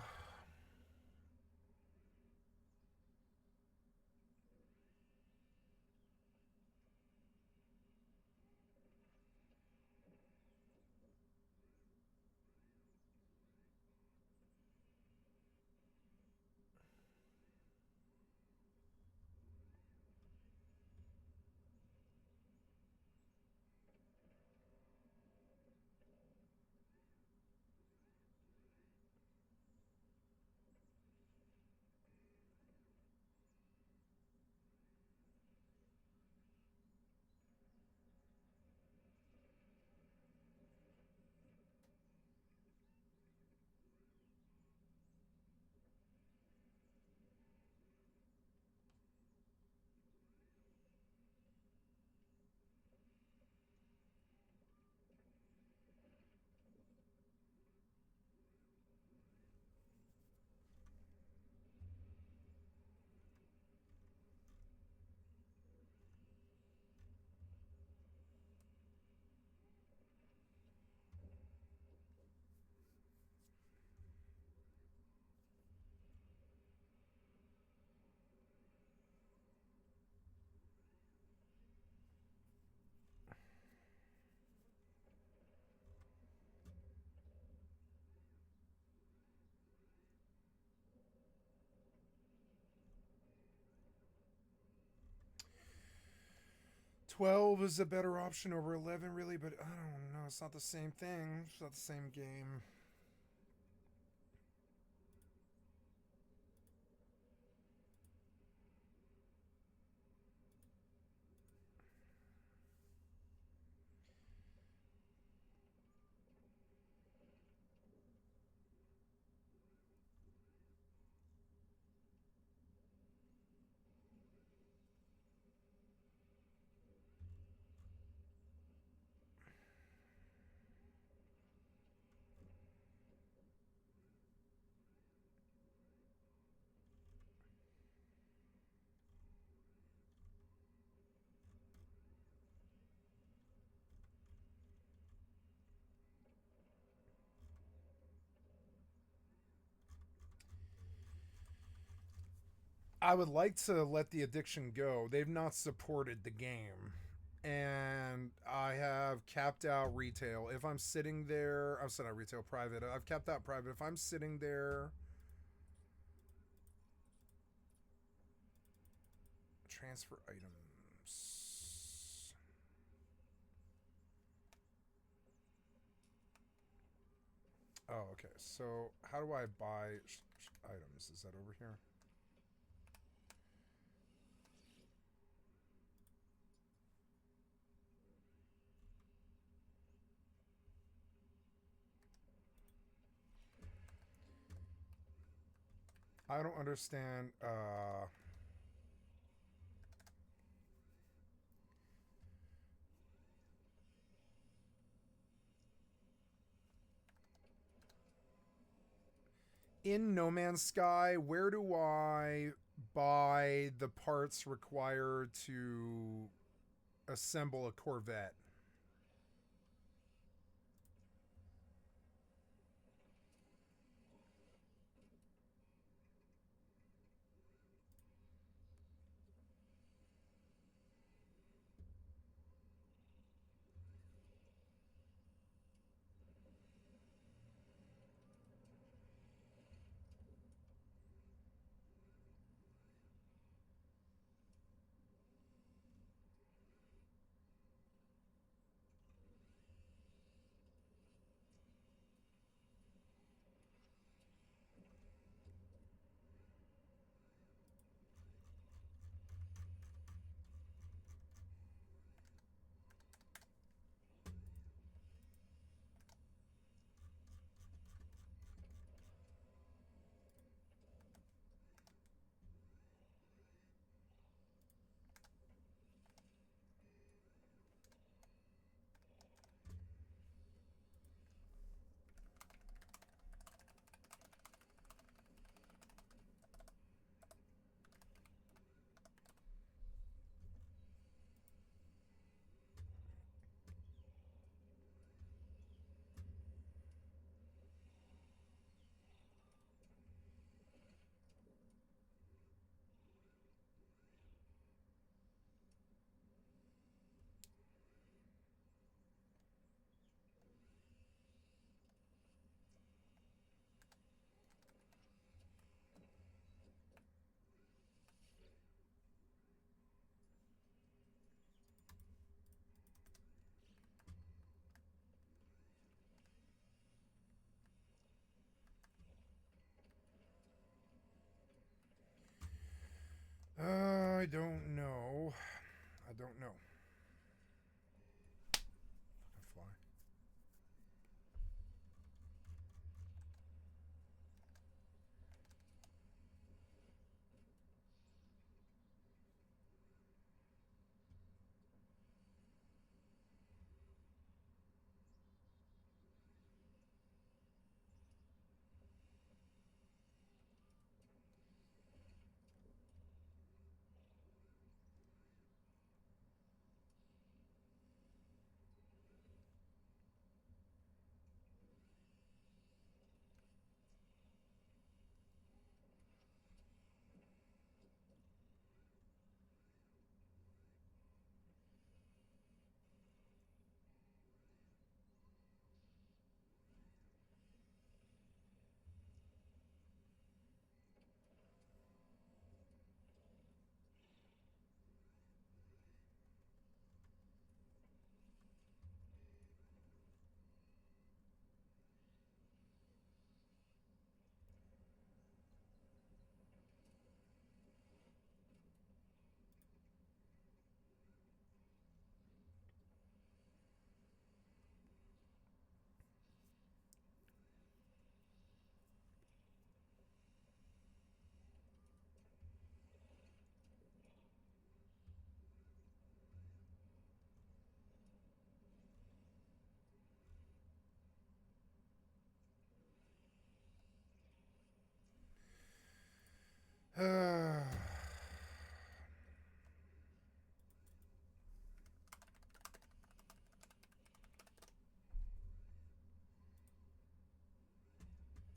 12 is a better option over 11, really, but I don't know. It's not the same thing. It's not the same game. I would like to let the addiction go. They've not supported the game. And I have capped out retail. If I'm sitting there, I'm sorry, not retail, private. I've capped out private. If I'm sitting there, transfer items. Oh, okay. So how do I buy items? Is that over here? I don't understand. In No Man's Sky, where do I buy the parts required to assemble a Corvette? I don't know. I don't know. Fucking fly.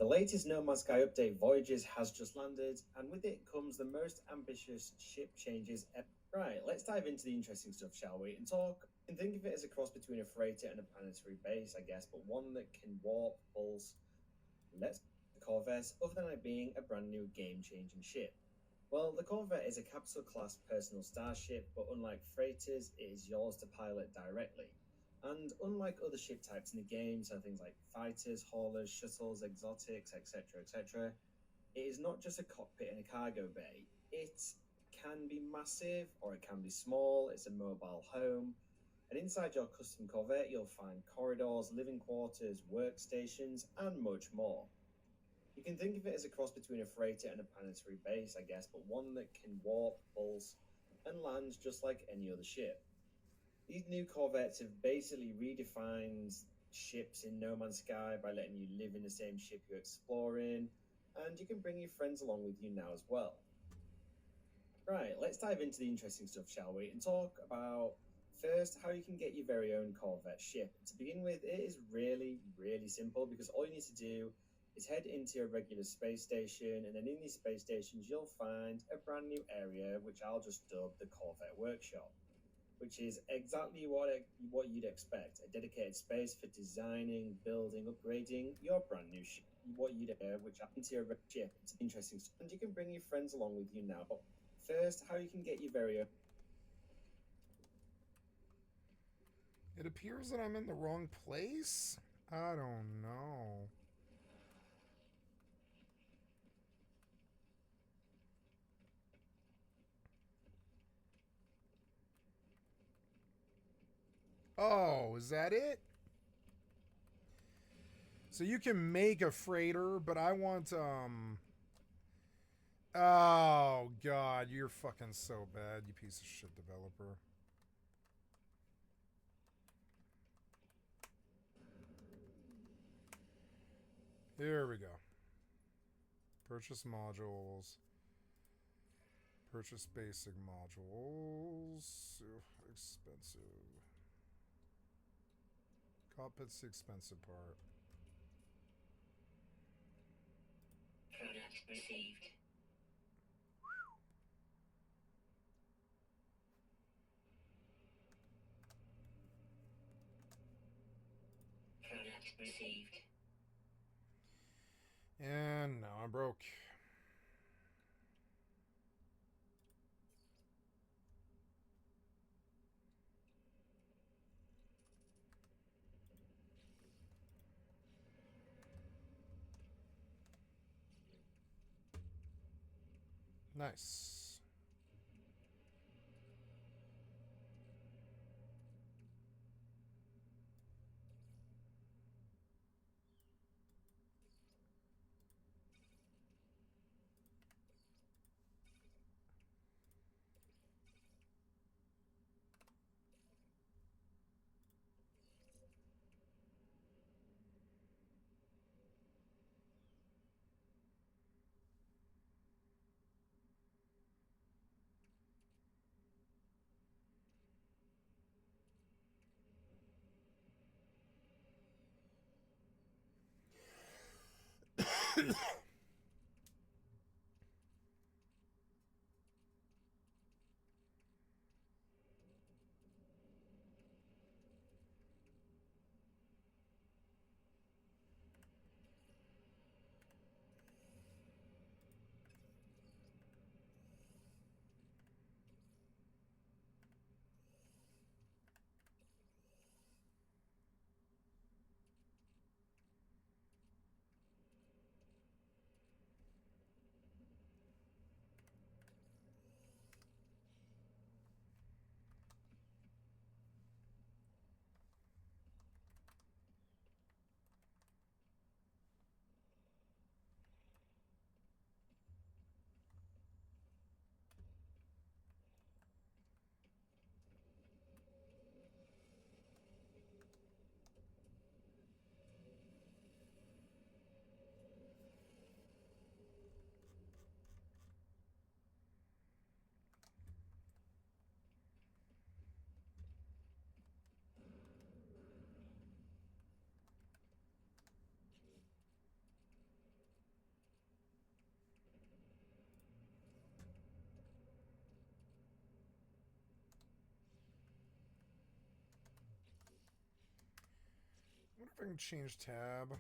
The latest No Man's Sky update, Voyages, has just landed, and with it comes the most ambitious ship changes ever. Right, let's dive into the interesting stuff, shall we? And talk. You can think of it as a cross between a freighter and a planetary base, I guess, but one that can warp, pulse. Let's the Corvette, other than it being a brand new game-changing ship. Well, the Corvette is a capsule-class personal starship, but unlike freighters, it is yours to pilot directly. And unlike other ship types in the game, so things like fighters, haulers, shuttles, exotics, etc., it is not just a cockpit and a cargo bay. It can be massive or it can be small. It's a mobile home. And inside your custom Corvette, you'll find corridors, living quarters, workstations, and much more. You can think of it as a cross between a freighter and a planetary base, I guess, but one that can warp, pulse, and land just like any other ship. These new Corvettes have basically redefined ships in No Man's Sky by letting you live in the same ship you're exploring, and you can bring your friends along with you now as well. Right, let's dive into the interesting stuff, shall we, and talk about first how you can get your very own Corvette ship. To begin with, it is really, really simple because all you need to do is head into a regular space station, and then in these space stations you'll find a brand new area which I'll just dub the Corvette Workshop, which is exactly what you'd expect, a dedicated space for designing, building, upgrading your brand new ship. What you'd which into your ship. It's interesting, and you can bring your friends along with you now. But first, how you can get your very own. It appears that I'm in the wrong place. I don't know. Oh, is that it? So you can make a freighter, but I want, Oh, God, you're fucking so bad, you piece of shit developer. Here we go. Purchase modules. Purchase basic modules. Expensive. Cockpit's the expensive part. Product received. Product received. And now I'm broke. Nice. wonder if I can change tab.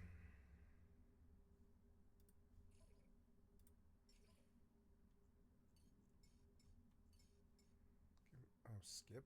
Oh, skip.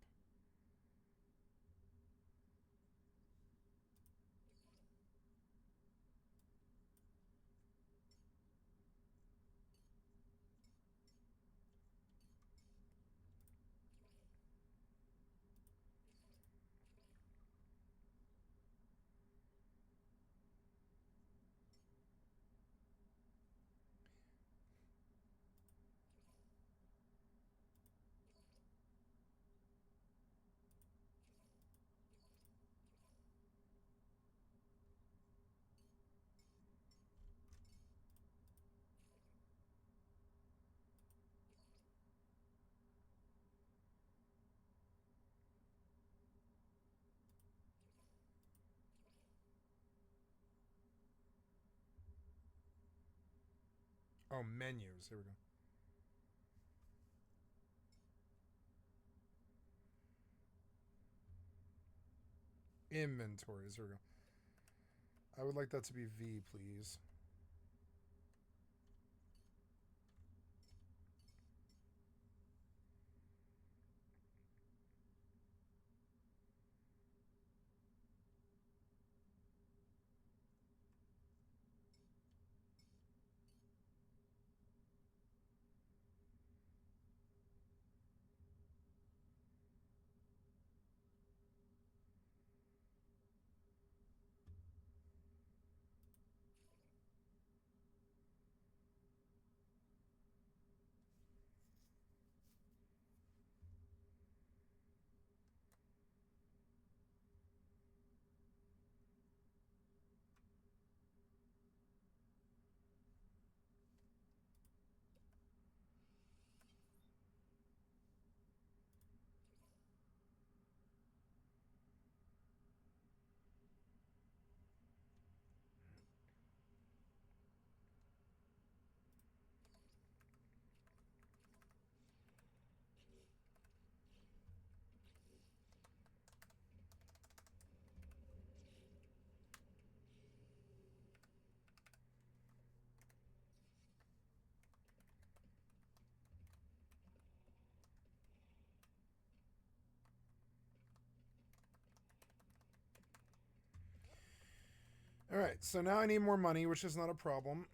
Oh, menus. Here we go. Inventories. Here we go. I would like that to be V, please. All right, so now I need more money, which is not a problem.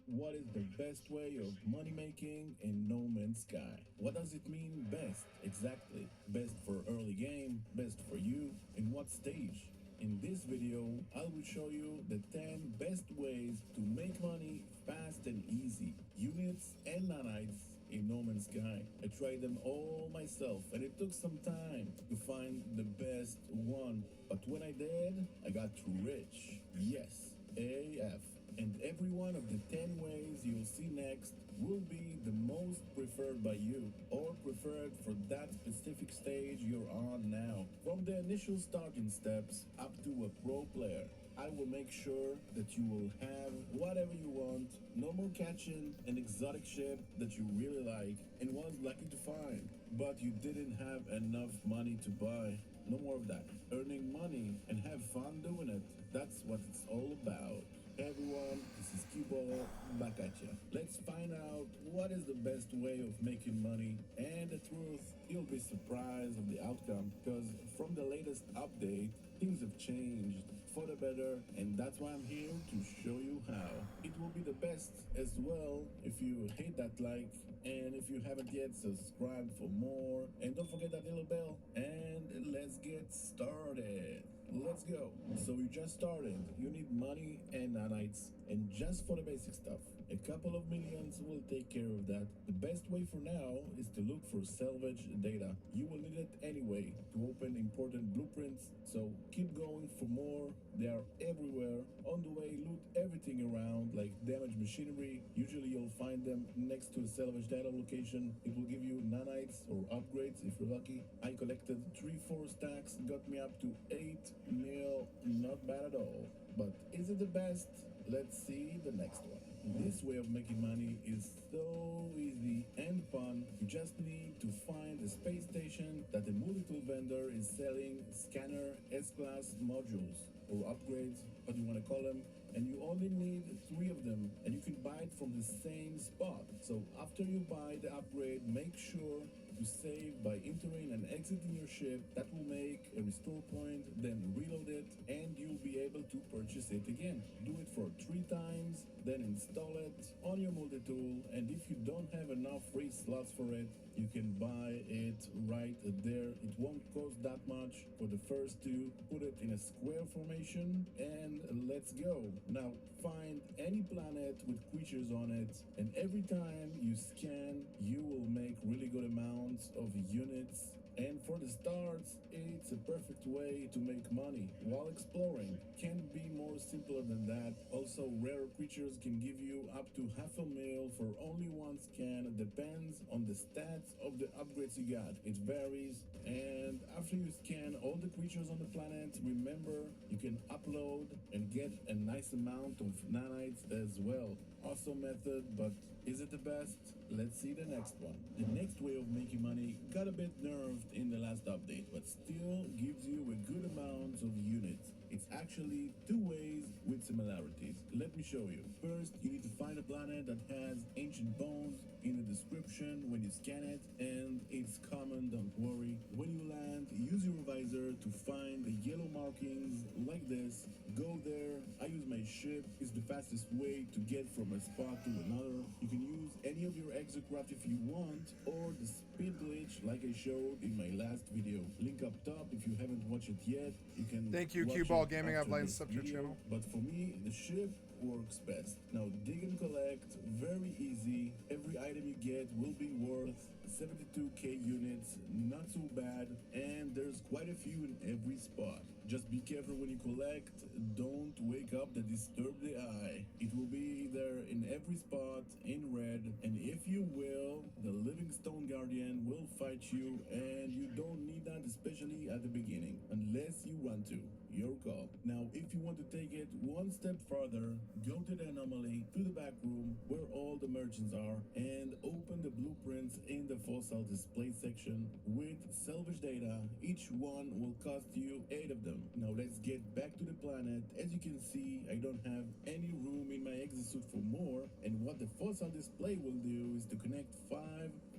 What is the best way of money making in No Man's Sky? What does it mean best exactly? Best for early game, best for you, in what stage? In this video, I will show you the 10 best ways to make money fast and easy. Units and nanites in No Man's Sky. I tried them all myself and it took some time to find the best one. But when I did, I got rich. Yes, AF. And every one of the 10 ways you'll see next will be the most preferred by you or preferred for that specific stage you're on now. From the initial starting steps up to a pro player, I will make sure that you will have whatever you want, no more catching an exotic ship that you really like and was lucky to find, but you didn't have enough money to buy. No more of that. Earning money and have fun doing it. That's what it's all about. Hey everyone, this is Cubo, back at ya. Let's find out what is the best way of making money, and the truth, you'll be surprised of the outcome, because from the latest update, things have changed for the better, and that's why I'm here to show you how. It will be the best as well if you hit that like, and if you haven't yet, subscribe for more, and don't forget that little bell, and let's get started. Let's go. So you just started. You need money and nanites, and just for the basic stuff, A couple of millions will take care of that. The best way for now is to look for salvage data. You will need it anyway to open important blueprints, so keep going for more. They are everywhere. On the way, loot everything around, like damaged machinery. Usually you'll find them next to a salvage data location. It will give you nanites or upgrades if you're lucky. I collected 3-4 stacks, got me up to 8 mil. Not bad at all. But is it the best? Let's see the next one. This way of making money is so easy and fun. You just need to find a space station that the multi-tool vendor is selling scanner S-class modules or upgrades, what you want to call them, and you only need 3 of them, and you can buy it from the same spot. So after you buy the upgrade, make sure to save by entering and exiting your ship. That will make a restore point, then reload it, and you'll be able to purchase it again. Do it for 3 times, then install it on your multi-tool, and if you don't have enough free slots for it, you can buy it right there. It won't cost that much for the first 2. Put it in a square formation and let's go. Now find any planet with creatures on it, and every time you scan, you will make really good amounts of units. And for the starts, it's a perfect way to make money while exploring. Can't be more simpler than that. Also, rare creatures can give you up to $500,000 for only 1 scan. Depends on the stats of the upgrades you got. It varies. And after you scan all the creatures on the planet, remember you can upload and get a nice amount of nanites as well. Awesome method, but is it the best? Let's see the next one. The next way of making money got a bit nerfed in the last update, but still gives you a good amount of units. It's actually 2 ways with similarities. Let me show you. First, you need to find a planet that has ancient bones in the description when you scan it, and it's common, don't worry. When you land, use your visor to find the yellow markings like this. Go there. I use my ship. It's the fastest way to get from a spot to another. You can use any of your exocraft if you want, or the speed glitch like I showed in my last video. Link up top if you haven't watched it yet. You can Thank you, watch Cue Ball it Gaming. after I've liked this sub to your video, channel. but for me, the ship works best. Now dig and collect, very easy. Every item you get will be worth 72k units, not so bad, and there's quite a few in every spot. Just be careful when you collect, don't wake up the disturb the eye. It will be there in every spot in red, and if you will, the Livingstone Guardian will fight you, and you don't need that, especially at the beginning, unless you want to. Your call. Now, if you want to take it 1 step further, go to the anomaly, to the back room where all the merchants are, and open the blueprints in the fossil display section with salvage data. Each one will cost you 8 of them. Now let's get back to the planet. As you can see, I don't have any room in my exosuit for more, and what the fossil display will do is to connect 5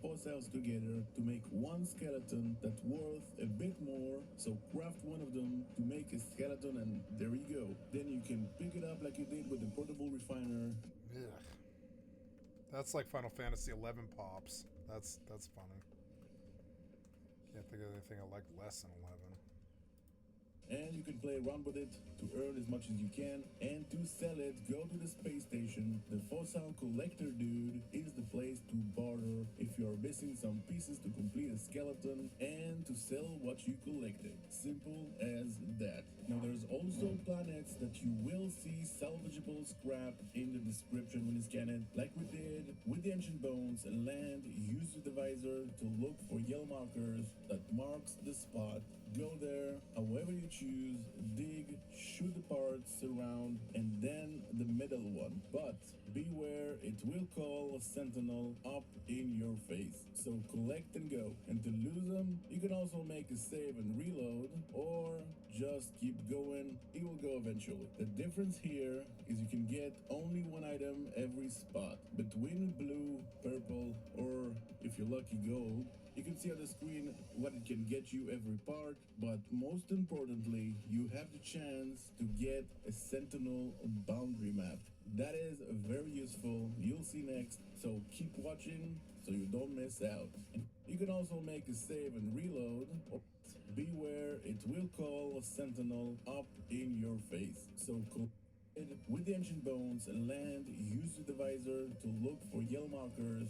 fossils together to make 1 skeleton that's worth a bit more. So craft 1 of them to make a skeleton, and there you go. Then you can pick it up like you did with the portable refiner. Ugh. That's like Final Fantasy 11 pops. That's funny. Can't think of anything I like less than 11. And you can play around with it to earn as much as you can, and to sell it, go to the space station. The fossil collector dude is the place to barter if you are missing some pieces to complete a skeleton, and to sell what you collected. Simple as that. Now there's also planets that you will see salvageable scrap in the description when you scan it, like we did with the ancient bones. And land, use the visor to look for yellow markers that marks the spot. Go there, however you choose, dig, shoot the parts around, and then the middle one. But beware, it will call a sentinel up in your face. So collect and go. And to lose them, you can also make a save and reload, or just keep going. It will go eventually. The difference here is you can get only 1 item every spot. Between blue, purple, or if you're lucky, gold. You can see on the screen what it can get you every part, but most importantly, you have the chance to get a Sentinel boundary map. That is very useful. You'll see next, so keep watching so you don't miss out. And you can also make a save and reload. Beware, it will call a Sentinel up in your face. So With the ancient bones, land, use the divisor to look for yellow markers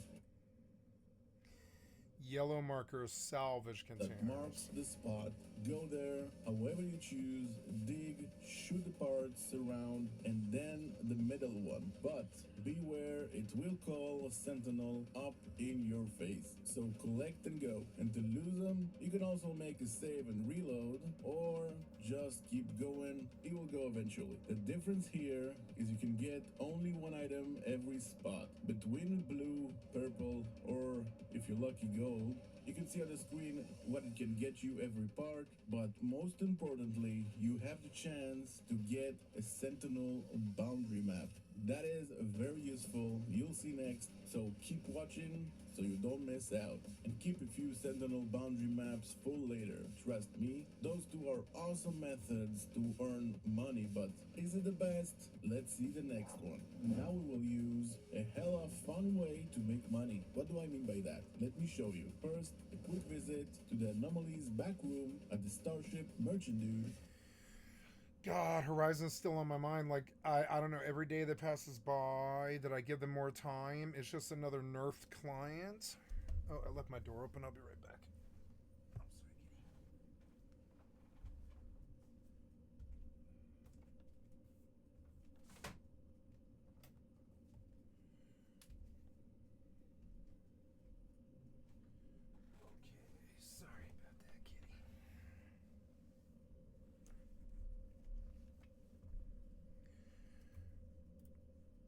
Yellow markers, salvage that containers. marks the spot. Go there, however you choose, dig, shoot the parts around, and then the middle one. But beware, it will call a sentinel up in your face. So collect and go. And to lose them, you can also make a save and reload, or just keep going. It will go eventually. The difference here is you can get only one item every spot. Between blue, purple, or if you're lucky, gold, you can see on the screen what it can get you every part, but most importantly, you have the chance to get a sentinel boundary map. That is very useful. You'll see next, so keep watching so you don't miss out. And keep a few sentinel boundary maps full later. Trust me, those two are awesome methods to earn money, but is it the best? Let's see the next one. Now we will use a hella fun way to make money. What do I mean by that? Let me show you. First, a quick visit to the Anomalies back room at the Starship Merchant Dude. God, Horizon's still on my mind. Like, I don't know, every day that passes by that I give them more time, it's just another nerfed client. Oh, I left my door open. I'll be right back. I'm sorry, kitty. Okay, sorry about that, kitty.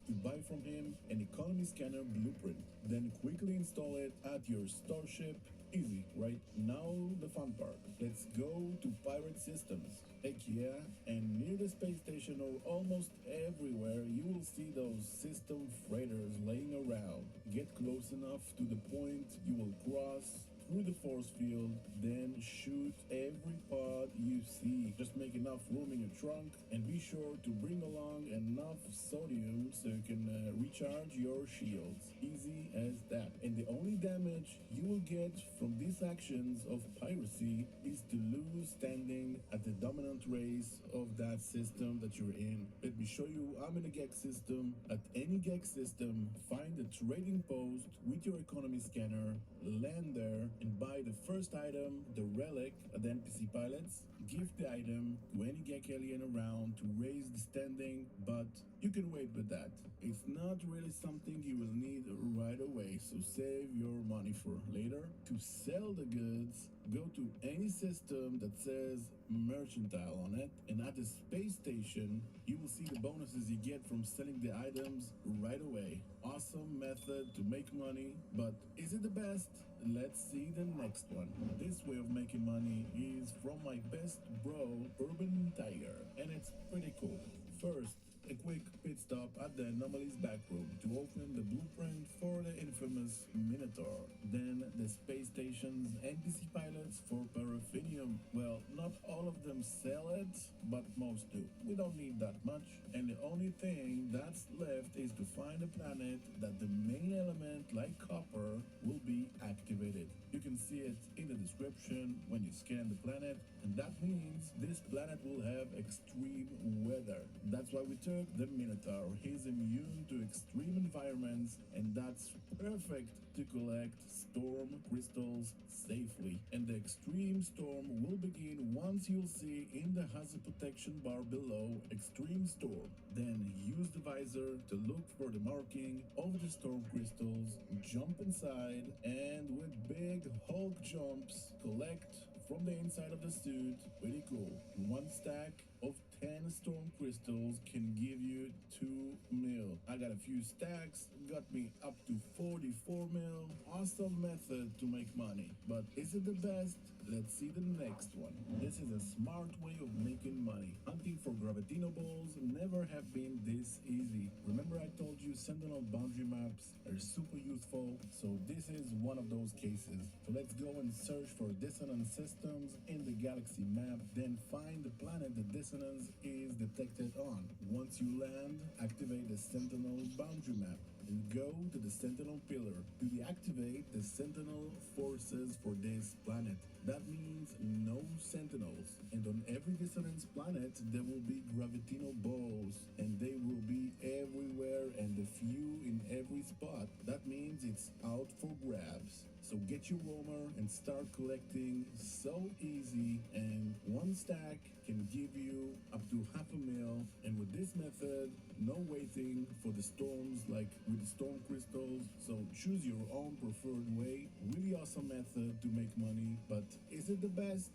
To buy from him an economy scanner blueprint, then quickly install it at your starship. Easy, right? Now the fun part. Let's go to pirate systems. Heck yeah, and near the space station or almost everywhere you will see those system freighters laying around. Get close enough to the point you will cross through the force field, then shoot every pod you see. Just make enough room in your trunk and be sure to bring along enough sodium so you can recharge your shields. Easy as that. And the only damage you will get from these actions of piracy is to lose standing at the dominant race of that system that you're in. Let me show you. I'm in a Gex system. At any Gex system, find a trading post with your economy scanner, land there, and buy the first item, the relic at the NPC pilots. Give the item to any Gek alien around to raise the standing, but you can wait with that. It's not really something you will need right away, so save your money for later. To sell the goods, go to any system that says mercantile on it, and at the space station, you will see the bonuses you get from selling the items right away. Awesome method to make money, but is it the best? Let's see the next one. This way of making money is from my best bro, Urban Tiger, and it's pretty cool. First, a quick pit stop at the Anomalies backroom to open the blueprint for the infamous Minotaur. Then the space station's NPC pilots for paraffinium. Well, not all of them sell it, but most do. We don't need that much, and the only thing that's left is to find a planet that the main element, like copper, will be activated. You can see it in the description when you scan the planet, and that means this planet will have extreme weather. That's why we took the Minotaur. He's immune to extreme environments, and that's perfect to collect storm crystals safely. And the extreme storm will begin once you'll see in the hazard protection bar below extreme storm. Then use the visor to look for the marking of the storm crystals, jump inside, and with big Hulk jumps, collect from the inside of the suit. Pretty cool. One stack of 10 storm crystals can give you 2 mil. I got a few stacks, got me up to 44 mil. Awesome method to make money. But is it the best? Let's see the next one. This is a smart way of making money. Hunting for Gravitino balls never have been this easy. Remember I told you Sentinel boundary maps are super useful? So this is one of those cases. So let's go and search for dissonance systems in the galaxy map, then find the planet the dissonance is detected on. Once you land, activate the Sentinel boundary map. and go to the Sentinel pillar to deactivate the Sentinel forces for this planet. That means no Sentinels, and on every dissonance planet there will be gravitino balls, and they will be everywhere and a few in every spot. That means it's out for grabs. So get your roamer and start collecting. So easy, and one stack can give you up to $500,000. And with this method, no waiting for the storms like with the storm crystals. So choose your own preferred way. Really awesome method to make money, but is it the best?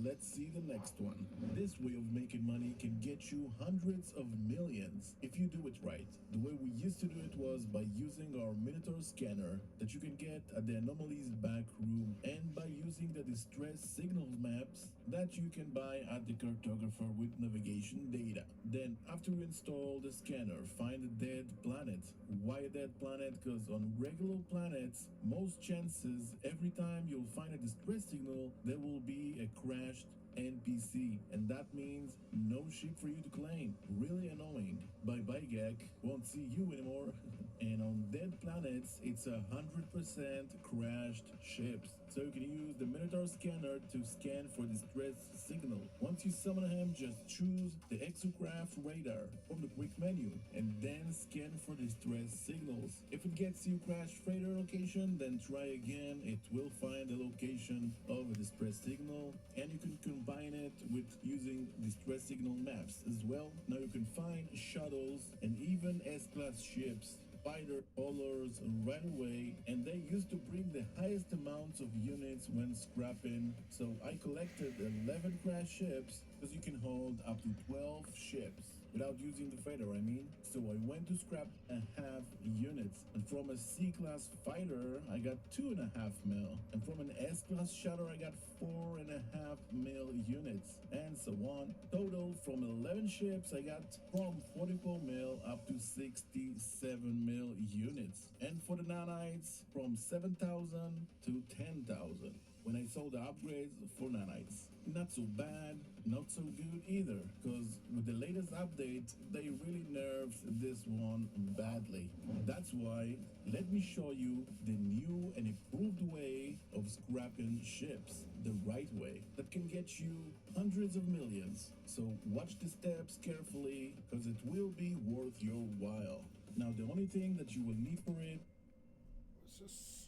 Let's see the next one. This way of making money can get you hundreds of millions if you do it right. The way we used to do it was by using our Minotaur scanner that you can get at the Anomalies back room, and by using the distress signals maps that you can buy at the cartographer with navigation data. Then after you install the scanner, find a dead planet. Why a dead planet? Because on regular planets, most chances every time you'll find a distress signal, there will be a crashed NPC, and that means no ship for you to claim. Really annoying. Bye bye, Gek. Won't see you anymore. And on dead planets, it's 100% crashed ships. So you can use the Minotaur scanner to scan for distress signal. Once you summon him, just choose the exocraft radar from the quick menu and then scan for distress signals. If it gets you crashed freighter location, then try again. It will find the location of a distress signal, and you can combine it with using distress signal maps as well. Now you can find shuttles and even S-class ships, fighter haulers right away, and they used to bring the highest amounts of units when scrapping. So I collected 11 crash ships because you can hold up to 12 ships without using the freighter, I mean. So I went to scrap a half units, and from a C-class fighter I got 2.5 mil, and from an S-class shutter I got 4.5 mil units, and so on. Total from 11 ships I got from 44 mil up to 67 mil units, and for the nanites from 7,000 to 10,000 when I sold the upgrades for nanites. Not so bad, not so good either, because with the latest update, they really nerfed this one badly. That's why, let me show you the new and improved way of scrapping ships, the right way, that can get you hundreds of millions. So watch the steps carefully, because it will be worth your while. Now, the only thing that you will need for it Let's just...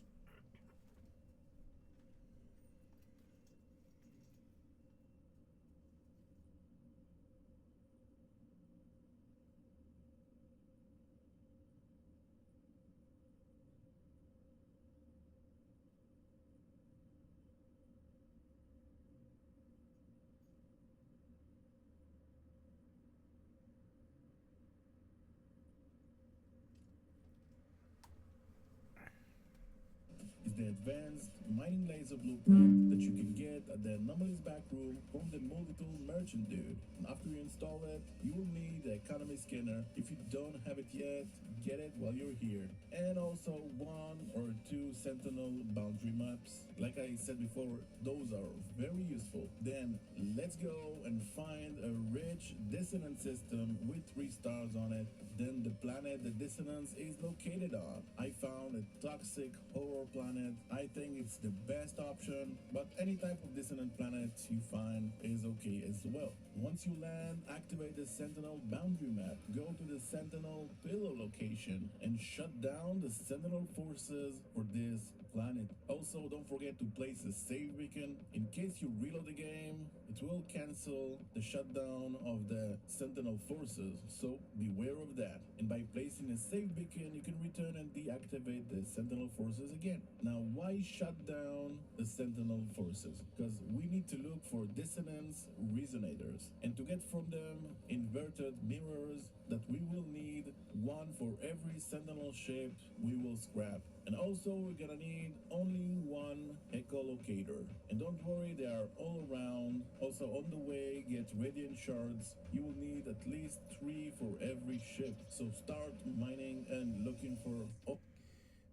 is the advanced mining laser blueprint that you can get at the Anomalies back room from the multi-tool merchant dude. And after you install it, you will need the economy scanner. If you don't have it yet, get it while you're here. And also 1 or 2 sentinel boundary maps. Like I said before, those are very useful. Then let's go and find a rich dissonance system with 3 stars on it. Then the planet the dissonance is located on. I found a toxic horror planet. I think it's the best option, but any type of dissonant planet you find is okay as well. Once you land, activate the Sentinel boundary map. Go to the Sentinel pillar location and shut down the Sentinel forces for this planet. Also, don't forget to place a save beacon. In case you reload the game, it will cancel the shutdown of the Sentinel forces, so beware of that. And by placing a save beacon, you can return and deactivate the Sentinel forces again. Now, why shut down the Sentinel forces? Because we need to look for dissonance resonators, and to get from them inverted mirrors that we will need 1 for every Sentinel ship we will scrap. And also we're gonna need only 1 echolocator. And don't worry, they are all around. Also on the way, get radiant shards. You will need at least 3 for every ship. So start mining and looking for...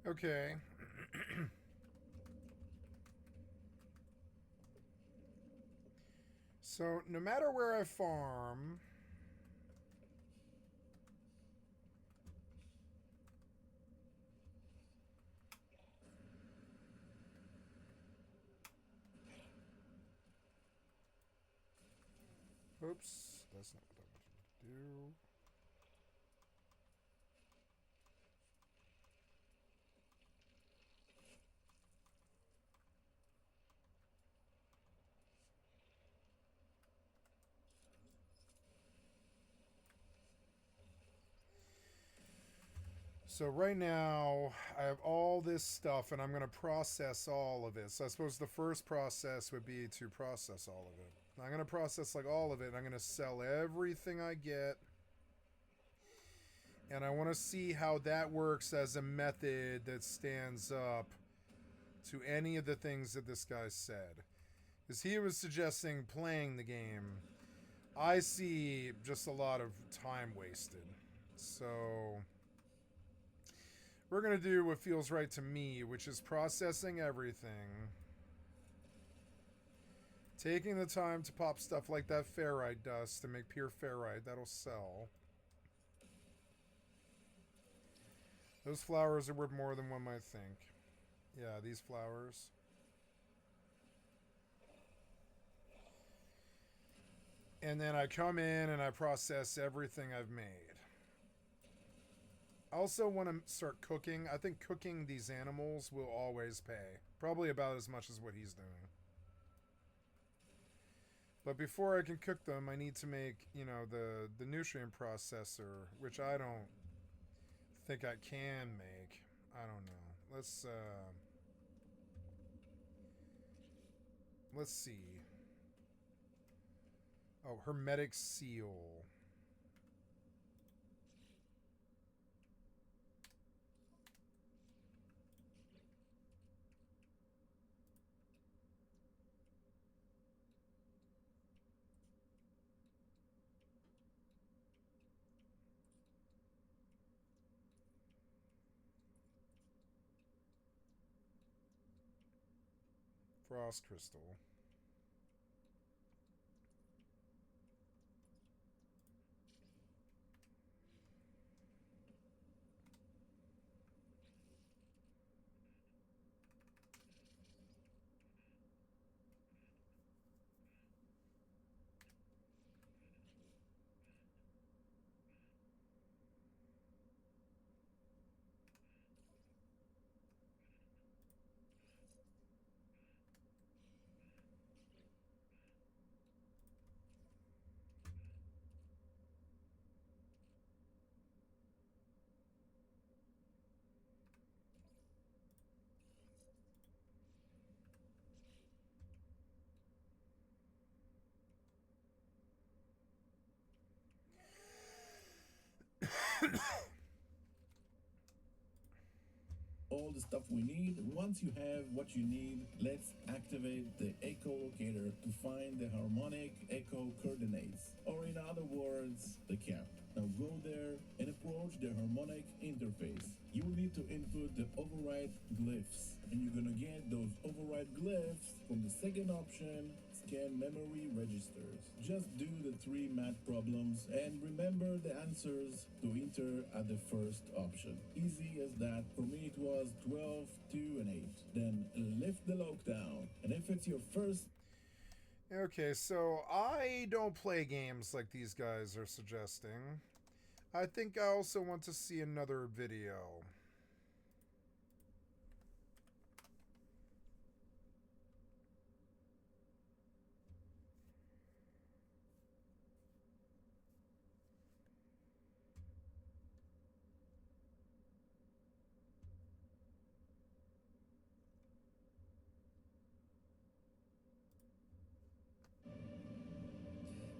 Okay. So no matter where I farm, Oops, that's not what I wanted to do. So right now, I have all this stuff, and I'm going to process all of it. So I suppose the first process would be to process all of it. I'm going to process like all of it, and I'm going to sell everything I get. And I want to see how that works as a method that stands up to any of the things that this guy said. Because he was suggesting playing the game. I see just a lot of time wasted. So we're going to do what feels right to me, which is processing everything. Taking the time to pop stuff like that ferrite dust to make pure ferrite. That'll sell. Those flowers are worth more than one might think. Yeah, these flowers. And then I come in and I process everything I've made. I also want to start cooking. I think cooking these animals will always pay. Probably about as much as what he's doing. But before I can cook them, I need to make, you know, the nutrient processor, which I don't think I can make. I don't know. Let's see. Oh, hermetic seal. Frost crystal. All the stuff we need. Once you have what you need, let's activate the echolocator to find the harmonic echo coordinates, or in other words, the cap. Now go there and approach the harmonic interface. You will need to input the override glyphs, and you're gonna get those override glyphs from the second option, scan memory registers. Just do the 3 math problems and remember the answers to enter at the first option. Easy as that. For me it was 12, 2, and 8. Then lift the lockdown, and if it's your first... Okay, so I don't play games like these guys are suggesting. I think I also want to see another video.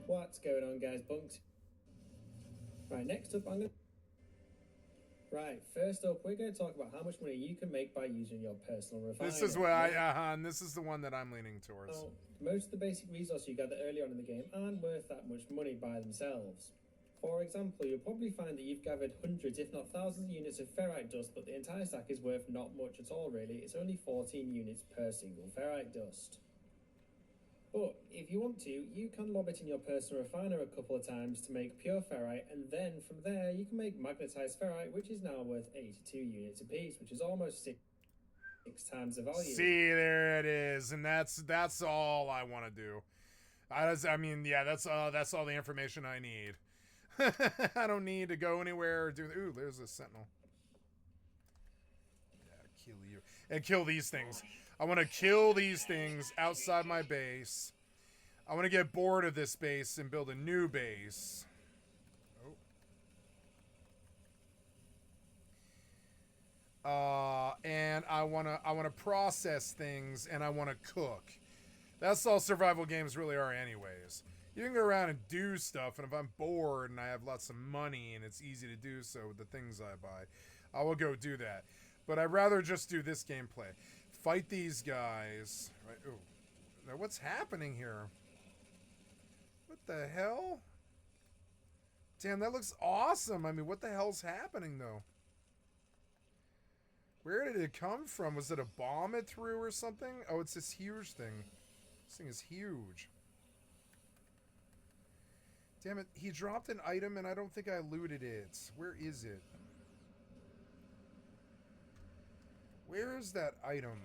What's going on, guys? Bunks. Right, next up, first up, we're going to talk about how much money you can make by using your personal refiner. This is what and this is the one that I'm leaning towards. Now, most of the basic resources you gather early on in the game aren't worth that much money by themselves. For example, you'll probably find that you've gathered hundreds, if not thousands of units of ferrite dust, but the entire stack is worth not much at all, really. It's only 14 units per single ferrite dust. But if you want to, you can lob it in your personal refiner a couple of times to make pure ferrite, and then from there you can make magnetized ferrite, which is now worth 82 units apiece, which is almost six times the value. See, there it is, and that's all I want to do. I mean, yeah, that's all the information I need. I don't need to go anywhere or do. Ooh, there's a sentinel. Yeah, kill you and kill these things. I want to kill these things outside my base. I want to get bored of this base and build a new base. Oh. And I wanna process things and I wanna cook. That's all survival games really are, anyways. You can go around and do stuff, and if I'm bored and I have lots of money and it's easy to do so with the things I buy, I will go do that. But I'd rather just do this gameplay. Fight these guys. Right? Ooh. Now what's happening here? What the hell? Damn, that looks awesome. I mean, what the hell's happening, though? Where did it come from? Was it a bomb it threw or something? Oh, it's this huge thing. This thing is huge. Damn it, he dropped an item and I don't think I looted it. Where is it? Where is that item?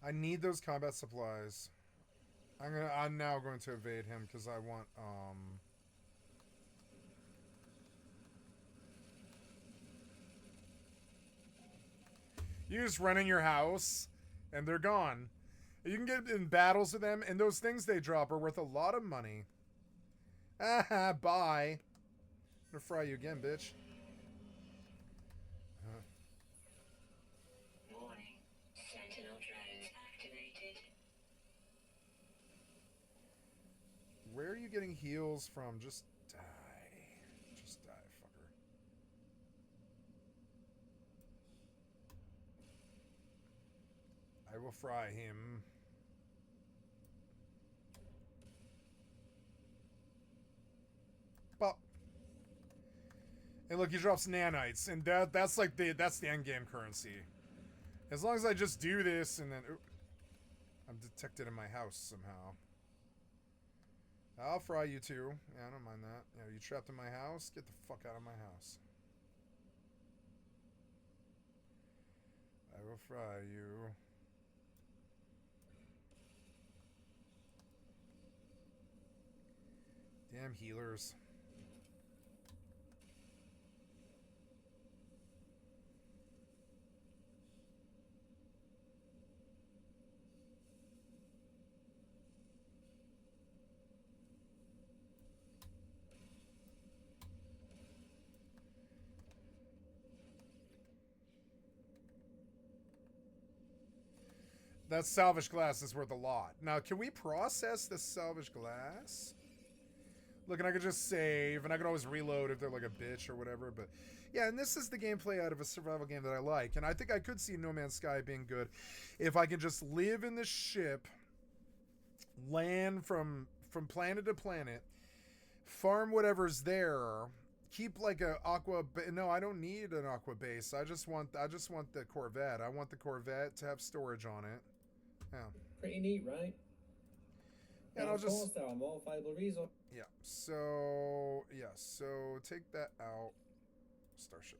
I need those combat supplies. I'm now going to evade him because I want you just run in your house and they're gone. You can get in battles with them, and those things they drop are worth a lot of money. Ah, bye. I'm gonna fry you again, bitch. Warning. Sentinel drones activated. Where are you getting heals from? Just die. Just die, fucker. I will fry him. Bop. And look, he drops nanites, and that's like that's the end game currency. As long as I just do this, and then I'm detected in my house somehow. I'll fry you too. Yeah, I don't mind that. You trapped in my house? Get the fuck out of my house. I will fry you. Damn healers. That salvage glass is worth a lot. Now, can we process this salvage glass? Look, and I could just save, and I can always reload if they're like a bitch or whatever, but yeah, and this is the gameplay out of a survival game that I like, and I think I could see No Man's Sky being good if I can just live in the ship, land from planet to planet, farm whatever's there, keep like a aqua. No, I don't need an aqua base. I just want the Corvette. I want the Corvette to have storage on it. Yeah. Pretty neat, right? And Now, I'll of just. course, there are more valuable resources. Yeah. So take that out. Starship.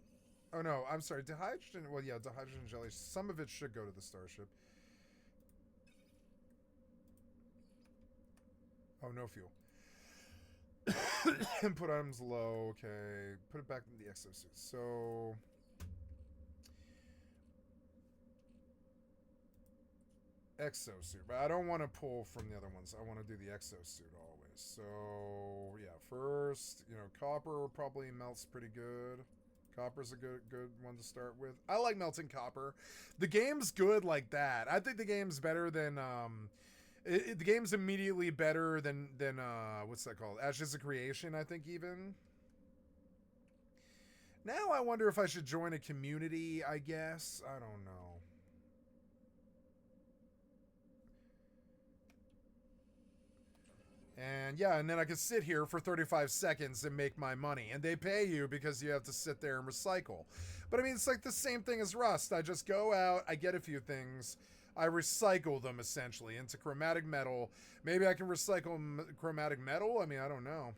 Oh no, I'm sorry. Dihydrogen. Well, yeah, dihydrogen jelly. Some of it should go to the starship. Oh, no fuel. Input items low. Okay. Put it back in the exosuit. So. Exosuit. But I don't want to pull from the other ones. I want to do the exosuit always. So, yeah. First, copper probably melts pretty good. Copper's a good one to start with. I like melting copper. The game's good like that. I think the game's better than the game's immediately better than what's that called? Ashes of Creation, I think even. Now I wonder if I should join a community, I guess. I don't know. And yeah, and then I can sit here for 35 seconds and make my money. And they pay you because you have to sit there and recycle. But I mean, it's like the same thing as Rust. I just go out, I get a few things, I recycle them essentially into chromatic metal. Maybe I can recycle chromatic metal? I mean, I don't know.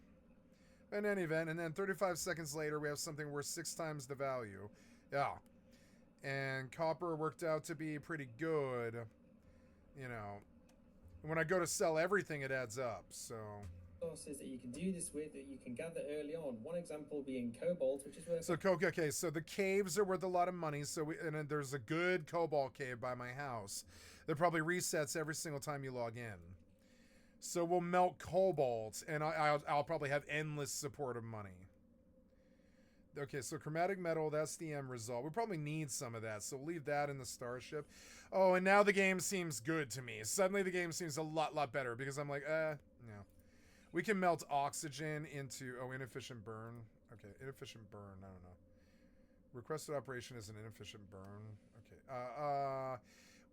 In any event, and then 35 seconds later, we have something worth 6 times the value. Yeah. And copper worked out to be pretty good. You know, when I go to sell everything, it adds up, so... Sources that you can do this with that you can gather early on. One example being cobalt, which is worth... So, okay, so the caves are worth a lot of money, and then there's a good cobalt cave by my house that probably resets every single time you log in. So we'll melt cobalt, and I'll probably have endless support of money. Okay, so chromatic metal, that's the end result. We probably need some of that, so we'll leave that in the starship. Oh, and now the game seems good to me. Suddenly the game seems a lot better, because I'm like, no. We can melt oxygen into... Oh, inefficient burn. Okay, inefficient burn, I don't know. Requested operation is an inefficient burn. Okay,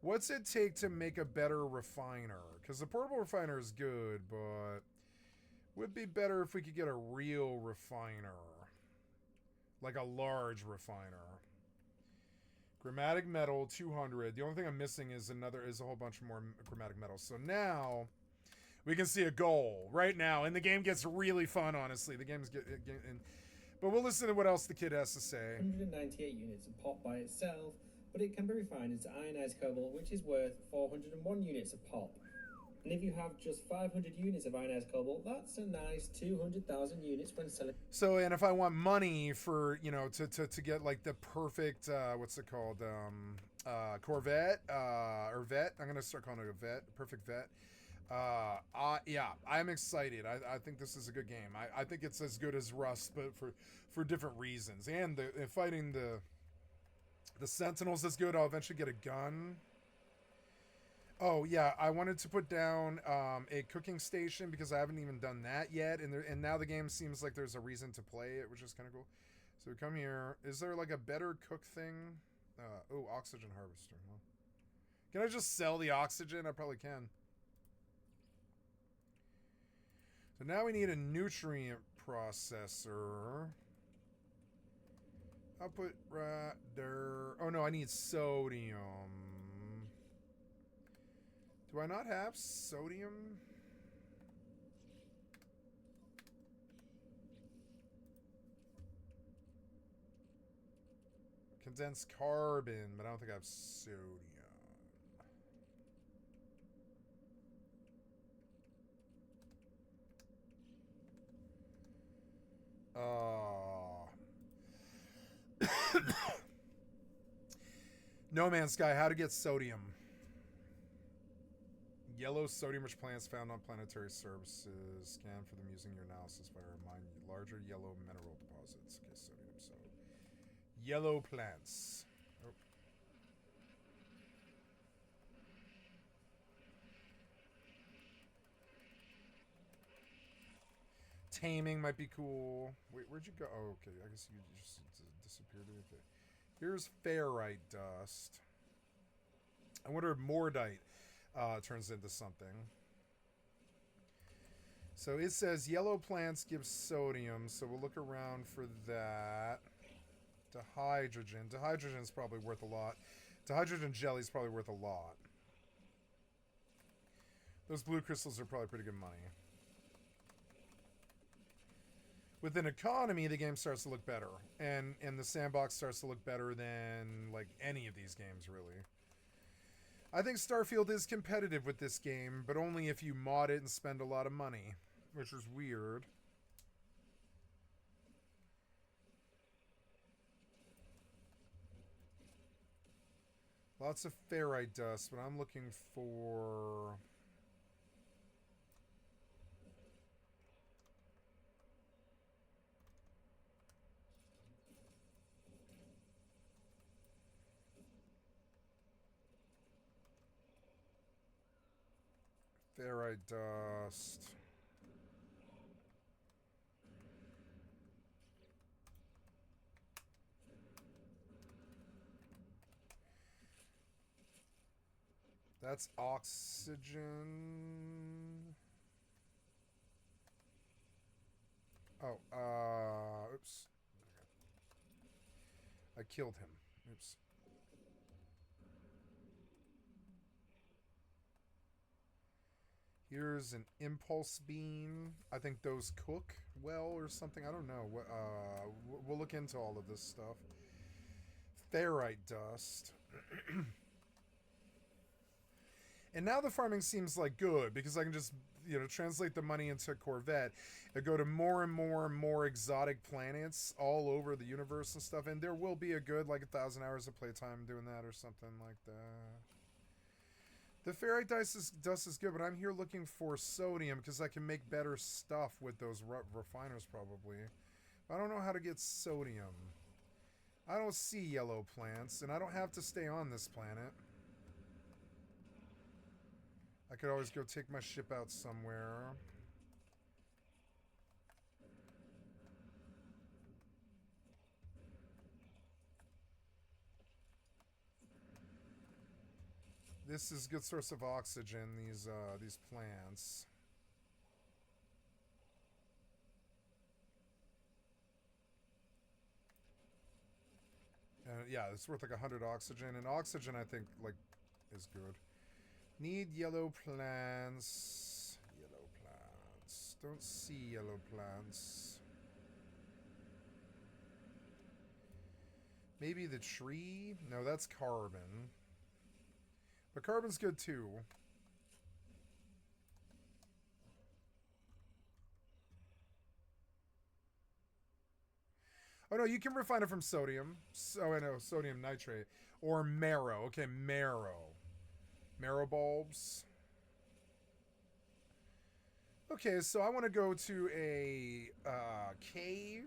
what's it take to make a better refiner? Because the portable refiner is good, but... would be better if we could get a real refiner. Like a large refiner. Chromatic metal, 200. The only thing I'm missing is a whole bunch more chromatic metal. So now we can see a goal right now, and the game gets really fun. Honestly, the game's but we'll listen to what else the kid has to say. 198 units of pop by itself, but it can be refined into ionized cobalt, which is worth 401 units of pop. And if you have just 500 units of ionized cobalt, that's a nice 200,000 units when selling. So, and if I want money for, you know, to get like the perfect, what's it called, Corvette, or Vet, I'm going to start calling it a Vet, perfect Vet. Yeah, I'm excited. I think this is a good game. I think it's as good as Rust, but for different reasons. And fighting the Sentinels is good. I'll eventually get a gun. Oh, yeah, I wanted to put down a cooking station because I haven't even done that yet. And now the game seems like there's a reason to play it, which is kind of cool. So we come here. Is there like a better cook thing? Oh, oxygen harvester. Huh? Can I just sell the oxygen? I probably can. So now we need a nutrient processor. I'll put right there. Oh, no, I need sodium. Do I not have sodium? Condensed carbon, but I don't think I have sodium. No Man's Sky, how to get sodium. Yellow sodium-rich plants found on planetary surfaces. Scan for them using your analysis by reminding you. Larger yellow mineral deposits. Okay, sodium. So, yellow plants. Oh. Taming might be cool. Wait, where'd you go? Oh, okay. I guess you just disappeared. Okay. Here's ferrite dust. I wonder if mordite turns into something. So it says yellow plants give sodium, so we'll look around for that. Dihydrogen. Dihydrogen is probably worth a lot. Dihydrogen jelly is probably worth a lot. Those blue crystals are probably pretty good money. With an economy, the game starts to look better. And the sandbox starts to look better than, like, any of these games, really. I think Starfield is competitive with this game, but only if you mod it and spend a lot of money, which is weird. Lots of ferrite dust, but I'm looking for... ferrite dust. That's oxygen. Oh, oops. I killed him. Oops. Here's an impulse beam. I think those cook well or something. I don't know. We'll look into all of this stuff. Ferrite dust. And now the farming seems like good because I can just, translate the money into Corvette and go to more and more and more exotic planets all over the universe and stuff. And there will be a good, 1,000 hours of playtime doing that or something like that. The ferrite dust is good, but I'm here looking for sodium because I can make better stuff with those refiners probably. I don't know how to get sodium. I don't see yellow plants, and I don't have to stay on this planet. I could always go take my ship out somewhere. This is a good source of oxygen, these plants. Yeah, it's worth 100 oxygen, and oxygen I think is good. Need yellow plants. Yellow plants. Don't see yellow plants. Maybe the tree? No, that's carbon. But carbon's good too. Oh no, you can refine it from sodium. Oh, I know, sodium nitrate. Or marrow. Okay, marrow. Marrow bulbs. Okay, so I want to go to a cave.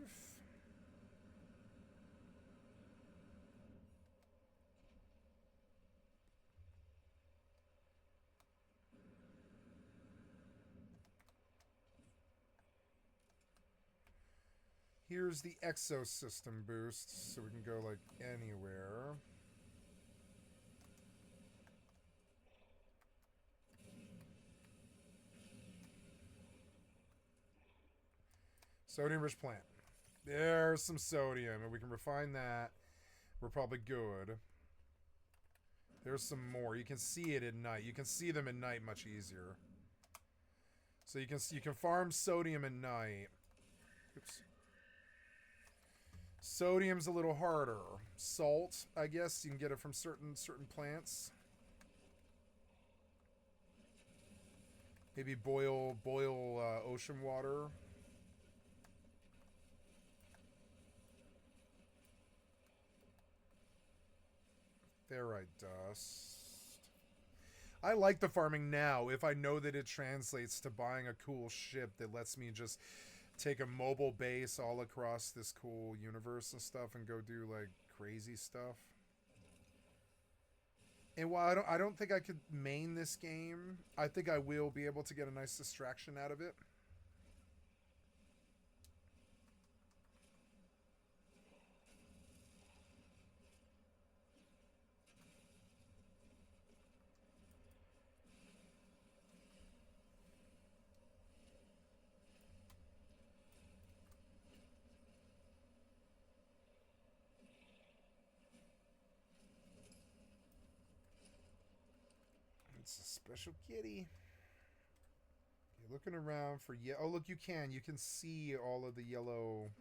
Here's the exosystem boost, so we can go anywhere. Sodium-rich plant. There's some sodium, and we can refine that. We're probably good. There's some more. You can see it at night. You can see them at night much easier. So you can farm sodium at night. Oops. Sodium's a little harder. Salt, I guess you can get it from certain plants. Maybe boil ocean water. Ferrite dust. I like the farming now if I know that it translates to buying a cool ship that lets me just take a mobile base all across this cool universe and stuff and go do crazy stuff. And while I don't think I could main this game, I think I will be able to get a nice distraction out of it. It's a special kitty. You're looking around for oh look, you can see all of the yellow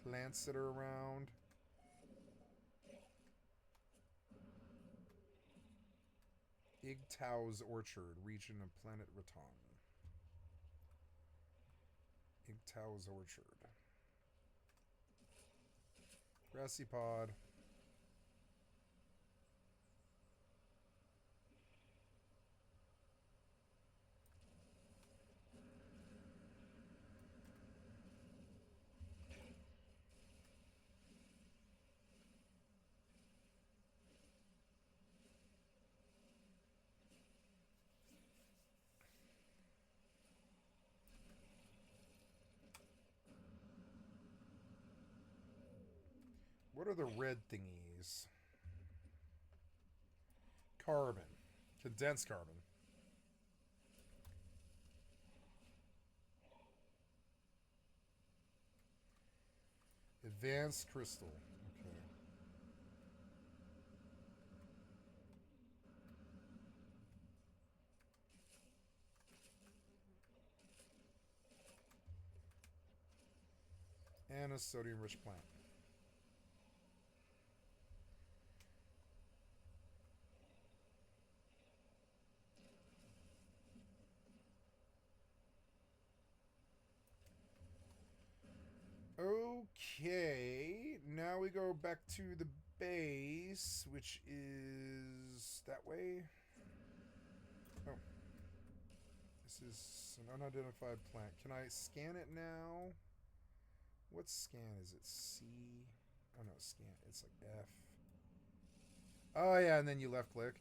plants that are around. Igtao's Orchard, region of planet Raton. Igtao's Orchard. Grassy pod. What are the red thingies? Carbon. Condensed carbon. Advanced crystal. Okay. And a sodium-rich plant. Okay, now we go back to the base, which is that way. Oh. This is an unidentified plant. Can I scan it now? What scan is it? C? Oh no, scan. It's like F. Oh yeah, and then you left click.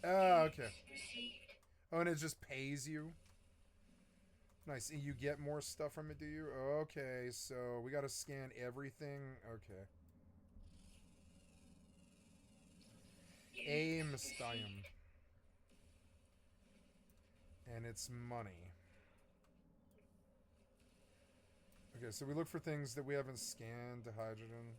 Oh, okay. Oh, and it just pays you? Nice. And you get more stuff from it, do you? Okay, so we gotta scan everything. Okay. A mystium. And it's money. Okay, so we look for things that we haven't scanned to hydrogen.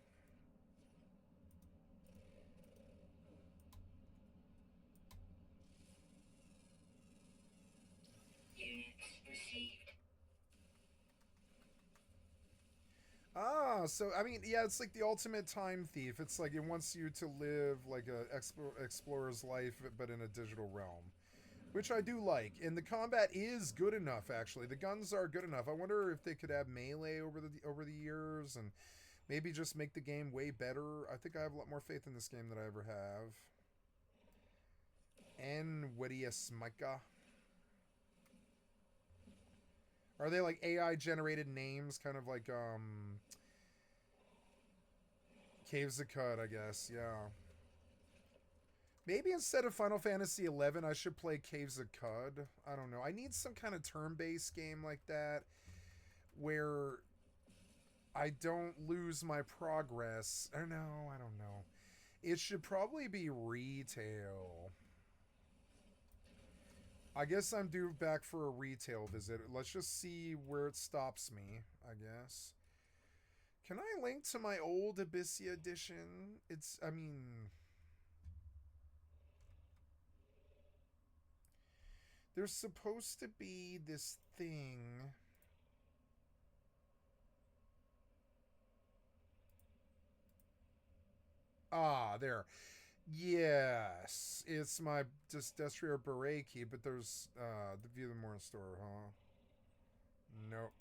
Ah, so, I mean, yeah, it's like the ultimate time thief. It's like it wants you to live like a explorer's life, but in a digital realm. Which I do like. And the combat is good enough, actually. The guns are good enough. I wonder if they could add melee over the years and maybe just make the game way better. I think I have a lot more faith in this game than I ever have. Nvidia Micah. Are they like AI generated names, kind of like Caves of Cud, I guess, yeah. Maybe instead of Final Fantasy XI, I should play Caves of Cud. I don't know. I need some kind of turn-based game like that where I don't lose my progress. Or no, I don't know. It should probably be retail. I guess I'm due back for a retail visit. Let's just see where it stops me, I guess. Can I link to my old Abyssia edition? It's, I mean... There's supposed to be this thing... Ah, there. Yes, it's my Destrier Beret key, but there's the View the Morning Store, huh? Nope.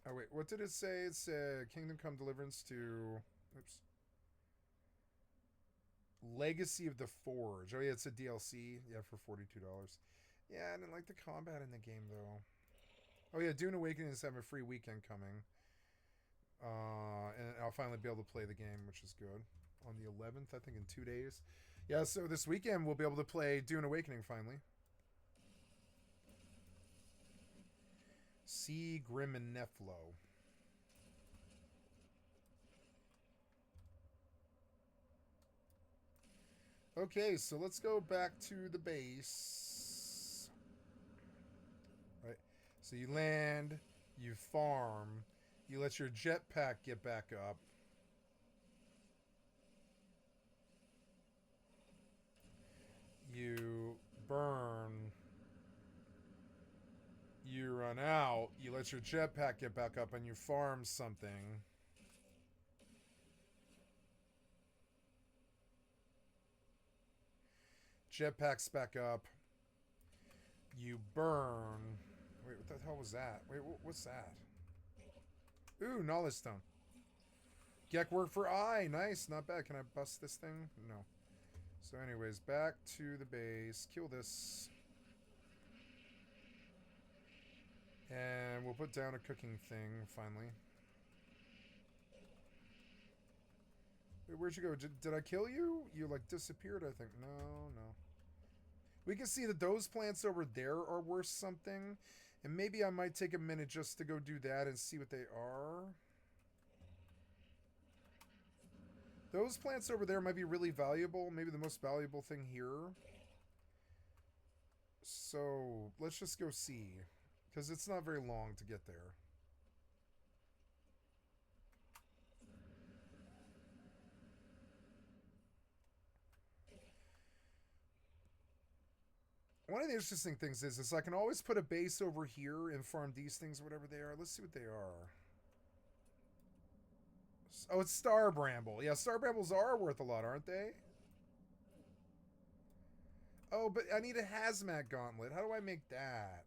Oh wait, what did it say? It said Kingdom Come Deliverance to... Oops. Legacy of the Forge. Oh yeah, it's a DLC. Yeah, for $42. Yeah, I didn't like the combat in the game though. Oh yeah, Dune Awakening is having a free weekend coming. And I'll finally be able to play the game, which is good. On the 11th, I think in 2 days. Yeah, so this weekend we'll be able to play Dune Awakening finally. See Grim and Neflo. Okay, so let's go back to the base. Right. So you land, you farm, you let your jetpack get back up. You burn. You run out, you let your jetpack get back up, and you farm something. Jetpack's back up. You burn. Wait, what the hell was that? Wait, what's that? Ooh, knowledge stone. Gek work for I. Nice, not bad. Can I bust this thing? No. So anyways, back to the base. Kill this. And we'll put down a cooking thing, finally. Wait, where'd you go? Did I kill you? You, like, disappeared, I think. No. We can see that those plants over there are worth something. And maybe I might take a minute just to go do that and see what they are. Those plants over there might be really valuable. Maybe the most valuable thing here. So, let's just go see. Because it's not very long to get there. One of the interesting things is I can always put a base over here and farm these things, whatever they are. Let's see what they are. Oh, it's Star Bramble. Yeah, Star Brambles are worth a lot, aren't they? Oh, but I need a hazmat gauntlet. How do I make that?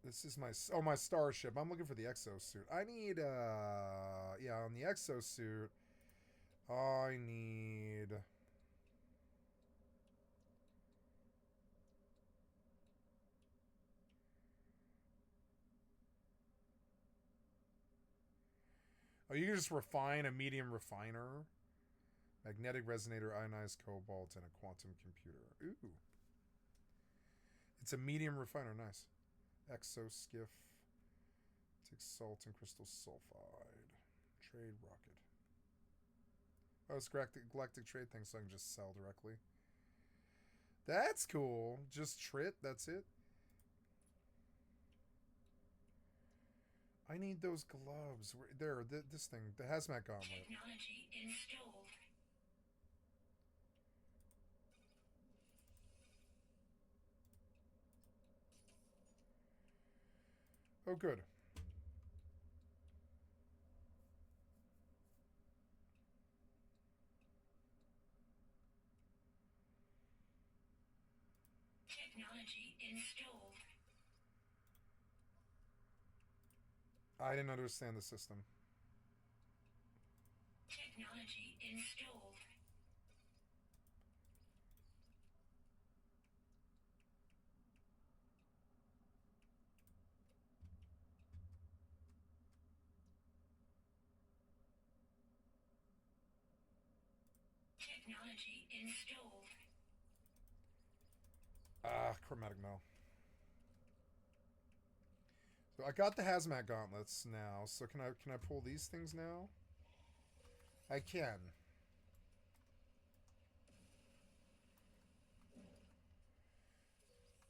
This is my starship. I'm looking for the exosuit. I need yeah, on the exosuit I need Oh, you can just refine a medium refiner, magnetic resonator, ionized cobalt, and a quantum computer. Ooh. It's a medium refiner, nice. Exoskiff. Takes salt and crystal sulfide. Trade rocket. Oh, it's galactic trade thing, so I can just sell directly. That's cool. Just trit, that's it. I need those gloves. There, this thing, the hazmat gauntlet. Technology installed. Oh, good. Technology installed. I didn't understand the system. Technology installed. Technology installed. Chromatic no. So I got the hazmat gauntlets now. So can I pull these things now? I can.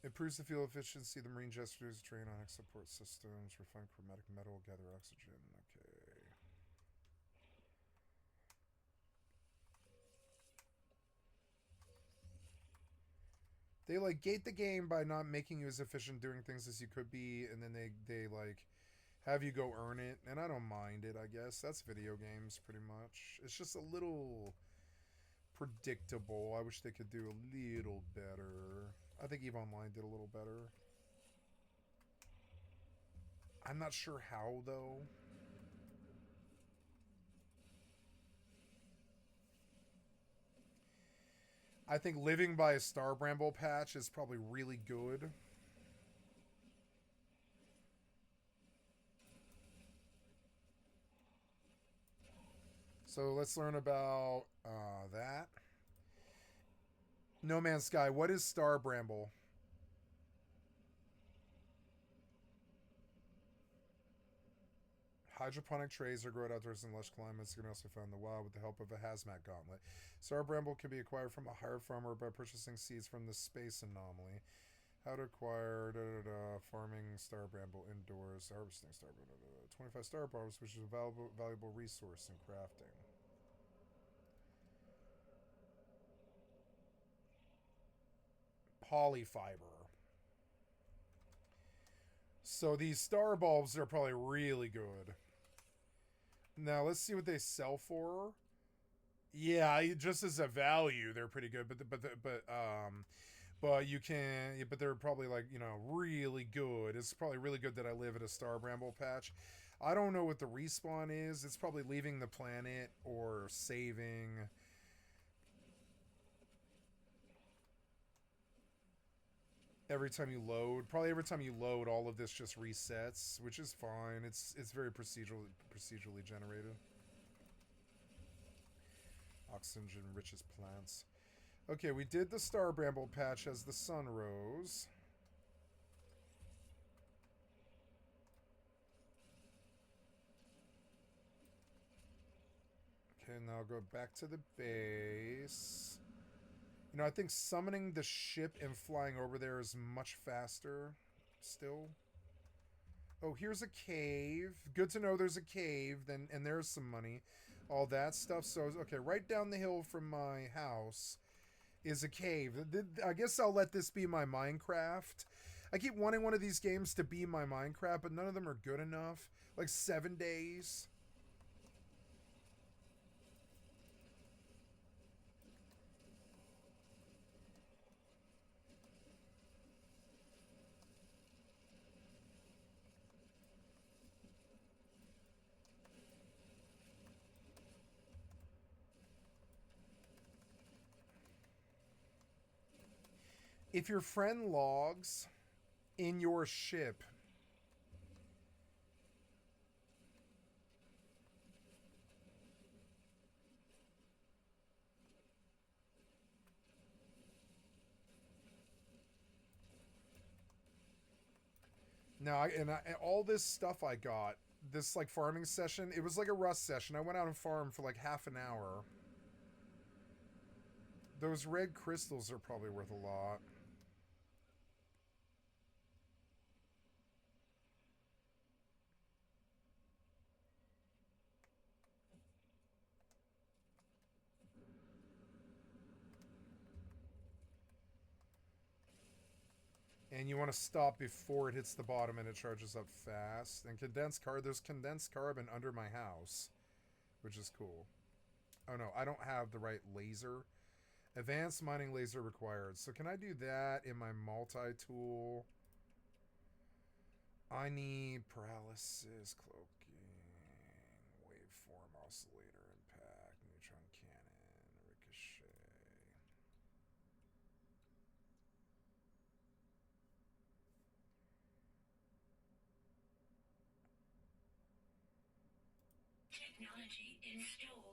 Improves the fuel efficiency of the marine jet produce train on support systems. Refine chromatic metal. Gather oxygen. Okay. They like gate the game by not making you as efficient doing things as you could be, and then they like have you go earn it, and I don't mind it, I guess. That's video games pretty much. It's just a little predictable. I wish they could do a little better. I think EVE Online did a little better. I'm not sure how though. I think living by a Star Bramble patch is probably really good. So let's learn about that. No Man's Sky. What is Star Bramble? Hydroponic trays are grown outdoors in lush climates. You can also find in the wild with the help of a hazmat gauntlet. Star Bramble can be acquired from a hired farmer by purchasing seeds from the space anomaly. How to acquire farming Star Bramble indoors, harvesting Star Bramble, 25 Star Barbs, which is a valuable resource in crafting. Polyfiber. So these star bulbs are probably really good. Now let's see what they sell for. Yeah, just as a value, they're pretty good. But you can, but they're probably like, you know, really good. It's probably really good that I live at a Star Bramble patch. I don't know what the respawn is. It's probably leaving the planet or saving. every time you load. Probably every time you load, all of this just resets, which is fine. It's very procedurally generated. Oxygen richest plants. Okay, we did the star bramble patch as the sun rose. Okay, now go back to the base. You know, I think summoning the ship and flying over there is much faster still. Oh, here's a cave. Good to know there's a cave, then, and there's some money. All that stuff. So, okay, right down the hill from my house is a cave. I guess I'll let this be my Minecraft. I keep wanting one of these games to be my Minecraft, but none of them are good enough. Like 7 days. If your friend logs in your ship, now, and all this stuff I got, this like farming session, it was like a rust session. I went out and farmed for like half an hour. Those red crystals are probably worth a lot. And you want to stop before it hits the bottom and it charges up fast. And there's condensed carbon under my house, which is cool. Oh no, I don't have the right laser. Advanced mining laser required. So can I do that in my multi-tool? I need paralysis, cloaking, waveform, oscillator, impact, neutron cannon, ricochet. Technology installed.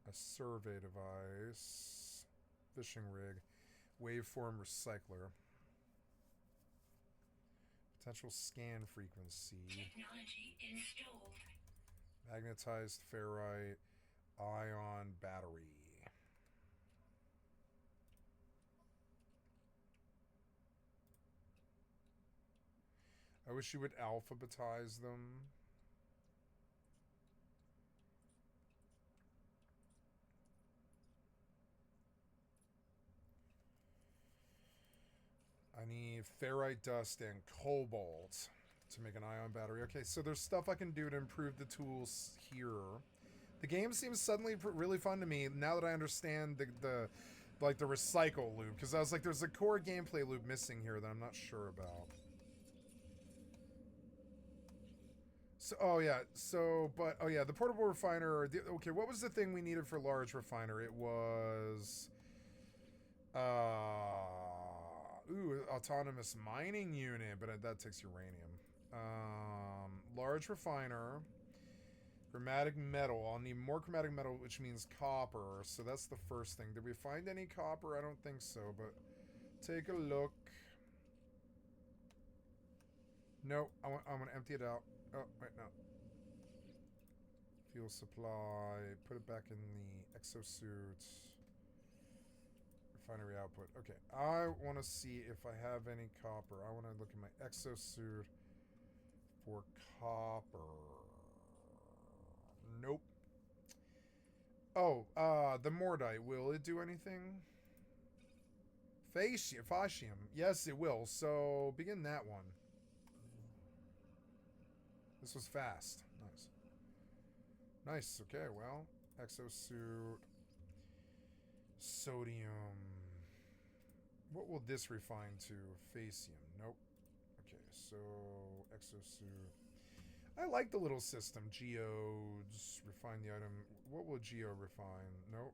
A survey device, fishing rig, waveform recycler, potential scan frequency, Technology installed. magnetized ferrite, ion battery. I wish you would alphabetize them. I need ferrite dust and cobalt to make an ion battery. Okay, so there's stuff I can do to improve the tools here. The game seems suddenly really fun to me now that I understand the recycle loop, because I was like, there's a core gameplay loop missing here that I'm not sure about. So, oh yeah, the portable refiner. Okay, what was the thing we needed for large refiner? It was, autonomous mining unit, but that takes uranium. Large refiner, chromatic metal. I'll need more chromatic metal, which means copper. So that's the first thing. Did we find any copper? I don't think so, but take a look. No, I'm gonna empty it out. Oh, wait, no. Fuel supply. Put it back in the exosuit. Refinery output. Okay, I want to see if I have any copper. I want to look at my exosuit for copper. Nope. Oh, the Mordite. Will it do anything? Fascium. Yes, it will. So, begin that one. This was fast. Nice. Nice. Okay, well, exosuit. Sodium. What will this refine to? Facium. Nope. Okay, so exosuit. I like the little system. Geodes. Refine the item. What will geo refine? Nope.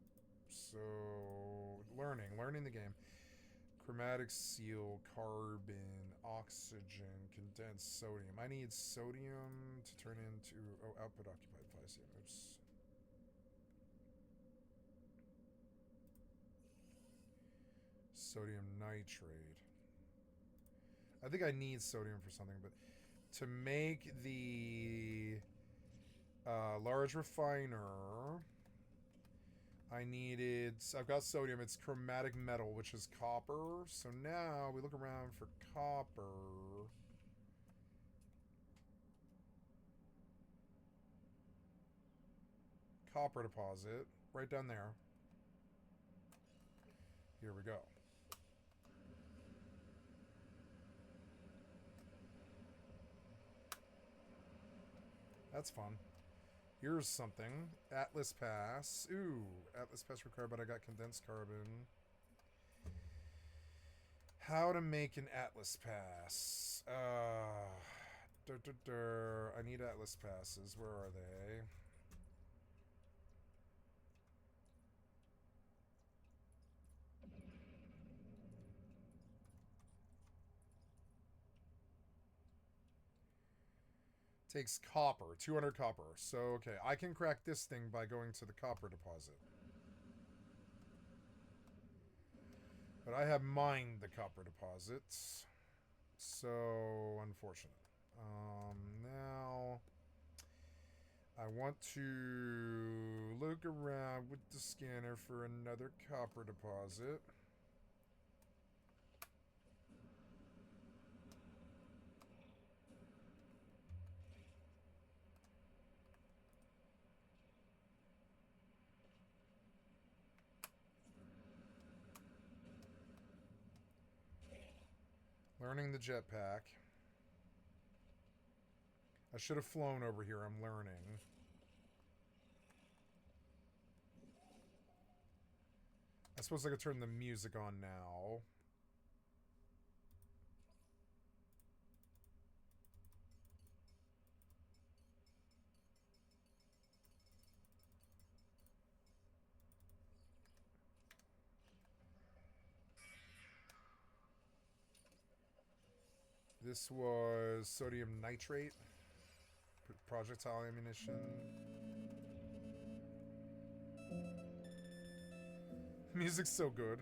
So learning the game. Chromatic seal, carbon, oxygen, condensed sodium. I need sodium to turn into output occupied facium. Oops. Sodium nitrate. I think I need sodium for something, but to make the large refiner, I've got sodium. It's chromatic metal, which is copper. So now we look around for copper. Copper deposit. Right down there. Here we go. That's fun. Here's something. Atlas Pass. Ooh, Atlas Pass required, but I got condensed carbon. How to make an Atlas Pass. I need Atlas Passes. Where are they? Takes copper, 200 copper. So, okay, I can crack this thing by going to the copper deposit. But I have mined the copper deposits. So, unfortunate. Now, I want to look around with the scanner for another copper deposit. Learning the jetpack. I should have flown over here. I'm learning. I suppose I could turn the music on now. This was sodium nitrate. Projectile ammunition. Music's so good.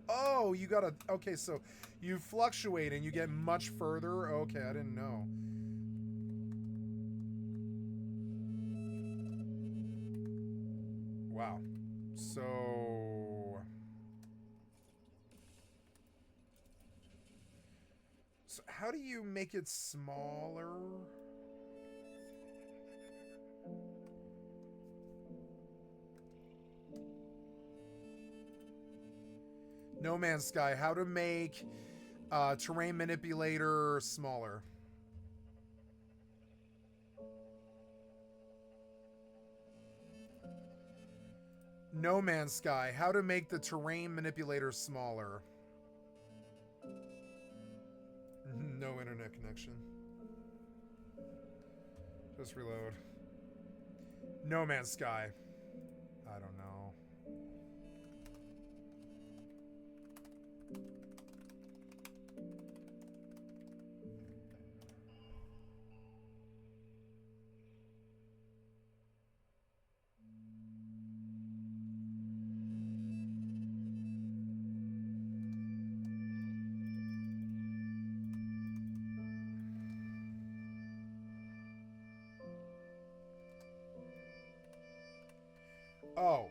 Oh, you gotta... Okay, so you fluctuate and you get much further. Okay, I didn't know. Wow. So how do you make it smaller? No Man's Sky. How to make terrain manipulator smaller. No Man's Sky. How to make the terrain manipulator smaller. No internet connection. Just reload. No Man's Sky. I don't know. Oh.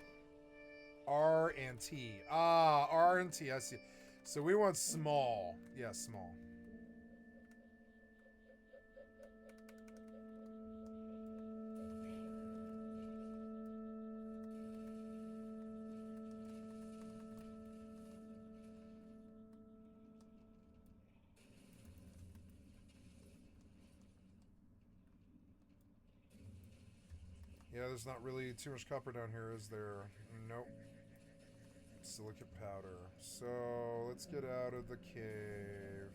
R and T. Ah, R and T. I see. So we want small. Yeah, small. Yeah, there's not really too much copper down here, is there? Nope. Silicate powder. So let's get out of the cave.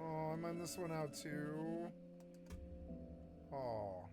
Oh, I'm on this one out too. Oh.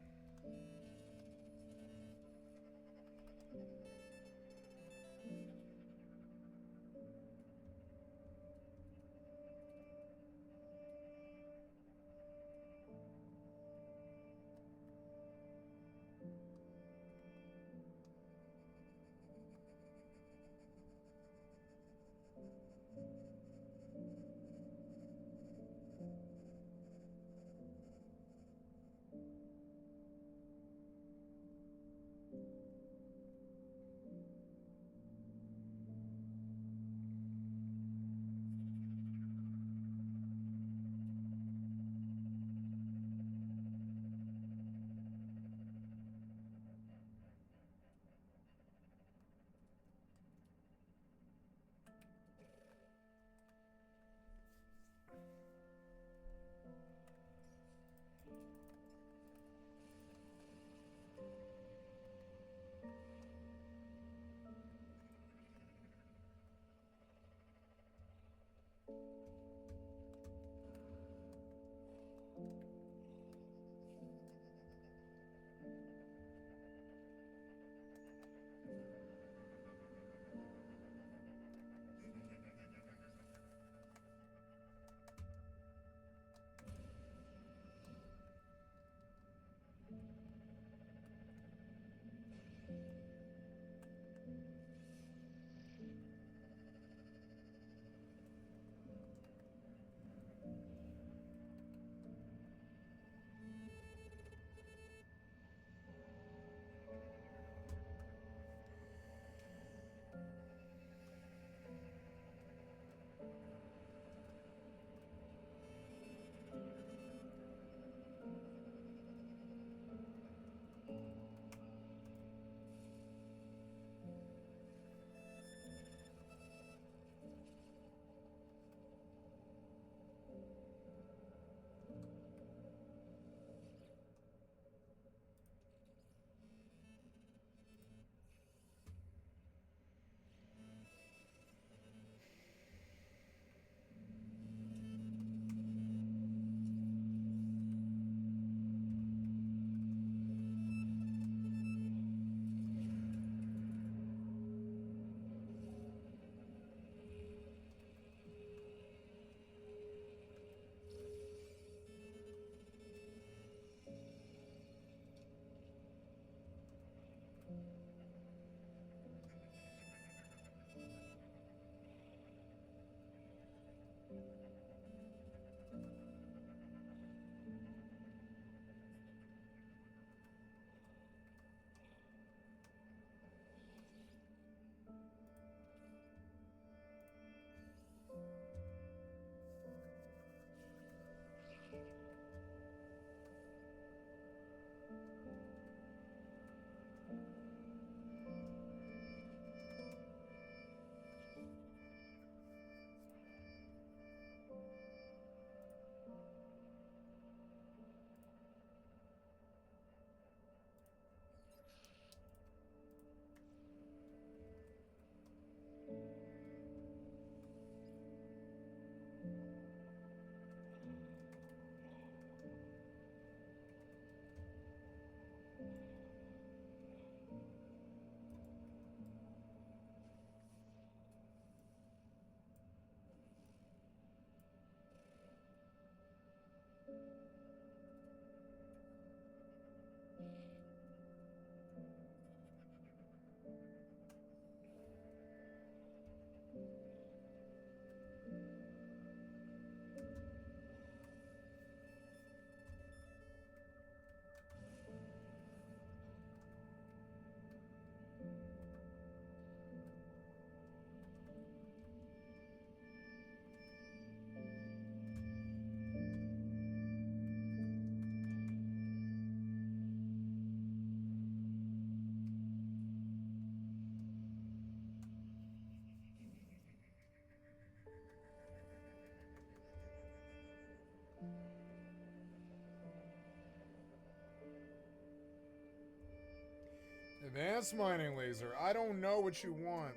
Advanced mining laser. I don't know what you want.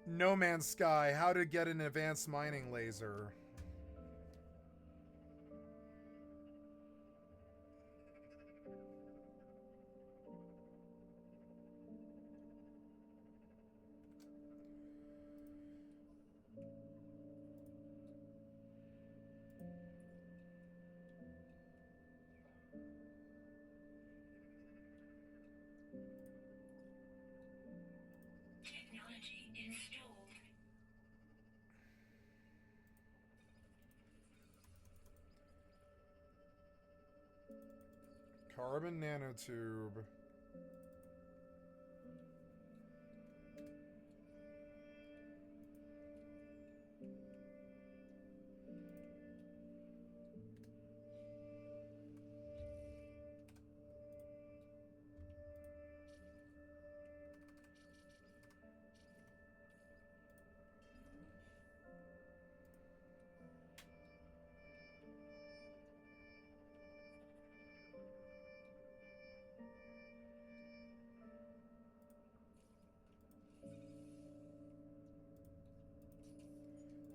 No Man's Sky. How to get an advanced mining laser. Technology installed. Carbon nanotube.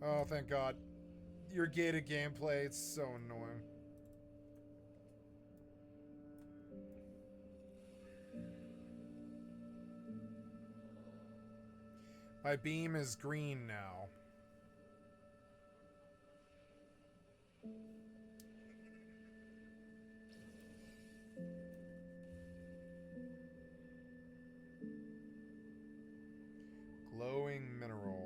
Oh, thank God. Your gated gameplay, it's so annoying. My beam is green now. Glowing mineral.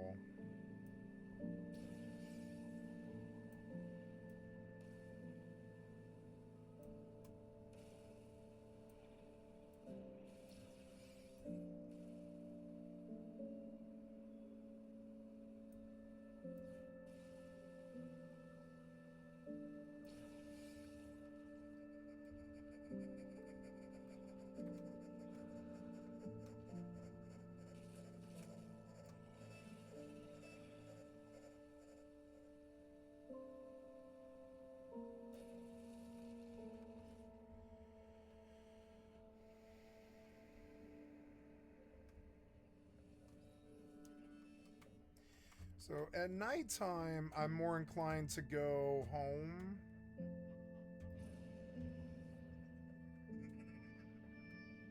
So at nighttime, I'm more inclined to go home.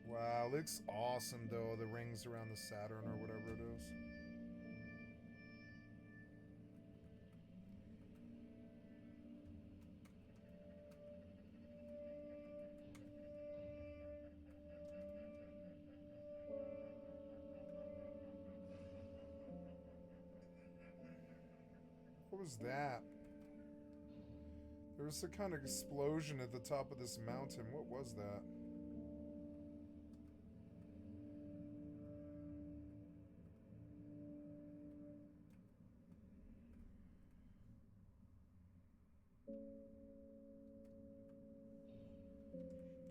Wow, looks awesome though, the rings around the Saturn or whatever it is. What was that? There was some kind of explosion at the top of this mountain. What was that?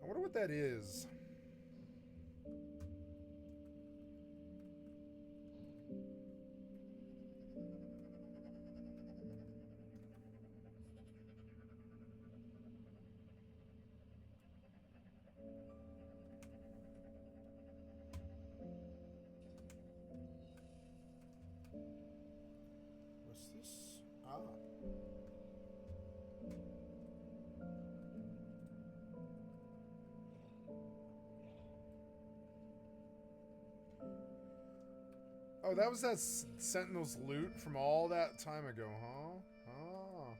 I wonder what that is. What's this? Ah. Oh, that was that Sentinel's loot from all that time ago, huh? Ah.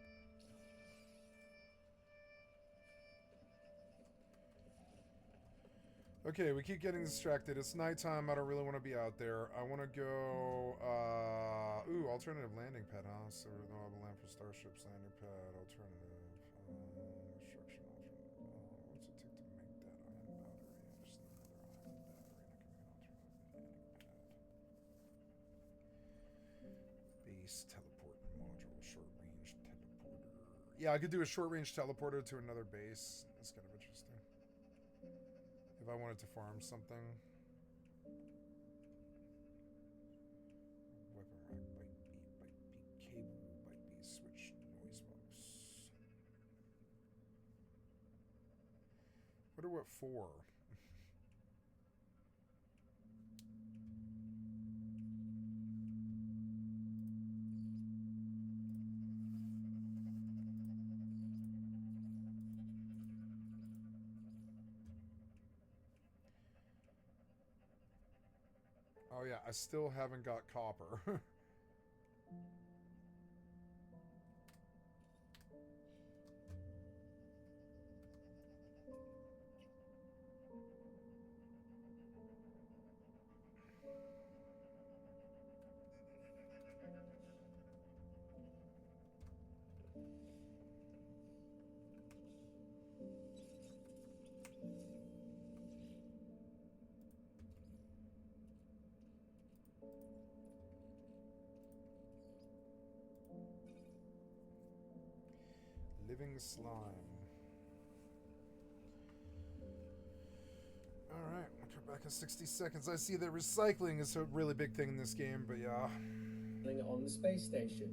Okay, we keep getting distracted. It's nighttime. I don't really want to be out there. I want to go, ooh, alternative landing pad, huh? So we'll have a land for starships, landing pad, alternative, construction, alternative. What's it take to make that ion battery? Just another ion battery, and it can be an alternative landing pad. Base teleport module, short range teleporter. Yeah, I could do a short range teleporter to another base. That's kind of interesting. If I wanted to farm something. Weapon rack, byte beat cable, byte beat switch, noise box. What for? Oh yeah, I still haven't got copper. Living slime. Alright, we'll come back in 60 seconds. I see that recycling is a really big thing in this game, but yeah. On the space station.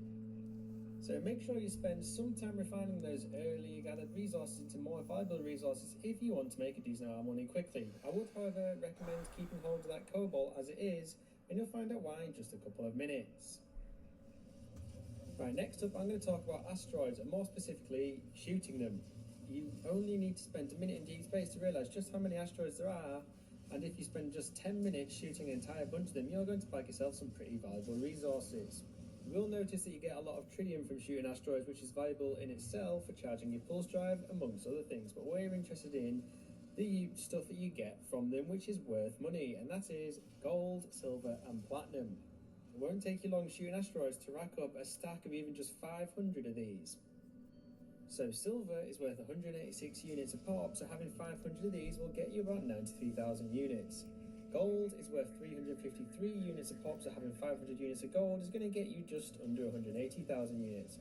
So make sure you spend some time refining those early gathered resources into more valuable resources if you want to make a decent amount of money quickly. I would, however, recommend keeping hold of that cobalt as it is, and you'll find out why in just a couple of minutes. Right, next up I'm going to talk about asteroids, and more specifically, shooting them. You only need to spend a minute in deep space to realise just how many asteroids there are, and if you spend just 10 minutes shooting an entire bunch of them, you're going to bag yourself some pretty valuable resources. You will notice that you get a lot of tritium from shooting asteroids, which is valuable in itself for charging your pulse drive, amongst other things, but we're interested in the stuff that you get from them, which is worth money, and that is gold, silver and platinum. It won't take you long shooting asteroids to rack up a stack of even just 500 of these. So silver is worth 186 units a pop, so having 500 of these will get you about 93,000 units. Gold is worth 353 units a pop, so having 500 units of gold is going to get you just under 180,000 units.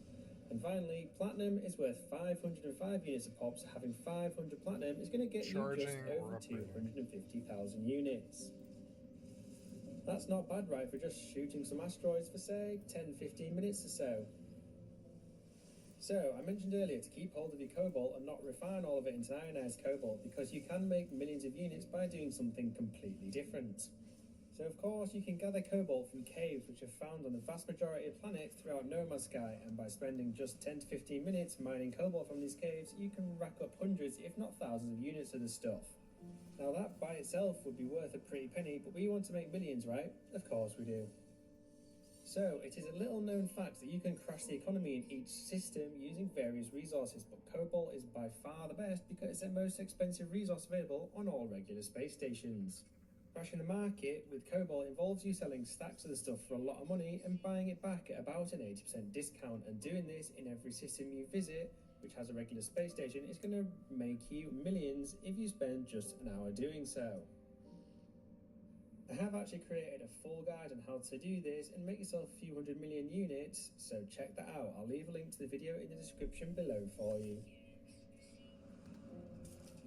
And finally, platinum is worth 505 units a pop, so having 500 platinum is going to get you just over 250,000 units. That's not bad, right, for just shooting some asteroids for, say, 10-15 minutes or so. So, I mentioned earlier to keep hold of your cobalt and not refine all of it into ionized cobalt, because you can make millions of units by doing something completely different. So of course you can gather cobalt from caves which are found on the vast majority of planets throughout No Man's Sky, and by spending just 10 to 15 minutes mining cobalt from these caves, you can rack up hundreds if not thousands of units of the stuff. Now that by itself would be worth a pretty penny, but we want to make millions, right? Of course we do. So, it is a little known fact that you can crash the economy in each system using various resources, but cobalt is by far the best because it's the most expensive resource available on all regular space stations. Crashing the market with cobalt involves you selling stacks of the stuff for a lot of money and buying it back at about an 80% discount, and doing this in every system you visit, which has a regular space station, is going to make you millions if you spend just an hour doing so. I have actually created a full guide on how to do this and make yourself a few 100 million units, so check that out. I'll leave a link to the video in the description below for you.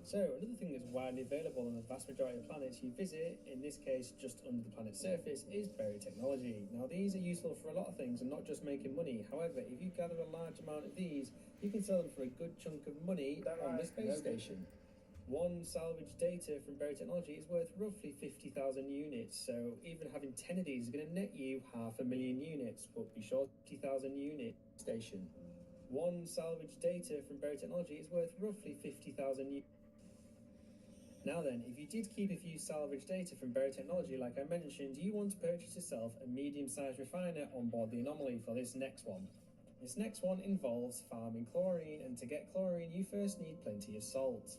So, another thing that's widely available on the vast majority of planets you visit, in this case just under the planet's surface, is buried technology. Now these are useful for a lot of things and not just making money. However, if you gather a large amount of these, you can sell them for a good chunk of money on the space station. One salvage data from buried technology is worth roughly 50,000 units, so even having 10 of these is going to net you 500,000 units, but be sure 50,000 unit station. One salvage data from buried technology is worth roughly 50,000 units. Now then, if you did keep a few salvage data from buried technology like I mentioned, you want to purchase yourself a medium-sized refiner on board the Anomaly for this next one. This next one involves farming chlorine, and to get chlorine you first need plenty of salt.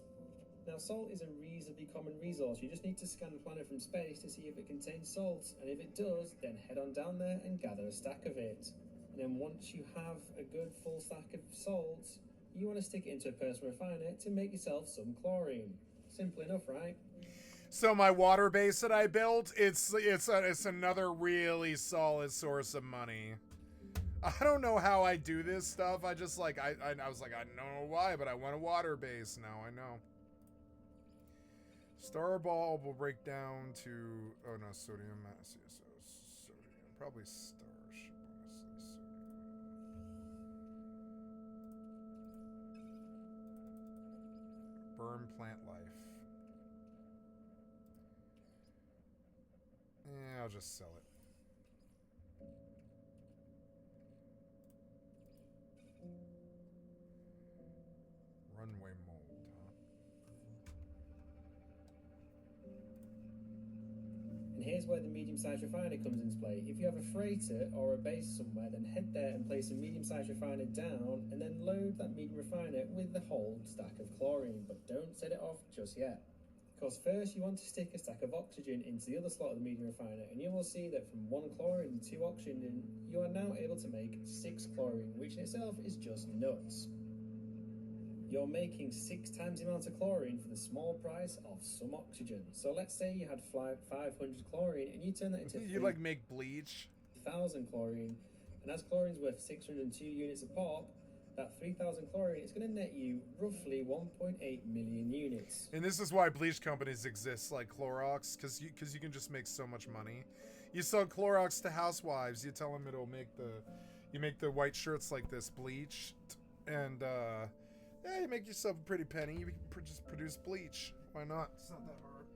Now salt is a reasonably common resource. You just need to scan the planet from space to see if it contains salt, and if it does, then head on down there and gather a stack of it. And then once you have a good full stack of salt, you want to stick it into a personal refiner to make yourself some chlorine. Simple enough, right? So my water base that I built, it's another really solid source of money. I don't know how I do this stuff. I just like I was like, I don't know why, but I want a water base now. I know. Star ball will break down to sodium. So sodium, probably starship. Honestly, sodium. Burn plant life. Yeah, I'll just sell it. Runway mold, huh? And here's where the medium-sized refiner comes into play. If you have a freighter or a base somewhere, then head there and place a medium-sized refiner down, and then load that medium refiner with the whole stack of chlorine, but don't set it off just yet. Because first you want to stick a stack of oxygen into the other slot of the medium refiner, and you will see that from 1 chlorine and 2 oxygen, you are now able to make 6 chlorine, which in itself is just nuts. You're making 6 times the amount of chlorine for the small price of some oxygen. So let's say you had 500 chlorine and you turn that into you like make bleach? 3,000 chlorine, and as chlorine's worth 602 units a pop, that 3,000 chlorine is going to net you roughly 1.8 million units. And this is why bleach companies exist, like Clorox, because you can just make so much money. You sell Clorox to housewives. You tell them it'll make you make the white shirts like this bleached, and yeah, you make yourself a pretty penny. You can just produce bleach. Why not? It's not that hard.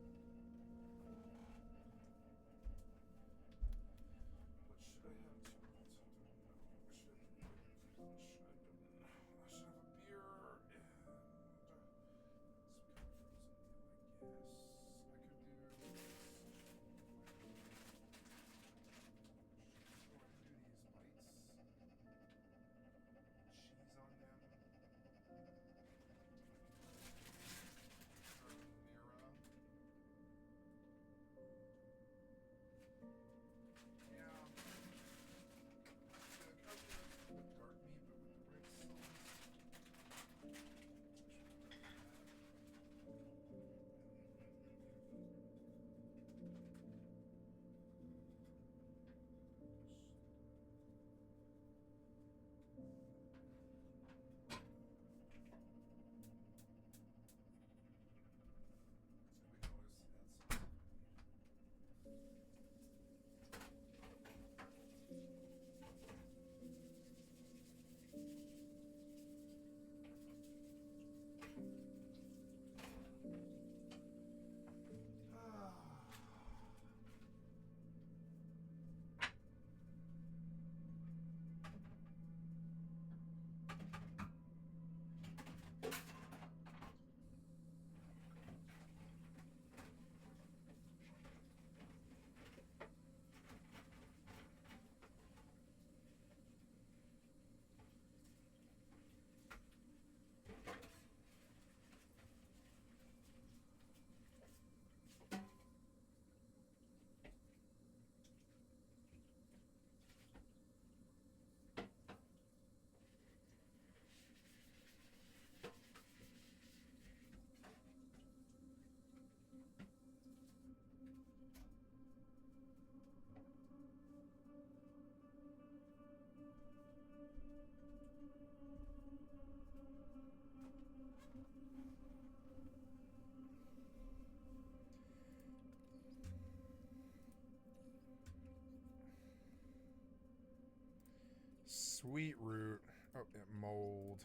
Sweet root. Oh, yeah, mold.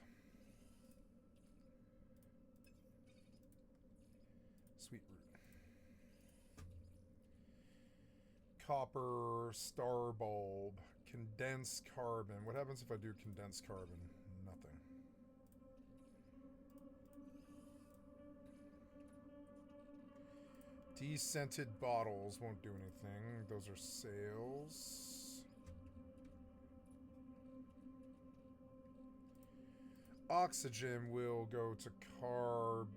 Sweet root. Copper, star bulb, condensed carbon. What happens if I do condensed carbon? Nothing. Descented bottles won't do anything. Those are sales. Oxygen will go to carbon.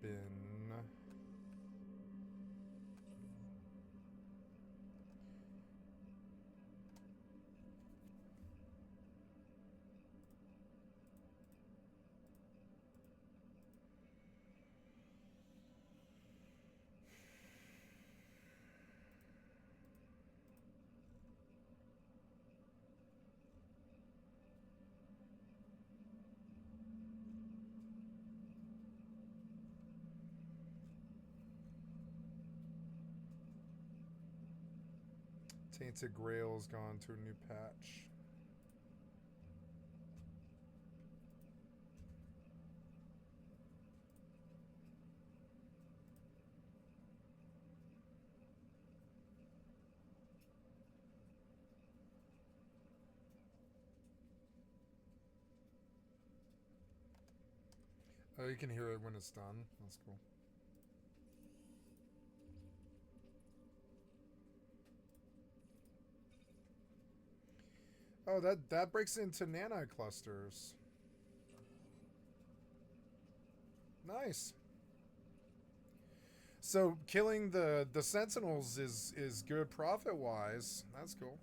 Tainted Grail's gone to a new patch. Oh, you can hear it when it's done. That's cool. Oh, that breaks into nanoclusters. Nice. So killing the sentinels is good profit wise. That's cool.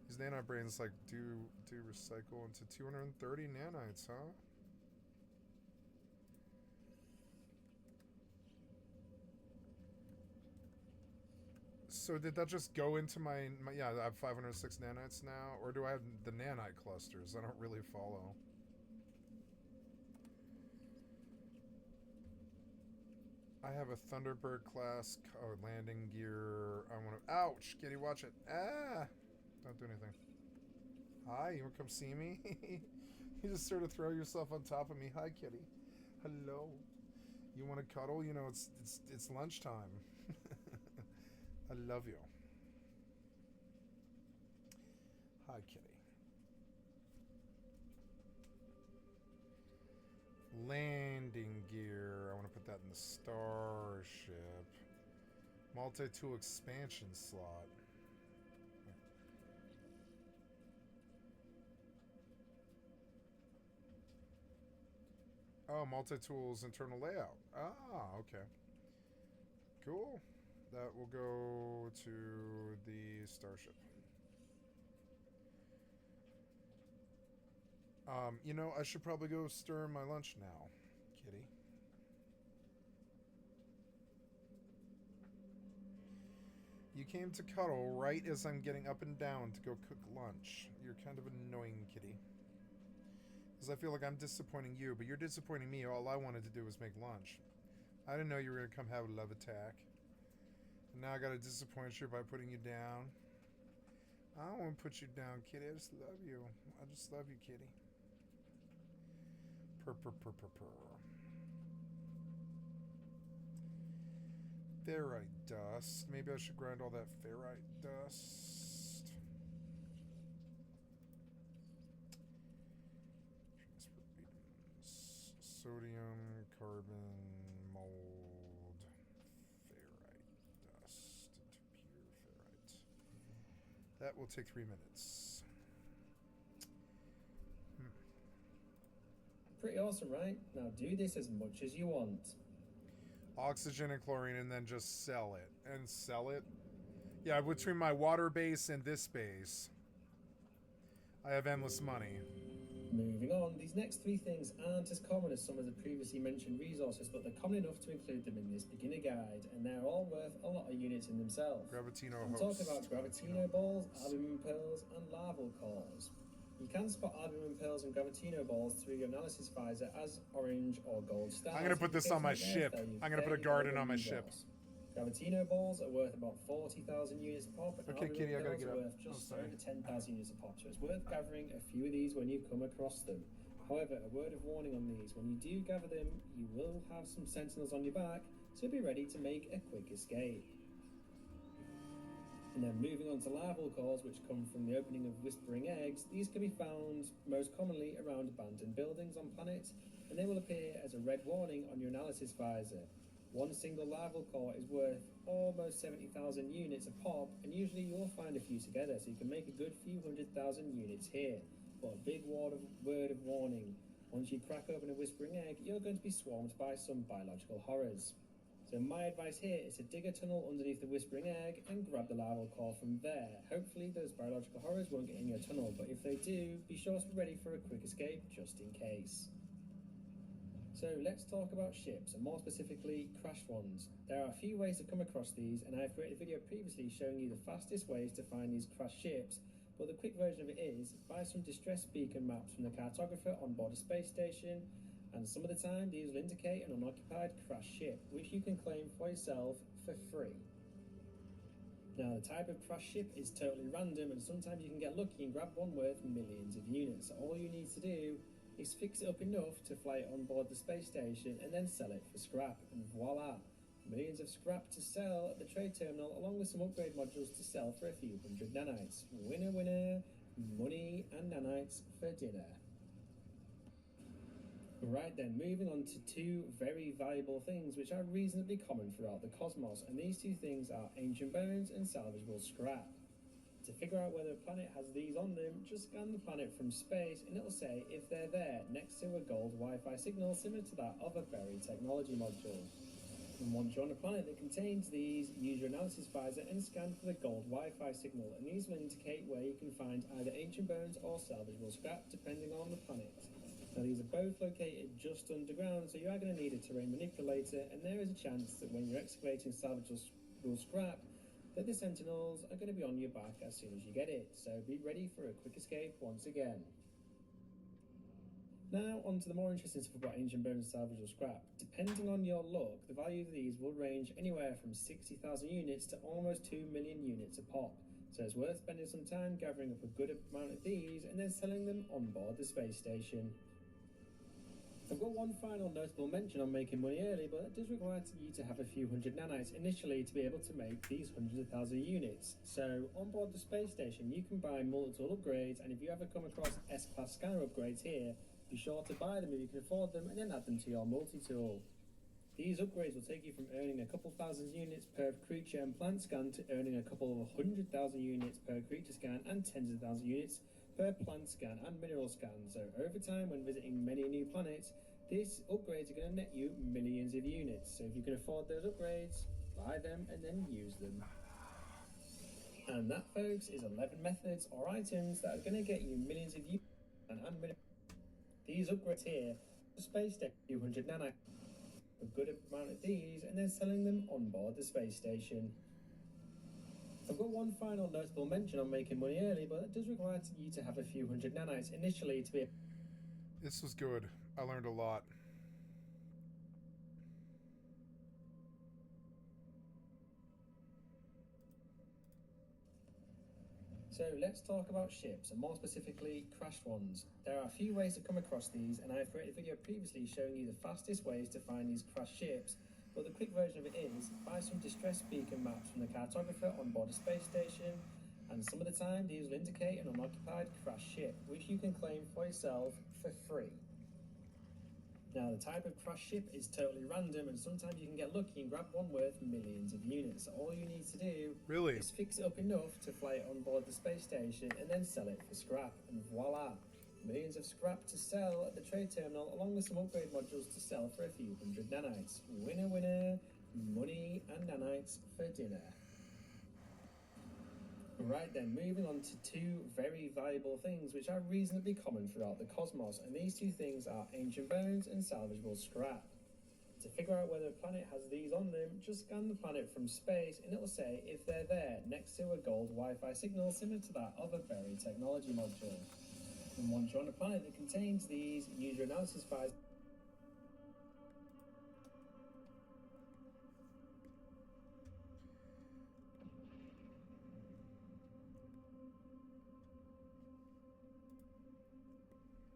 These nanobrains like do recycle into 230 nanites, huh? So did that just go into my yeah, I have 506 nanites now, or do I have the nanite clusters? I don't really follow. I have a Thunderbird class landing gear. I want to. Ouch, kitty, watch it. Ah, don't do anything. Hi, you want to come see me? You just sort of throw yourself on top of me. Hi, kitty. Hello. You want to cuddle? You know it's lunchtime. I love you. Hi, kitty. Landing gear. I want to put that in the starship. Multi-tool expansion slot. Oh, multi-tools internal layout. Ah, okay. Cool. That will go to the starship. You know, I should probably go stir my lunch now, kitty. You came to cuddle right as I'm getting up and down to go cook lunch. You're kind of annoying, kitty. Because I feel like I'm disappointing you, but you're disappointing me. All I wanted to do was make lunch. I didn't know you were going to come have a love attack. And now I got to disappoint you by putting you down. I don't want to put you down, kitty. I just love you. I just love you, kitty. Purr, purr, purr, purr, purr. Ferrite dust. Maybe I should grind all that ferrite dust. Transfer items. Sodium, carbon, mold, ferrite dust into pure ferrite. That will take 3 minutes. Pretty awesome, right? Now do this as much as you want. Oxygen and chlorine, and then just sell it. And sell it? Yeah, between my water base and this base, I have endless money. Moving on, these next three things aren't as common as some of the previously mentioned resources, but they're common enough to include them in this beginner guide, and they're all worth a lot of units in themselves. Gravitino I'm talking about Gravitino balls, albumin pearls, and larval cores. You can spot albumin pearls and Gravitino balls through your analysis visor as orange or gold stars. I'm going to put this on my ship. I'm going to put a garden on my ship. Gravitino balls are worth about 40,000 units a pop, and okay, kitty, I gotta get up. worth just over 10,000 units a pop, so it's worth gathering a few of these when you come across them. However, a word of warning on these: when you do gather them, you will have some sentinels on your back, so be ready to make a quick escape. And then moving on to larval cores, which come from the opening of whispering eggs, these can be found most commonly around abandoned buildings on planets, and they will appear as a red warning on your analysis visor. One single larval core is worth almost 70,000 units a pop, and usually you'll find a few together, so you can make a good few 100,000 units here. But a big word of warning: once you crack open a whispering egg, you're going to be swarmed by some biological horrors. So my advice here is to dig a tunnel underneath the whispering egg and grab the larval core from there. Hopefully those biological horrors won't get in your tunnel, but if they do, be sure to be ready for a quick escape just in case. So let's talk about ships, and more specifically crashed ones. There are a few ways to come across these, and I've created a video previously showing you the fastest ways to find these crashed ships, but the quick version of it is buy some distress beacon maps from the cartographer on board a space station, and some of the time these will indicate an unoccupied crashed ship, which you can claim for yourself for free. Now, the type of crashed ship is totally random, and sometimes you can get lucky and grab one worth millions of units. So all you need to do is fix it up enough to fly it on board the space station and then sell it for scrap, and voila, millions of scrap to sell at the trade terminal, along with some upgrade modules to sell for a few hundred nanites. Winner, winner, money and nanites for dinner. Right then, moving on to two very valuable things which are reasonably common throughout the cosmos, and these two things are ancient bones and salvageable scrap. To figure out whether a planet has these on them, just scan the planet from space and it'll say if they're there next to a gold Wi-Fi signal similar to that of a buried technology module. And once you're on a planet that contains these, use your analysis visor and scan for the gold Wi-Fi signal, and these will indicate where you can find either ancient bones or salvageable scrap depending on the planet. Now these are both located just underground, so you are going to need a terrain manipulator, and there is a chance that when you're excavating salvageable scrap that the sentinels are going to be on your back as soon as you get it, so be ready for a quick escape once again. Now on to the more interesting stuff about ancient bones and salvageable scrap. Depending on your luck, the value of these will range anywhere from 60,000 units to almost 2 million units a pop, so it's worth spending some time gathering up a good amount of these and then selling them on board the space station. I've got one final notable mention on making money early, but that does require you to have a few hundred nanites initially to be able to make these hundreds of thousand units. So on board the space station you can buy multi-tool upgrades, and if you ever come across S-Class scanner upgrades here, be sure to buy them if you can afford them and then add them to your multi-tool. These upgrades will take you from earning a couple thousand units per creature and plant scan to earning a couple of 100,000 units per creature scan and tens of thousands of units per plant scan and mineral scan. So over time, when visiting many new planets, these upgrades are going to net you millions of units. So if you can afford those upgrades, buy them and then use them. And that, folks, is 11 methods or items that are going to get you millions of units and minerals. These upgrades here, the space station, 200 nano, a good amount of these, and then selling them on board the space station. I've got one final notable mention on making money early, but it does require you to have a few hundred nanites initially to be. This was good. I learned a lot. So let's talk about ships, and more specifically crashed ones. There are a few ways to come across these, and I've created a video previously showing you the fastest ways to find these crashed ships, but the quick version of it is buy some distress beacon maps from the cartographer on board a space station, and some of the time these will indicate an unoccupied crashed ship, which you can claim for yourself for free. Now, the type of crashed ship is totally random, and sometimes you can get lucky and grab one worth millions of units. So all you need to do is fix it up enough to fly it on board the space station and then sell it for scrap, and voila! Millions of scrap to sell at the trade terminal, along with some upgrade modules to sell for a few hundred nanites. Winner, winner, money and nanites for dinner. Right then, moving on to two very valuable things which are reasonably common throughout the cosmos, and these two things are ancient bones and salvageable scrap. To figure out whether a planet has these on them, just scan the planet from space and it'll say if they're there next to a gold Wi-Fi signal similar to that of a buried technology module. And once you're on a planet that contains these, use your analysis visor.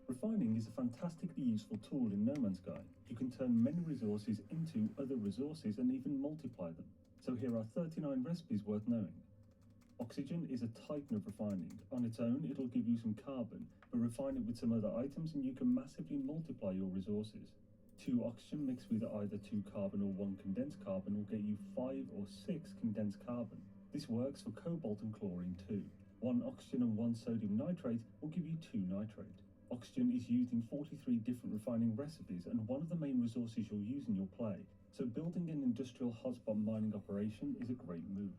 Refining is a fantastically useful tool in No Man's Sky. You can turn many resources into other resources and even multiply them. So here are 39 recipes worth knowing. Oxygen is a type of refining. On its own, it'll give you some carbon, but refine it with some other items and you can massively multiply your resources. 2 oxygen mixed with either 2 carbon or 1 condensed carbon will get you 5 or 6 condensed carbon. This works for cobalt and chlorine too. 1 oxygen and 1 sodium nitrate will give you 2 nitrate. Oxygen is used in 43 different refining recipes and one of the main resources you'll use in your play, so building an industrial hotspot mining operation is a great move.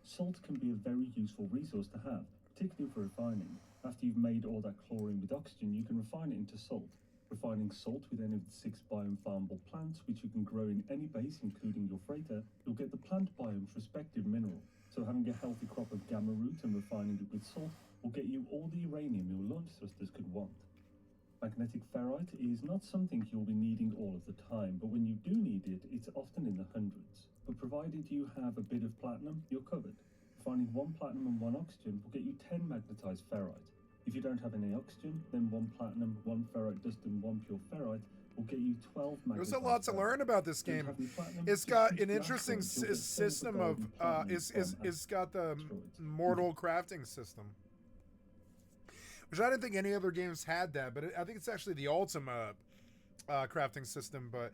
Salt can be a very useful resource to have, particularly for refining. After you've made all that chlorine with oxygen, you can refine it into salt. Refining salt with any of the 6 biome farmable plants, which you can grow in any base, including your freighter, you'll get the plant biome's respective mineral. So having a healthy crop of gamma root and refining it with salt will get you all the uranium your launch thrusters could want. Magnetic ferrite is not something you'll be needing all of the time, but when you do need it, it's often in the hundreds. But provided you have a bit of platinum, you're covered. Refining 1 platinum and 1 oxygen will get you 10 magnetized ferrite. If you don't have any oxygen, then 1 platinum, 1 ferrite dust and 1 pure ferrite will get you 12 magnetized. There's a lot to learn about this game. It's got an interesting system of it's got the mortal crafting system, which I didn't think any other games had that, but I think it's actually the ultimate crafting system, but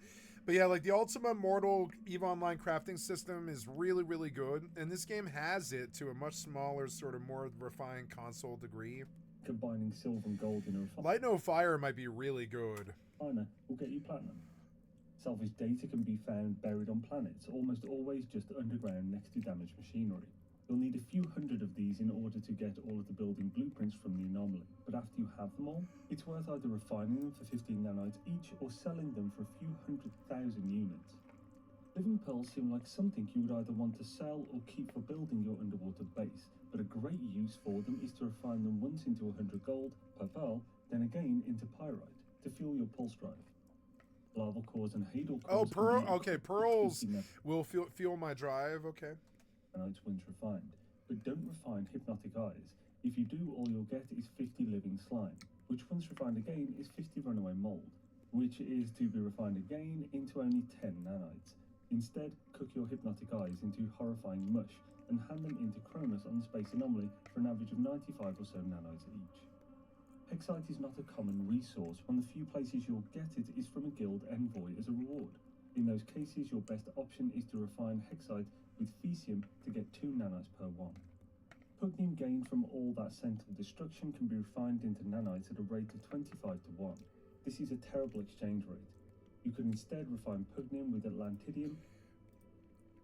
yeah, like the Ultima Mortal EVE Online crafting system is really, really good, and this game has it to a much smaller, sort of more refined console degree. Combining silver and gold in a refiner. Light No Fire might be really good. Refiner will get you platinum. Salvaged data can be found buried on planets, almost always just underground next to damaged machinery. You'll need a few hundred of these in order to get all of the building blueprints from the anomaly, but after you have them all, it's worth either refining them for 15 nanites each or selling them for a few 100,000 units. Living pearls seem like something you would either want to sell or keep for building your underwater base, but a great use for them is to refine them once into 100 gold per pearl, then again into pyrite to fuel your pulse drive. Lava cores and hadal cores. Oh, pearl. Okay, pearls will fuel my drive. Okay. Nanites once refined, but don't refine hypnotic eyes. If you do, all you'll get is 50 living slime, which once refined again is 50 runaway mold, which is to be refined again into only 10 nanites. Instead, cook your hypnotic eyes into horrifying mush and hand them into Cronus on the Space Anomaly for an average of 95 or so nanites each. Hexite is not a common resource. One of the few places you'll get it is from a guild envoy as a reward. In those cases, your best option is to refine hexite with Fecium to get 2 nanites per 1. Pugnium gained from all that central destruction can be refined into nanites at a rate of 25 to 1. This is a terrible exchange rate. You could instead refine Pugnium with Atlantidium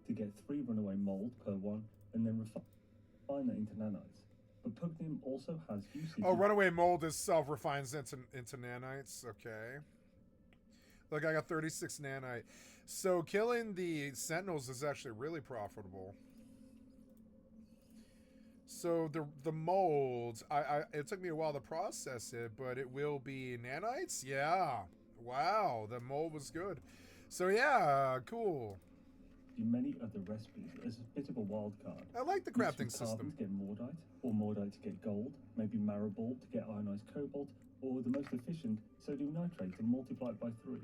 to get 3 runaway mold per 1 and then refine that into nanites. But Pugnium also has usage. Oh, runaway mold is self-refines into nanites. Okay. Look, I got 36 nanite. So killing the sentinels is actually really profitable. So the molds, it took me a while to process it, but it will be nanites? Yeah. Wow, the mold was good. So yeah, cool. Many other recipes as a bit of a wild card. I like the crafting system. To get Mordite, or Mordite to get gold, maybe Maribald to get ionized cobalt, or the most efficient, sodium nitrate to multiply it by 3.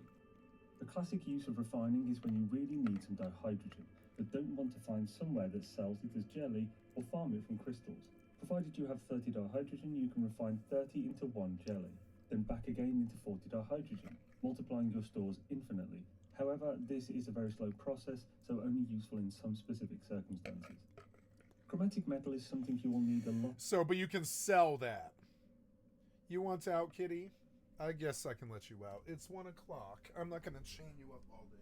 The classic use of refining is when you really need some dihydrogen, but don't want to find somewhere that sells it as jelly or farm it from crystals. Provided you have 30 dihydrogen, you can refine 30 into 1 jelly, then back again into 40 dihydrogen, multiplying your stores infinitely. However, this is a very slow process, so only useful in some specific circumstances. Chromatic metal is something you will need a lot. So, but you can sell that. You want out, kitty? I guess I can let you out. It's 1 o'clock. I'm not going to chain you up all day.